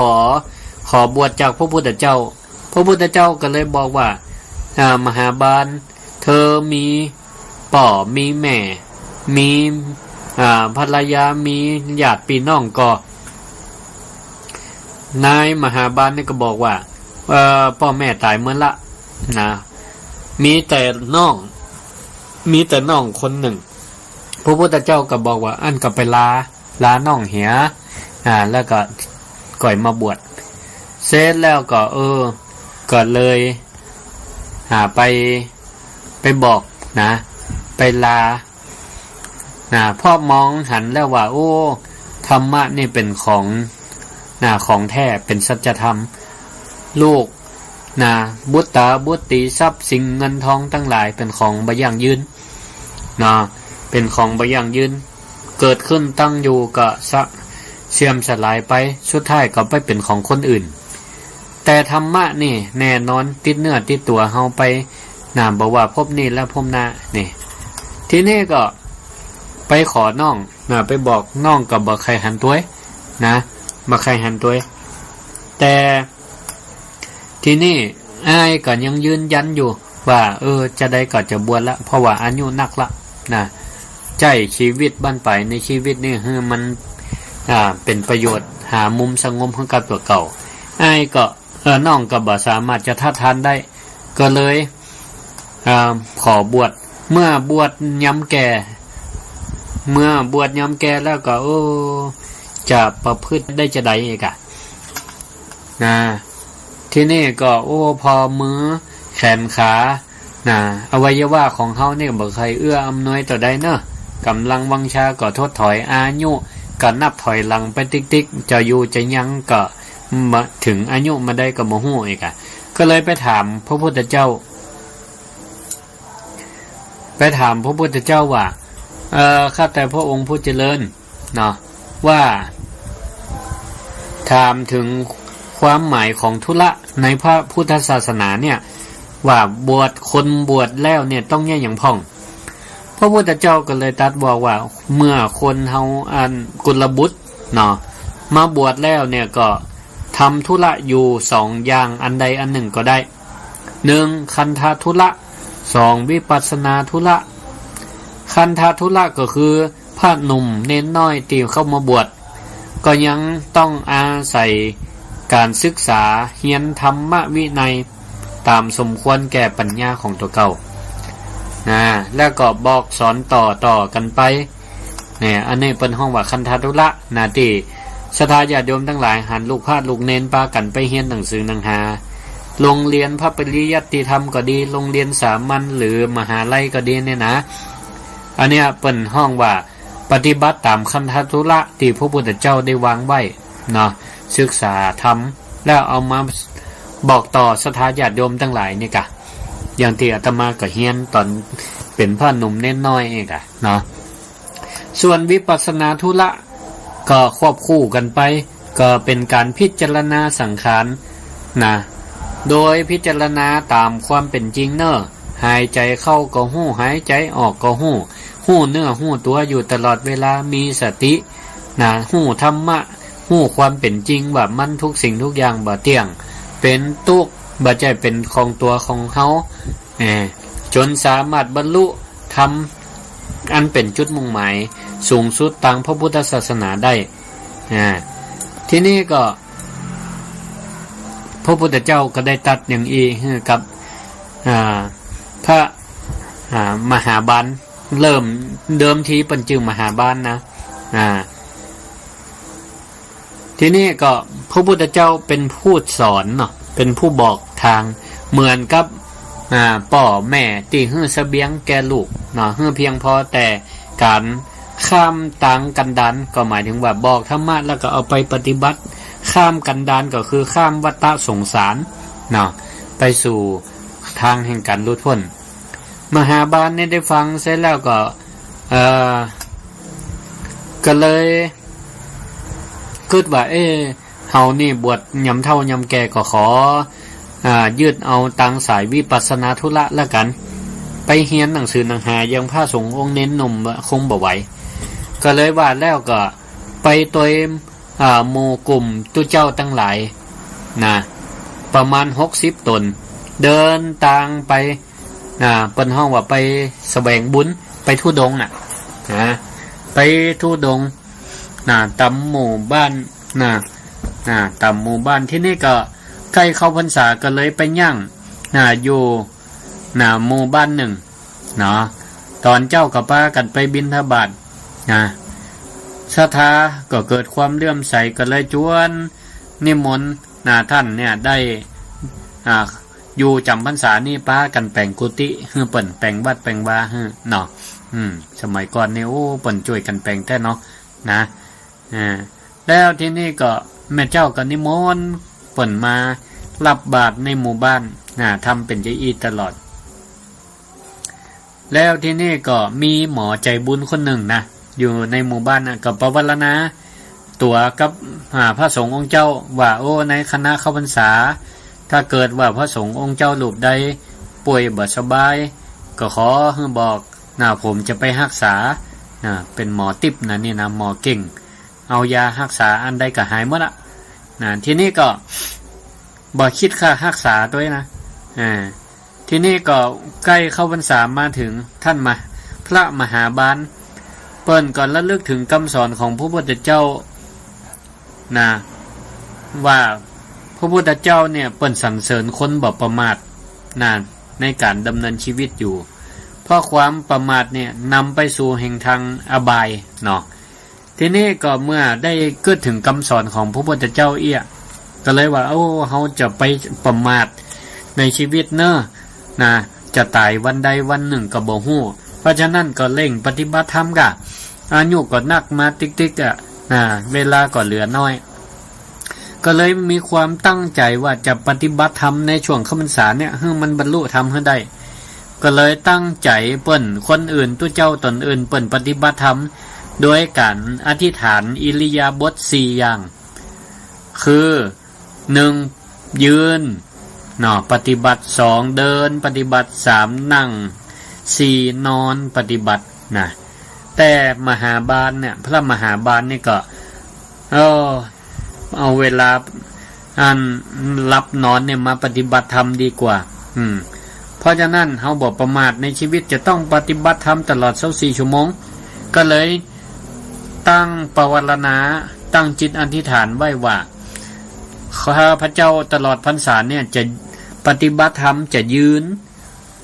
อบวชจากพระพุทธเจ้าพระพุทธเจ้าก็เลยบอกว่ามหาบาลเธอมีป่อมีแม่มีภรรยามีญาติพี่น้องก็นายมหาบาลนี่ก็บอกว่าพ่อแม่ตายเมื่อละนะมีแต่น้องคนหนึ่งพระพุทธเจ้าก็บอกว่าอันก็ไปลาน้องเหียแล้วก็ก่อยมาบวชเสร็จแล้วก็ก็เลยไปบอกนะไปลาพ่อมองหันแล้วว่าโอ้ธรรมะนี่เป็นของแท้เป็นสัจธรรมลูกบุตรบุตรีทรัพย์สิ่งเงินทองทั้งหลายเป็นของบ่ยั่งยืนเป็นของบ่ยั่งยืนเกิดขึ้นตั้งอยู่ก็เสื่อมสลายไปสุดท้ายก็ไปเป็นของคนอื่นแต่ธรรมะนี่แน่นอนติดเนื้อติดตัวเฮาไปบอกว่าพบนี้และพบหน้านี่ทีนี้ก็ไปขอน้องไปบอกน้องกับบ่ใครหันตัวบ่ใครหันตัวแต่ทีนี้อ้ายก็ยังยืนยันอยู่ว่าจะได้ก็จะบวชละเพราะว่าอายุนักละใจชีวิตบ้านไปในชีวิตนี่มันเป็นประโยชน์หามุมสงบให้กับตัวเก่าอ้ายก็น้องก็บ่สามารถจะทัดทานได้ก็เลยขอบวชเมื่อบวชย้ำแก่แล้วก็จะประพฤติได้จะใดอีกที่นี่ก็พอมือแขนขาอวัยวะของเขาเนี่ยบ่ใครเอื้ออำนวยต่อใดเนอะกำลังวังชาก็ทดถอยอายุก็นับถอยหลังไปติ๊กจะอยู่จะยังก็มาถึงอายุมาได้ก็บ่ฮู้อีกก็เลยไปถามพระพุทธเจ้าว่าข้าแต่พระองค์ผู้เจริญว่าถามถึงความหมายของธุระในพระพุทธศาสนาเนี่ยว่าคนบวชแล้วเนี่ยต้องแย่อย่างพ่องพระพุทธเจ้าก็เลยตรัสบอกว่าเมื่อคนเฮากุลบุตรมาบวชแล้วเนี่ยก็ทำธุระอยู่2อย่างอันใดอันหนึ่งก็ได้1คันธธุระ2วิปัสสนาธุระคันธธุระก็คือพระหนุ่มเน้นน้อยที่เข้ามาบวชก็ยังต้องอาศัยการศึกษาเรียนธรรมวินัยตามสมควรแก่ปัญญาของตัวเก่าแล้วก็บอกสอนต่อกันไปเนี่ยอันนี้เป็นห้องว่าคันธธุระที่ศรัทธาญาติโยมทั้งหลายหันลูกพาดลูกเน้นปากันไปเรียนหนังสือหนังหาโรงเรียนพระปริยัติธรรมก็ดีโรงเรียนสามัญหรือมหาลัยก็ดีเนี่ยอันเนี้ยเป็นห้องว่าปฏิบัติตามคันธธุระที่พระพุทธเจ้าได้วางไว้ศึกษาธรรมแล้วเอามาบอกต่อศรัทธาญาติโยมทั้งหลายนี่อย่างที่อาตมาก็เรียนตอนเป็นพระหนุ่มเน้นน้อยเองส่วนวิปัสสนาธุระก็ควบคู่กันไปก็เป็นการพิจารณาสังขารโดยพิจารณาตามความเป็นจริงหายใจเข้าก็หู้หายใจออกก็หู้เนื้อหู้ตัวอยู่ตลอดเวลามีสติหู้ธรรมะหู้ความเป็นจริงว่ามันทุกสิ่งทุกอย่างบ่เที่ยงเป็นทุกข์บ่ใช่เป็นของตัวของเขาจนสามารถบรรลุธรรมอันเป็นจุดมุ่งหมายสูงสุดตามพระพุทธศาสนาได้ที่นี่ก็พระพุทธเจ้าก็ได้ตรัสอย่างกับพระมหาบาลเริ่มเดิมทีเป็นจึงมหาบาลทีนี้ก็พระพุทธเจ้าเป็นผู้สอนเป็นผู้บอกทางเหมือนกับพ่อแม่ที่ให้เสบียงแก่ลูกให้เพียงพอแต่การข้ามต่างกันดานก็หมายถึงว่าบอกธรรมะแล้วก็เอาไปปฏิบัติข้ามกันดานก็คือข้ามวัฏสงสารไปสู่ทางแห่งการหลุดพ้นมหาบาลได้ฟังเสร็จแล้วก็เลยคิดว่าเฮานี่บวชยำเท่ายำแก่ก็ขอยืดเอาตังสายวิปัสสนาธุระแล้วกันไปเรียนหนังสือหนังหายังพระสงฆ์องค์เน้นนมคงบ่ไหว ก็เลยว่าแล้วก็ไปตัวหมู่กลุ่มตุเจ้าตั้งหลายนะประมาณ60 ตนเดินทางไปเปิ้นห้องว่าไปแสวงบุญไปธุดงค์นะไปธุดงค์ตำหมู่บ้านตำหมู่บ้านที่นี่ก็ใกล้เข้าพรรษาก็เลยไปย่างอยู่หมู่บ้านหนึ่งเนาะตอนเจ้ากับป้ากันไปบิณฑบาตศรัทธาก็เกิดความเลื่อมใสก็เลยจวนนิมนต์ท่านเนี่ยได้อยู่จำพรรษานี่ป้ากันแปลงกุฏิเปิ่นแปลงวัดแปลงวาเนาะสมัยก่อนนี่โอ้เปิ่นช่วยกันแปลงแท้เนาะนะแล้วที่นี่ก็แม่เจ้าก็นิมนต์เปิ่นมารับบาตรในหมู่บ้านทำเป็นเจ้าอีตลอดแล้วที่นี่ก็มีหมอใจบุญคนหนึ่งนะอยู่ในหมู่บ้านกับประวัลนะตัวกับพระสงฆ์องค์เจ้าว่าโอ้ในคณะเข้าพรรษาถ้าเกิดว่าพระสงฆ์องค์เจ้ารูปใดป่วยบ่สบายก็ขอบอกผมจะไปรักษาเป็นหมอติ๊บนี่นะหมอเก่งเอายารักษาอันใดก็หายหมดละที่นี่ก็บ่คิดค่ารักษาด้วยนะที่นี่ก็ใกล้เข้าพรรษามาถึงท่านมาพระมหาบาลเปิ้นก่อนระลึกถึงคำสอนของพระพุทธเจ้าว่าพระพุทธเจ้าเนี่ยเปิ้นสรรเสริญคนบ่ประมาทในการดำเนินชีวิตอยู่เพราะความประมาทเนี่ยนำไปสู่แห่งทางอบายเนาะทีนี้ก็เมื่อได้เกิดถึงคำสอนของพระพุทธเจ้าก็เลยว่าเฮาจะไปประมาทในชีวิตเนอะจะตายวันใดวันหนึ่งก็บ่ฮู้เพราะฉะนั้นก็เร่งปฏิบัติธรรมกะอายุก็นักมาติ๊กๆเวลาก็เหลือน้อยก็เลยมีความตั้งใจว่าจะปฏิบัติธรรมในช่วงเข้าพรรษาเนี่ยให้มันบรรลุธรรมให้ได้ก็เลยตั้งใจเปิ้นคนอื่นตู้เจ้าตนอื่นเปิ้นปฏิบัติธรรมโดยการอธิษฐานอิริยาบถ4อย่างคือ1ยืนปฏิบัติ2เดินปฏิบัติ3นั่ง4นอนปฏิบัติแต่มหาบาลเนี่ยพระมหาบาลนี่ก็เอาเวลารับนอนเนี่ยมาปฏิบัติธรรมดีกว่าเพราะฉะนั้นเฮาบ่ประมาทในชีวิตจะต้องปฏิบัติธรรมตลอด24ชั่วโมงก็เลยตั้งปวารณาตั้งจิตอธิษฐานไว้ว่าข้าพระเจ้าตลอดพรรษาเนี่ยจะปฏิบัติธรรมจะยืน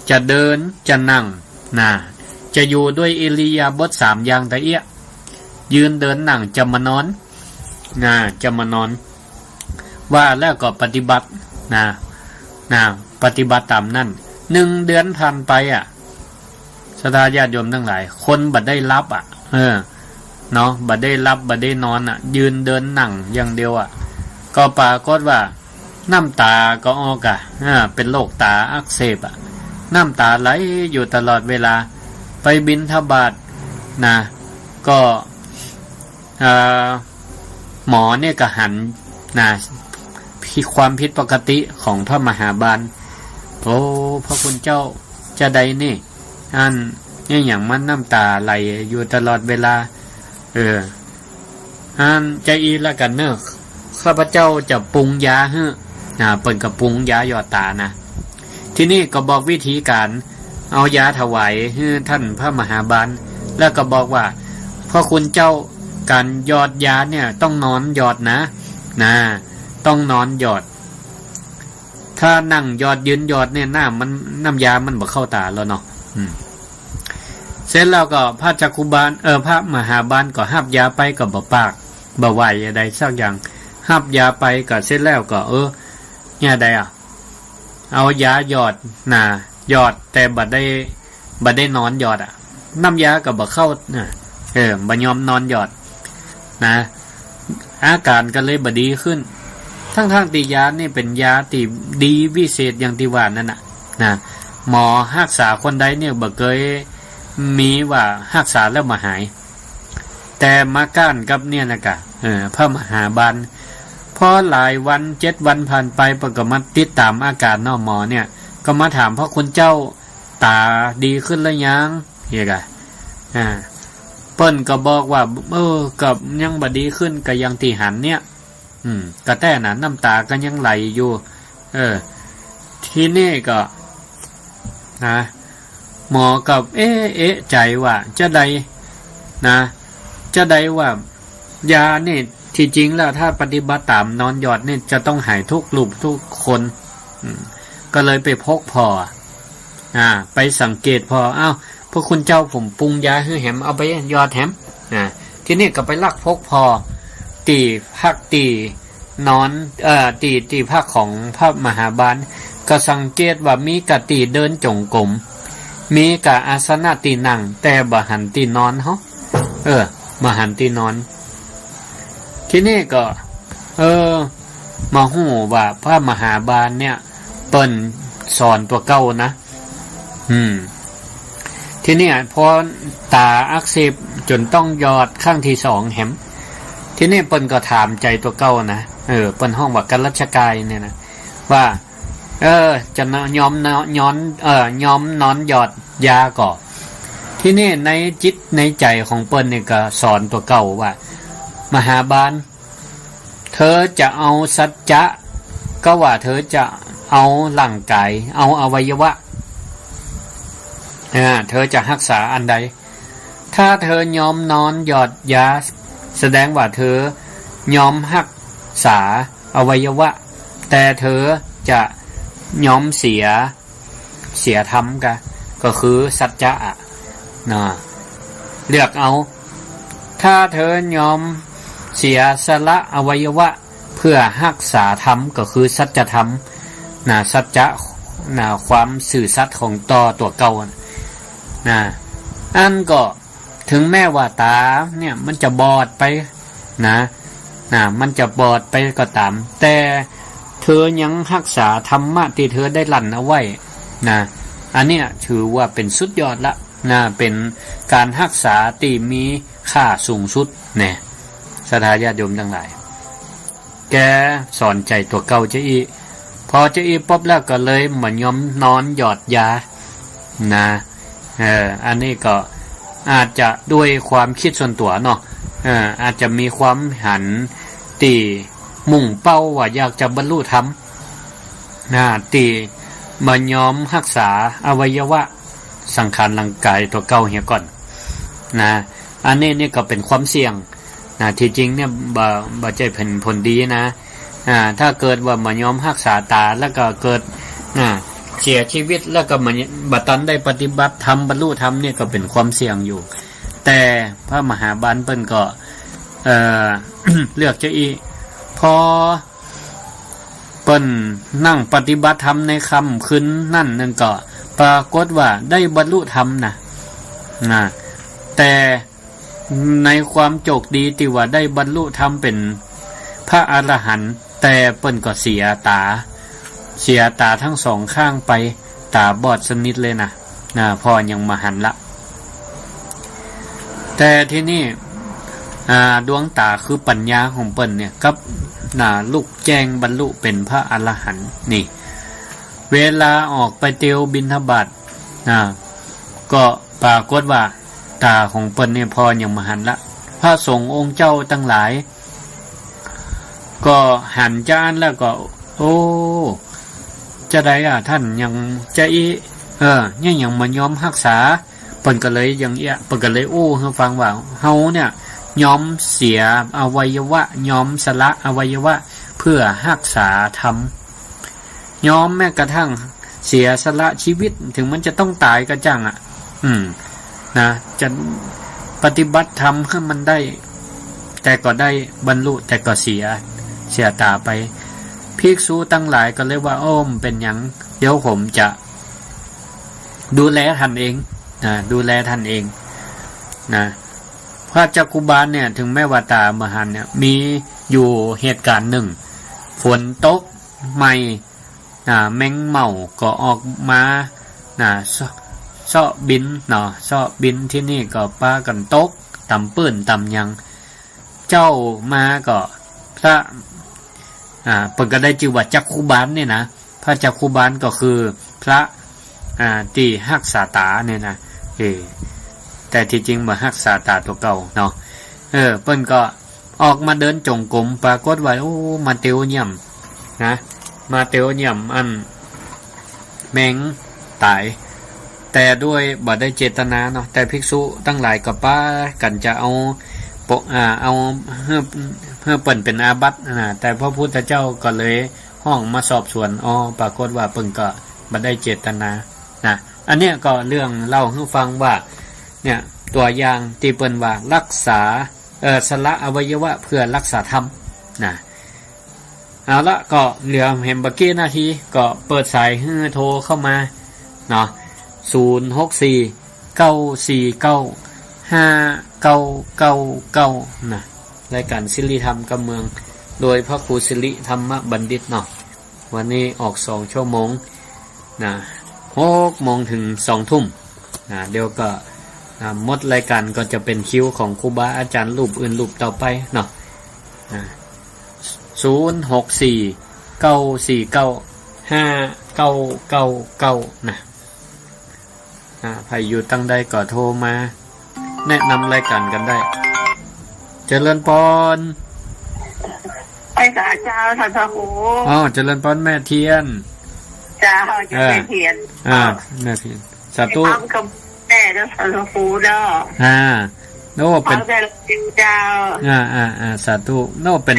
จะเดินจะนั่งจะอยู่ด้วยอิริยาบถ3อย่างแต่ยืนเดินนั่งจะมานอนจะมานอนว่าแล้วก็ปฏิบัติปฏิบัติตามนั่น1 เดือนผ่านไปศรัทธาญาติโยมทั้งหลายคนบัดได้รับเนาะบัดได้รับบัดได้นอนยืนเดินนั่งอย่างเดียวก็ปรากฏว่าน้ำตาก็ออกเป็นโรคตาอักเสบน้ำตาไหลอยู่ตลอดเวลาไปบิณฑบาตก็หมอเนี่ยก็หันความผิดปกติของพระมหาบาลโอ้พระคุณเจ้าจะใดนี่อย่างมันน้ำตาไหลอยู่ตลอดเวลาใจอีละกันเนอะข้าพเจ้าจะปรุงยาเปิ่นกับปรุงยาหยอดตาที่นี่ก็บอกวิธีการเอายาถวายให้ท่านพระมหาบาลแล้วก็บอกว่าพระคุณเจ้าการหยอดยาเนี่ยต้องนอนหยอดต้องนอนหยอดถ้านั่งหยอดยืนหยอดเนี่ยน้ำยามันบ่เข้าตาแล้วเนาะเสร็จแล้วก็พระจักขุบาลพระมหาบาลก็หับยาไปก็บ่ปากบ่ไหวอะไรสักอย่างหับยาไปก็เสร็จแล้วก็เนี่ยใดเอายาหยอดหยอดแต่บ่ได้นอนหยอดน้ำยาก็บ่เข้าบ่ยอมนอนหยอดอาการก็เลยบ่ดีขึ้นทั้งตียานี่เป็นยาที่ดีวิเศษอย่างที่ว่านั่นหมอรักษาคนใดเนี่ยบ่เคยมีว่ารักษาแล้วมาหายแต่มาก้านกับเนี่ยพระมหาบาลพอหลายวัน7 วันผ่านไปปกมาติดตามอาการหมอเนี่ยก็มาถามพระคุณเจ้าตาดีขึ้นแล้วยังพ เปิ้นก็บอกว่ากับยังบ่ดีขึ้นก็ยังที่หันเนี่ยก็แต่น่ะน้ำตาก็ยังไหลอยู่ทีนี้ก็นะหมอกับเอ๊ะใจว่าจะได้นะจะได้ว่ายาเนี่ยที่จริงแล้วถ้าปฏิบัติตามนอนหยอดเนี่ยจะต้องหายทุกรูปทุกคนก็เลยไปพกพอไปสังเกตพอพวกคุณเจ้าผมปรุงยาให้แหมเอาไปยอดแหมทีนี้ก็ไปลักพกพอตีภาคตีนอนตีภาคของพระมหาบาลก็สังเกตว่ามีกะตีเดินจงกรมมีกะอาสนะตีนั่งแต่บ่หันตีนอนเฮาบ่หันตีนอนทีนี้ก็มาหู้ว่าพระมหาบาลเนี่ยเปิ้นสอนตัวเก่านะทีนี้พอตาอักเสบจนต้องยอดข้างที่2แหมทีนี้เปิ้นก็ถามใจตัวเก่านะเปิ้นห้องว่ากัลชกายเนี่ยนะว่าจะยอมนอนหยอดยาก่อที่นี่ในจิตในใจของเปิ้นนี่ก็สอนตัวเก่าว่ามหาบาลเธอจะเอาสัจจะก็ว่าเธอจะเอาร่างกายเอาอวัยวะเธอจะรักษาอันใดถ้าเธอยอมนอนหยอดยาแสดงว่าเธอยอมรักษาอวัยวะแต่เธอจะยอมเสียธรรมก็คือสัจจะเลือกเอาถ้าเธอยอมเสียสละอวัยวะเพื่อรักษาธรรมก็คือสัจธรรมสัจจะความสื่อสัตย์ของตัวเก่าอันก็ถึงแม้ว่าตาเนี่ยมันจะบอดไปมันจะบอดไปก็ตามแต่เธอยังรักษาธรรมะที่เธอได้ลั่นเอาไว้อันเนี้ยถือว่าเป็นสุดยอดละเป็นการรักษาที่มีค่าสูงสุดเนี่ยศรัทธาญาติโยมทั้งหลายแกสอนใจตัวเก่าเจ้าอีพอเจ้าอีป๊อบแล้วก็เลยเหมือนยอมนอนหยอดยาอันนี้ก็อาจจะด้วยความคิดส่วนตัวเนาะอาจจะมีความหันตีมุ่งเป้าว่าอยากจะบรรลุธรรมตีมายอมรักษาอวัยวะสังขารร่างกายตัวเก่าเฮียก่อนอันนี้นี่ก็เป็นความเสี่ยงที่จริงเนี่ยบ่ใจเป็นผลดีนะถ้าเกิดว่ามายอมรักษาตาแล้วก็เกิดเสียชีวิตแล้วก็มันบัดตันได้ปฏิบัติธรรมบรรลุธรรมเนี่ยก็เป็นความเสี่ยงอยู่แต่พระมหาบาลเปิ้นก็เลือกเจ้าอีพอเปิ้นนั่งปฏิบัติธรรมในค่ำคืนนั่นก็ปรากฏว่าได้บรรลุธรรมแต่ในความโชคดีที่ว่าได้บรรลุธรรมเป็นพระอรหันต์แต่เปิ้นก็เสียตาทั้งสองข้างไปตาบอดสนิทเลยพอยังมาหันละแต่ที่นี่ดวงตาคือปัญญาของเปิ้นเนี่ยกับลูกแจ้งบรรลุเป็นพระอรหันต์นี่เวลาออกไปเตียวบิณฑบาตก็ปรากฏว่าตาของเปิ้นเนี่ยพอยังมาหันละพระสงฆ์องค์เจ้าทั้งหลายก็หันจานแล้วก็โอ้จะได้ท่านยังจะยังมายอมรักษาเปิ้นก็เลยยังเปิ้นก็เลยโอ้ให้ฟังว่าเฮาเนี่ยยอมเสียอวัยวะยอมสละอวัยวะเพื่อรักษาธรรมยอมแม้กระทั่งเสียสละชีวิตถึงมันจะต้องตายก็จังจะปฏิบัติธรรมให้มันได้แต่ก็ได้บรรลุแต่ก็เสียตาไปภิกษุตั้งหลายก็เลยว่าเป็นหยังเดี๋ยวผมจะดูแลท่านเองดูแลท่านเองพระจักคุบาลเนี่ยถึงแม้ว่าตามหันเนี่ยมีอยู่เหตุการณ์หนึ่งฝนตกใหม่แมงเม่าก็ออกมาเซาะบินเซาะบินที่นี่ก็ปากันตกตำปื้นตำยังเจ้ามาก็พระเปิดก็ได้ชื่อว่าจักคุบาลเนี่ยนะพระจักคุบาลก็คือพระที่รักษาตาเนี่ยนะ แต่ที่จริงมารักษาตาตัวเก่าเนาะเปิ้นก็ออกมาเดินจงกรมปรากฏว่าโอ้มาเตียวเยี่ยมนะมาเตียวเยี่ยมอันแมงตายแต่ด้วยบ่ได้เจตนาเนาะแต่ภิกษุตั้งหลายก็ป้ากันจะเอาเอาเพื่อเปิ้นเป็นอาบัติแต่พระพุทธเจ้าก็เลยห้องมาสอบสวนปรากฏว่าเปิ้นก็บ่ได้เจตนานะอันเนี้ยก็เรื่องเล่าให้ฟังว่าเนี่ยตัวอย่างที่เปิ้นว่ารักษาสละอวัยวะเพื่อรักษาธรรมนะเอาละก็เหลือเห็นบักกี้นาทีก็เปิดสายให้โทรเข้ามาเนาะ064-949-5999นะรายการศิริธรรมกำเมืองโดยพระครูศิริธรรมบัณฑิตเนาะวันนี้ออก2ชั่วโมงนะ6 โมงถึง2 ทุ่มนะเดี๋ยวก็หมดรายการก็จะเป็นคิวของครูบาอาจารย์รูปอื่นรูปต่อไปเนาะ064-949-5999นะใครอยู่ตั้งใดก็โทรมาแนะนำรายการกันได้เจริญพรไปสาเจ้าท่านพระครูเจริญพรแม่เทียนเจ้าจะแม่เทียนแม่เทียนสาธุแม่เด้อท่านพระครูเด้อโน่เป็นเจ้าสาธุโน่เป็น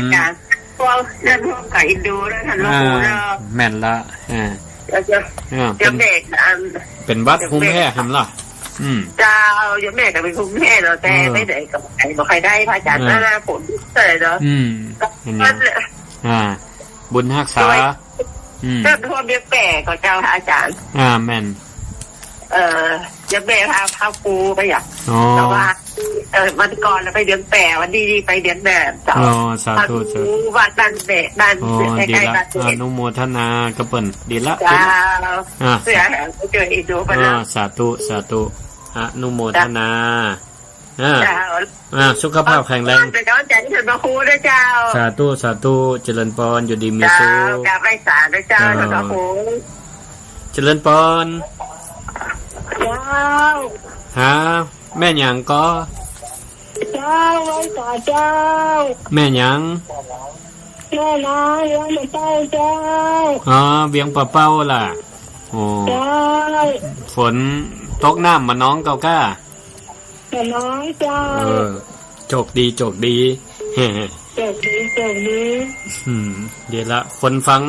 พวกเรื่องร่วมกับอินโดนะท่านพระครูเด้อแม่นละจะเด็กเป็นวัดภูมิแพ้ทำล่ะเจ้าจะแม่ก็เป็นภูมิแพ้เราแต่ไม่ได้กับใครบอกใครได้พระอาจารย์หน้าผลเลยเนาะบุญรักษาเรื่องทั่วเบี้ยแปะของเจ้าอาจารย์แม่นจะแม่พาปูไปอย่างแต่ว่าวันก่อนเราไปเดือนแปะวันดีไปเดือนแบบเจ้าสาธุวัดดันเบะดันใกล้ๆบ้านอนุโมทนากระเปิ่นดีละเจ้าเสือแหงเจออีดูไปแล้วสาธุอนุโมทนาสุขภาพแข็งแรงเป็นกำลังใจให้ท่านพระครูด้วยเจ้าสาธุเจริญพรอยู่ดีมีสุขกราบไหว้ศาลด้วยเจ้าท่านพระครูเจริญพรแม่หยังก็เจ้าไว้ต่อเจ้าแม่หยังแม่น้อยเลี้ยงเป้าเจ้าเวียงปลาเป้าล่ะโอ้ฝนตกน้ำมาน้องเกาก้าน้องเจ้าโจกดีโจกดีเดี๋ยวละคนฟัง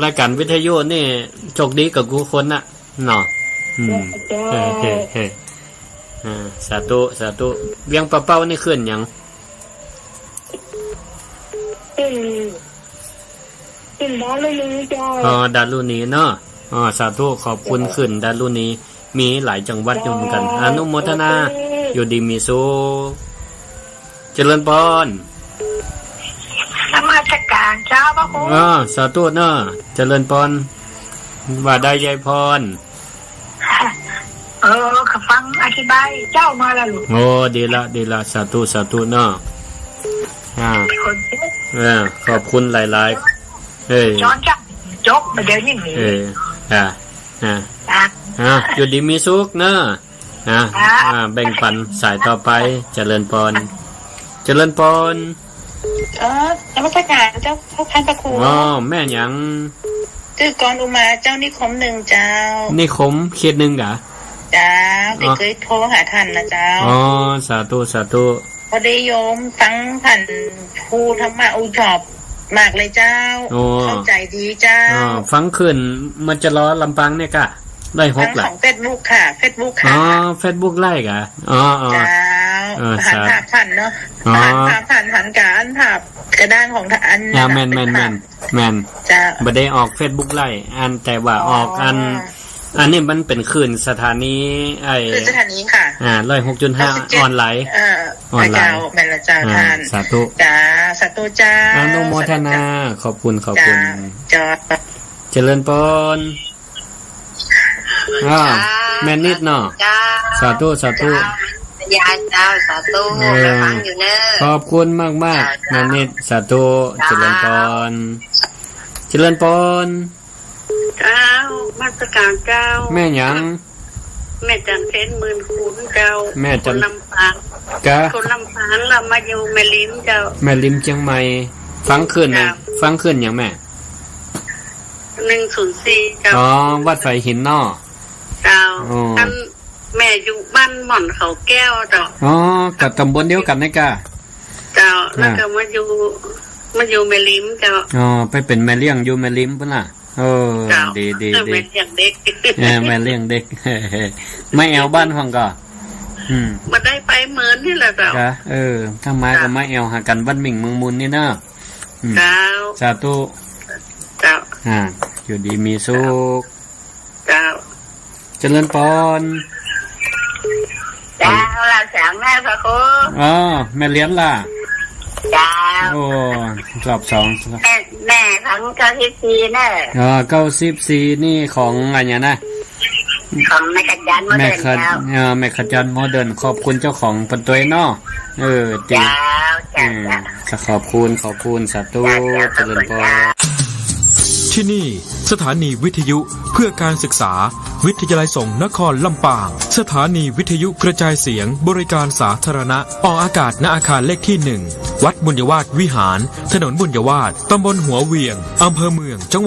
รายการวิทยุนี่โจกดีกับกูคนน่ะเนาะสาธุเวียงปลาเป้านี่ขึ้นยังขึ้นดารุณีเจ้าดารุณีเนาะสาธุขอบคุณขึ้นดารุณีมีหลายจังหวัดอยู่เหมือนกันอนุโมทนาอยู่ดีมีสุขเจริญพรนมัสการเจ้าพระครูสาธุเนาะเจริญพรว่าได้ยายพรขับฟังอธิบายเจ้ามาแล้วลูกดีละสาธุเนาะขอบคุณหลายๆย้อนจับจบมาเดี๋ยวนี้อยู่ดีมีสุขเนาะแบ่งปันสายต่อไปเจริญพรนมัสการเจ้าท่านพระครูแม่หยังคือกรอุมาเจ้านิคม1เจ้านิคมเขต1เหรอจ้าเคยโทรหาท่านนะเจ้าสาธุพอได้โยมฟังท่านครูธรรมะอุชอบมากเลยเจ้าเข้าใจดีเจ้าฟังขึ้นมันจะรอลำปางเนี่ยกะได้6แหละของ Facebook ค่ะ Facebook ค่ะFacebook ไล่กะเจ้าผ่านเนาะผ่านการผ่ากระด้างของท่านแม่นจ้าบ่ได้ออก Facebook ไล่อันแต่ว่าออกอันนี้มันเป็นคืนสถานีคืนสถานีค่ะ106.5 ออนไลน์แม่ละเจ้าท่านสาธุจ้าสาธุจ้าอนุโมทนาขอบคุณจ้าเจริญพรแม่นิดเนาะสาธุยายเจ้าสาธุฟังอยู่เนอะขอบคุณมากแม่นิดสาธุเจริญพรเจ้ามาสการเจ้าแม่หยัง แม่จันเพชรหมื่นคูณเจ้า แม่จัน คนลำปาง กะ คนลำปางเรามาอยู่แม่ลิ้มเจ้า แม่ริมเชียงใหม่ฟังขึ้นนะฟังขึ้นอย่างแม่ 104เจ้า อ๋อวัดไฟหินนอ เจ้า อ๋อ ท่านแม่อยู่บ้านหม่อนเขาแก้วเจ้า อ๋อกับตำบลเดียวกันนะกะ เจ้าแล้วก็มาอยู่แม่ลิ้มเจ้า อ๋อไปเป็นแม่เลี้ยงอยู่แม่ริมปุ่นน่ะเออ เจ้า ดี แม่เลี้ยงเด็ก แม่เลี้ยงเด็ก ไม่แอวบ้านห้องก็มาได้ไปเหมือนนี่แหละเจ้าก ะถ้ามาก็ไม่แอวหากันบ้านหมิ่งเมืองมุนนี่เนาะ เจ้า สาธุ เจ้า อยู่ดีมีสุข เจ้า เจริญพร เจ้าเราสั่งแม่พระครู อ๋อแม่เลี้ยนล่ะ เจ้า โอ้รอบสอง แม่ของเจ้าที่ซีเนอะ 94นี่ของอะไรเนี่ยนะ ของแม่ขจันโมเดิร์นเจ้า แม่ขจันโมเดิร์นขอบคุณเจ้าของเป็นตัวเนาะจริง เจ้า ขอบคุณสาธุเจริญพร ที่นี่สถานีวิทยุเพื่อการศึกษาวิทยาลัยสงฆ์นครลำปางสถานีวิทยุกระจายเสียงบริการสาธารณะออกอากาศณอาคารเลขที่1วัดบุญยวาสวิหารถนนบุญยวาสตำบลหัวเวียงอำเภอเมืองจังหวัด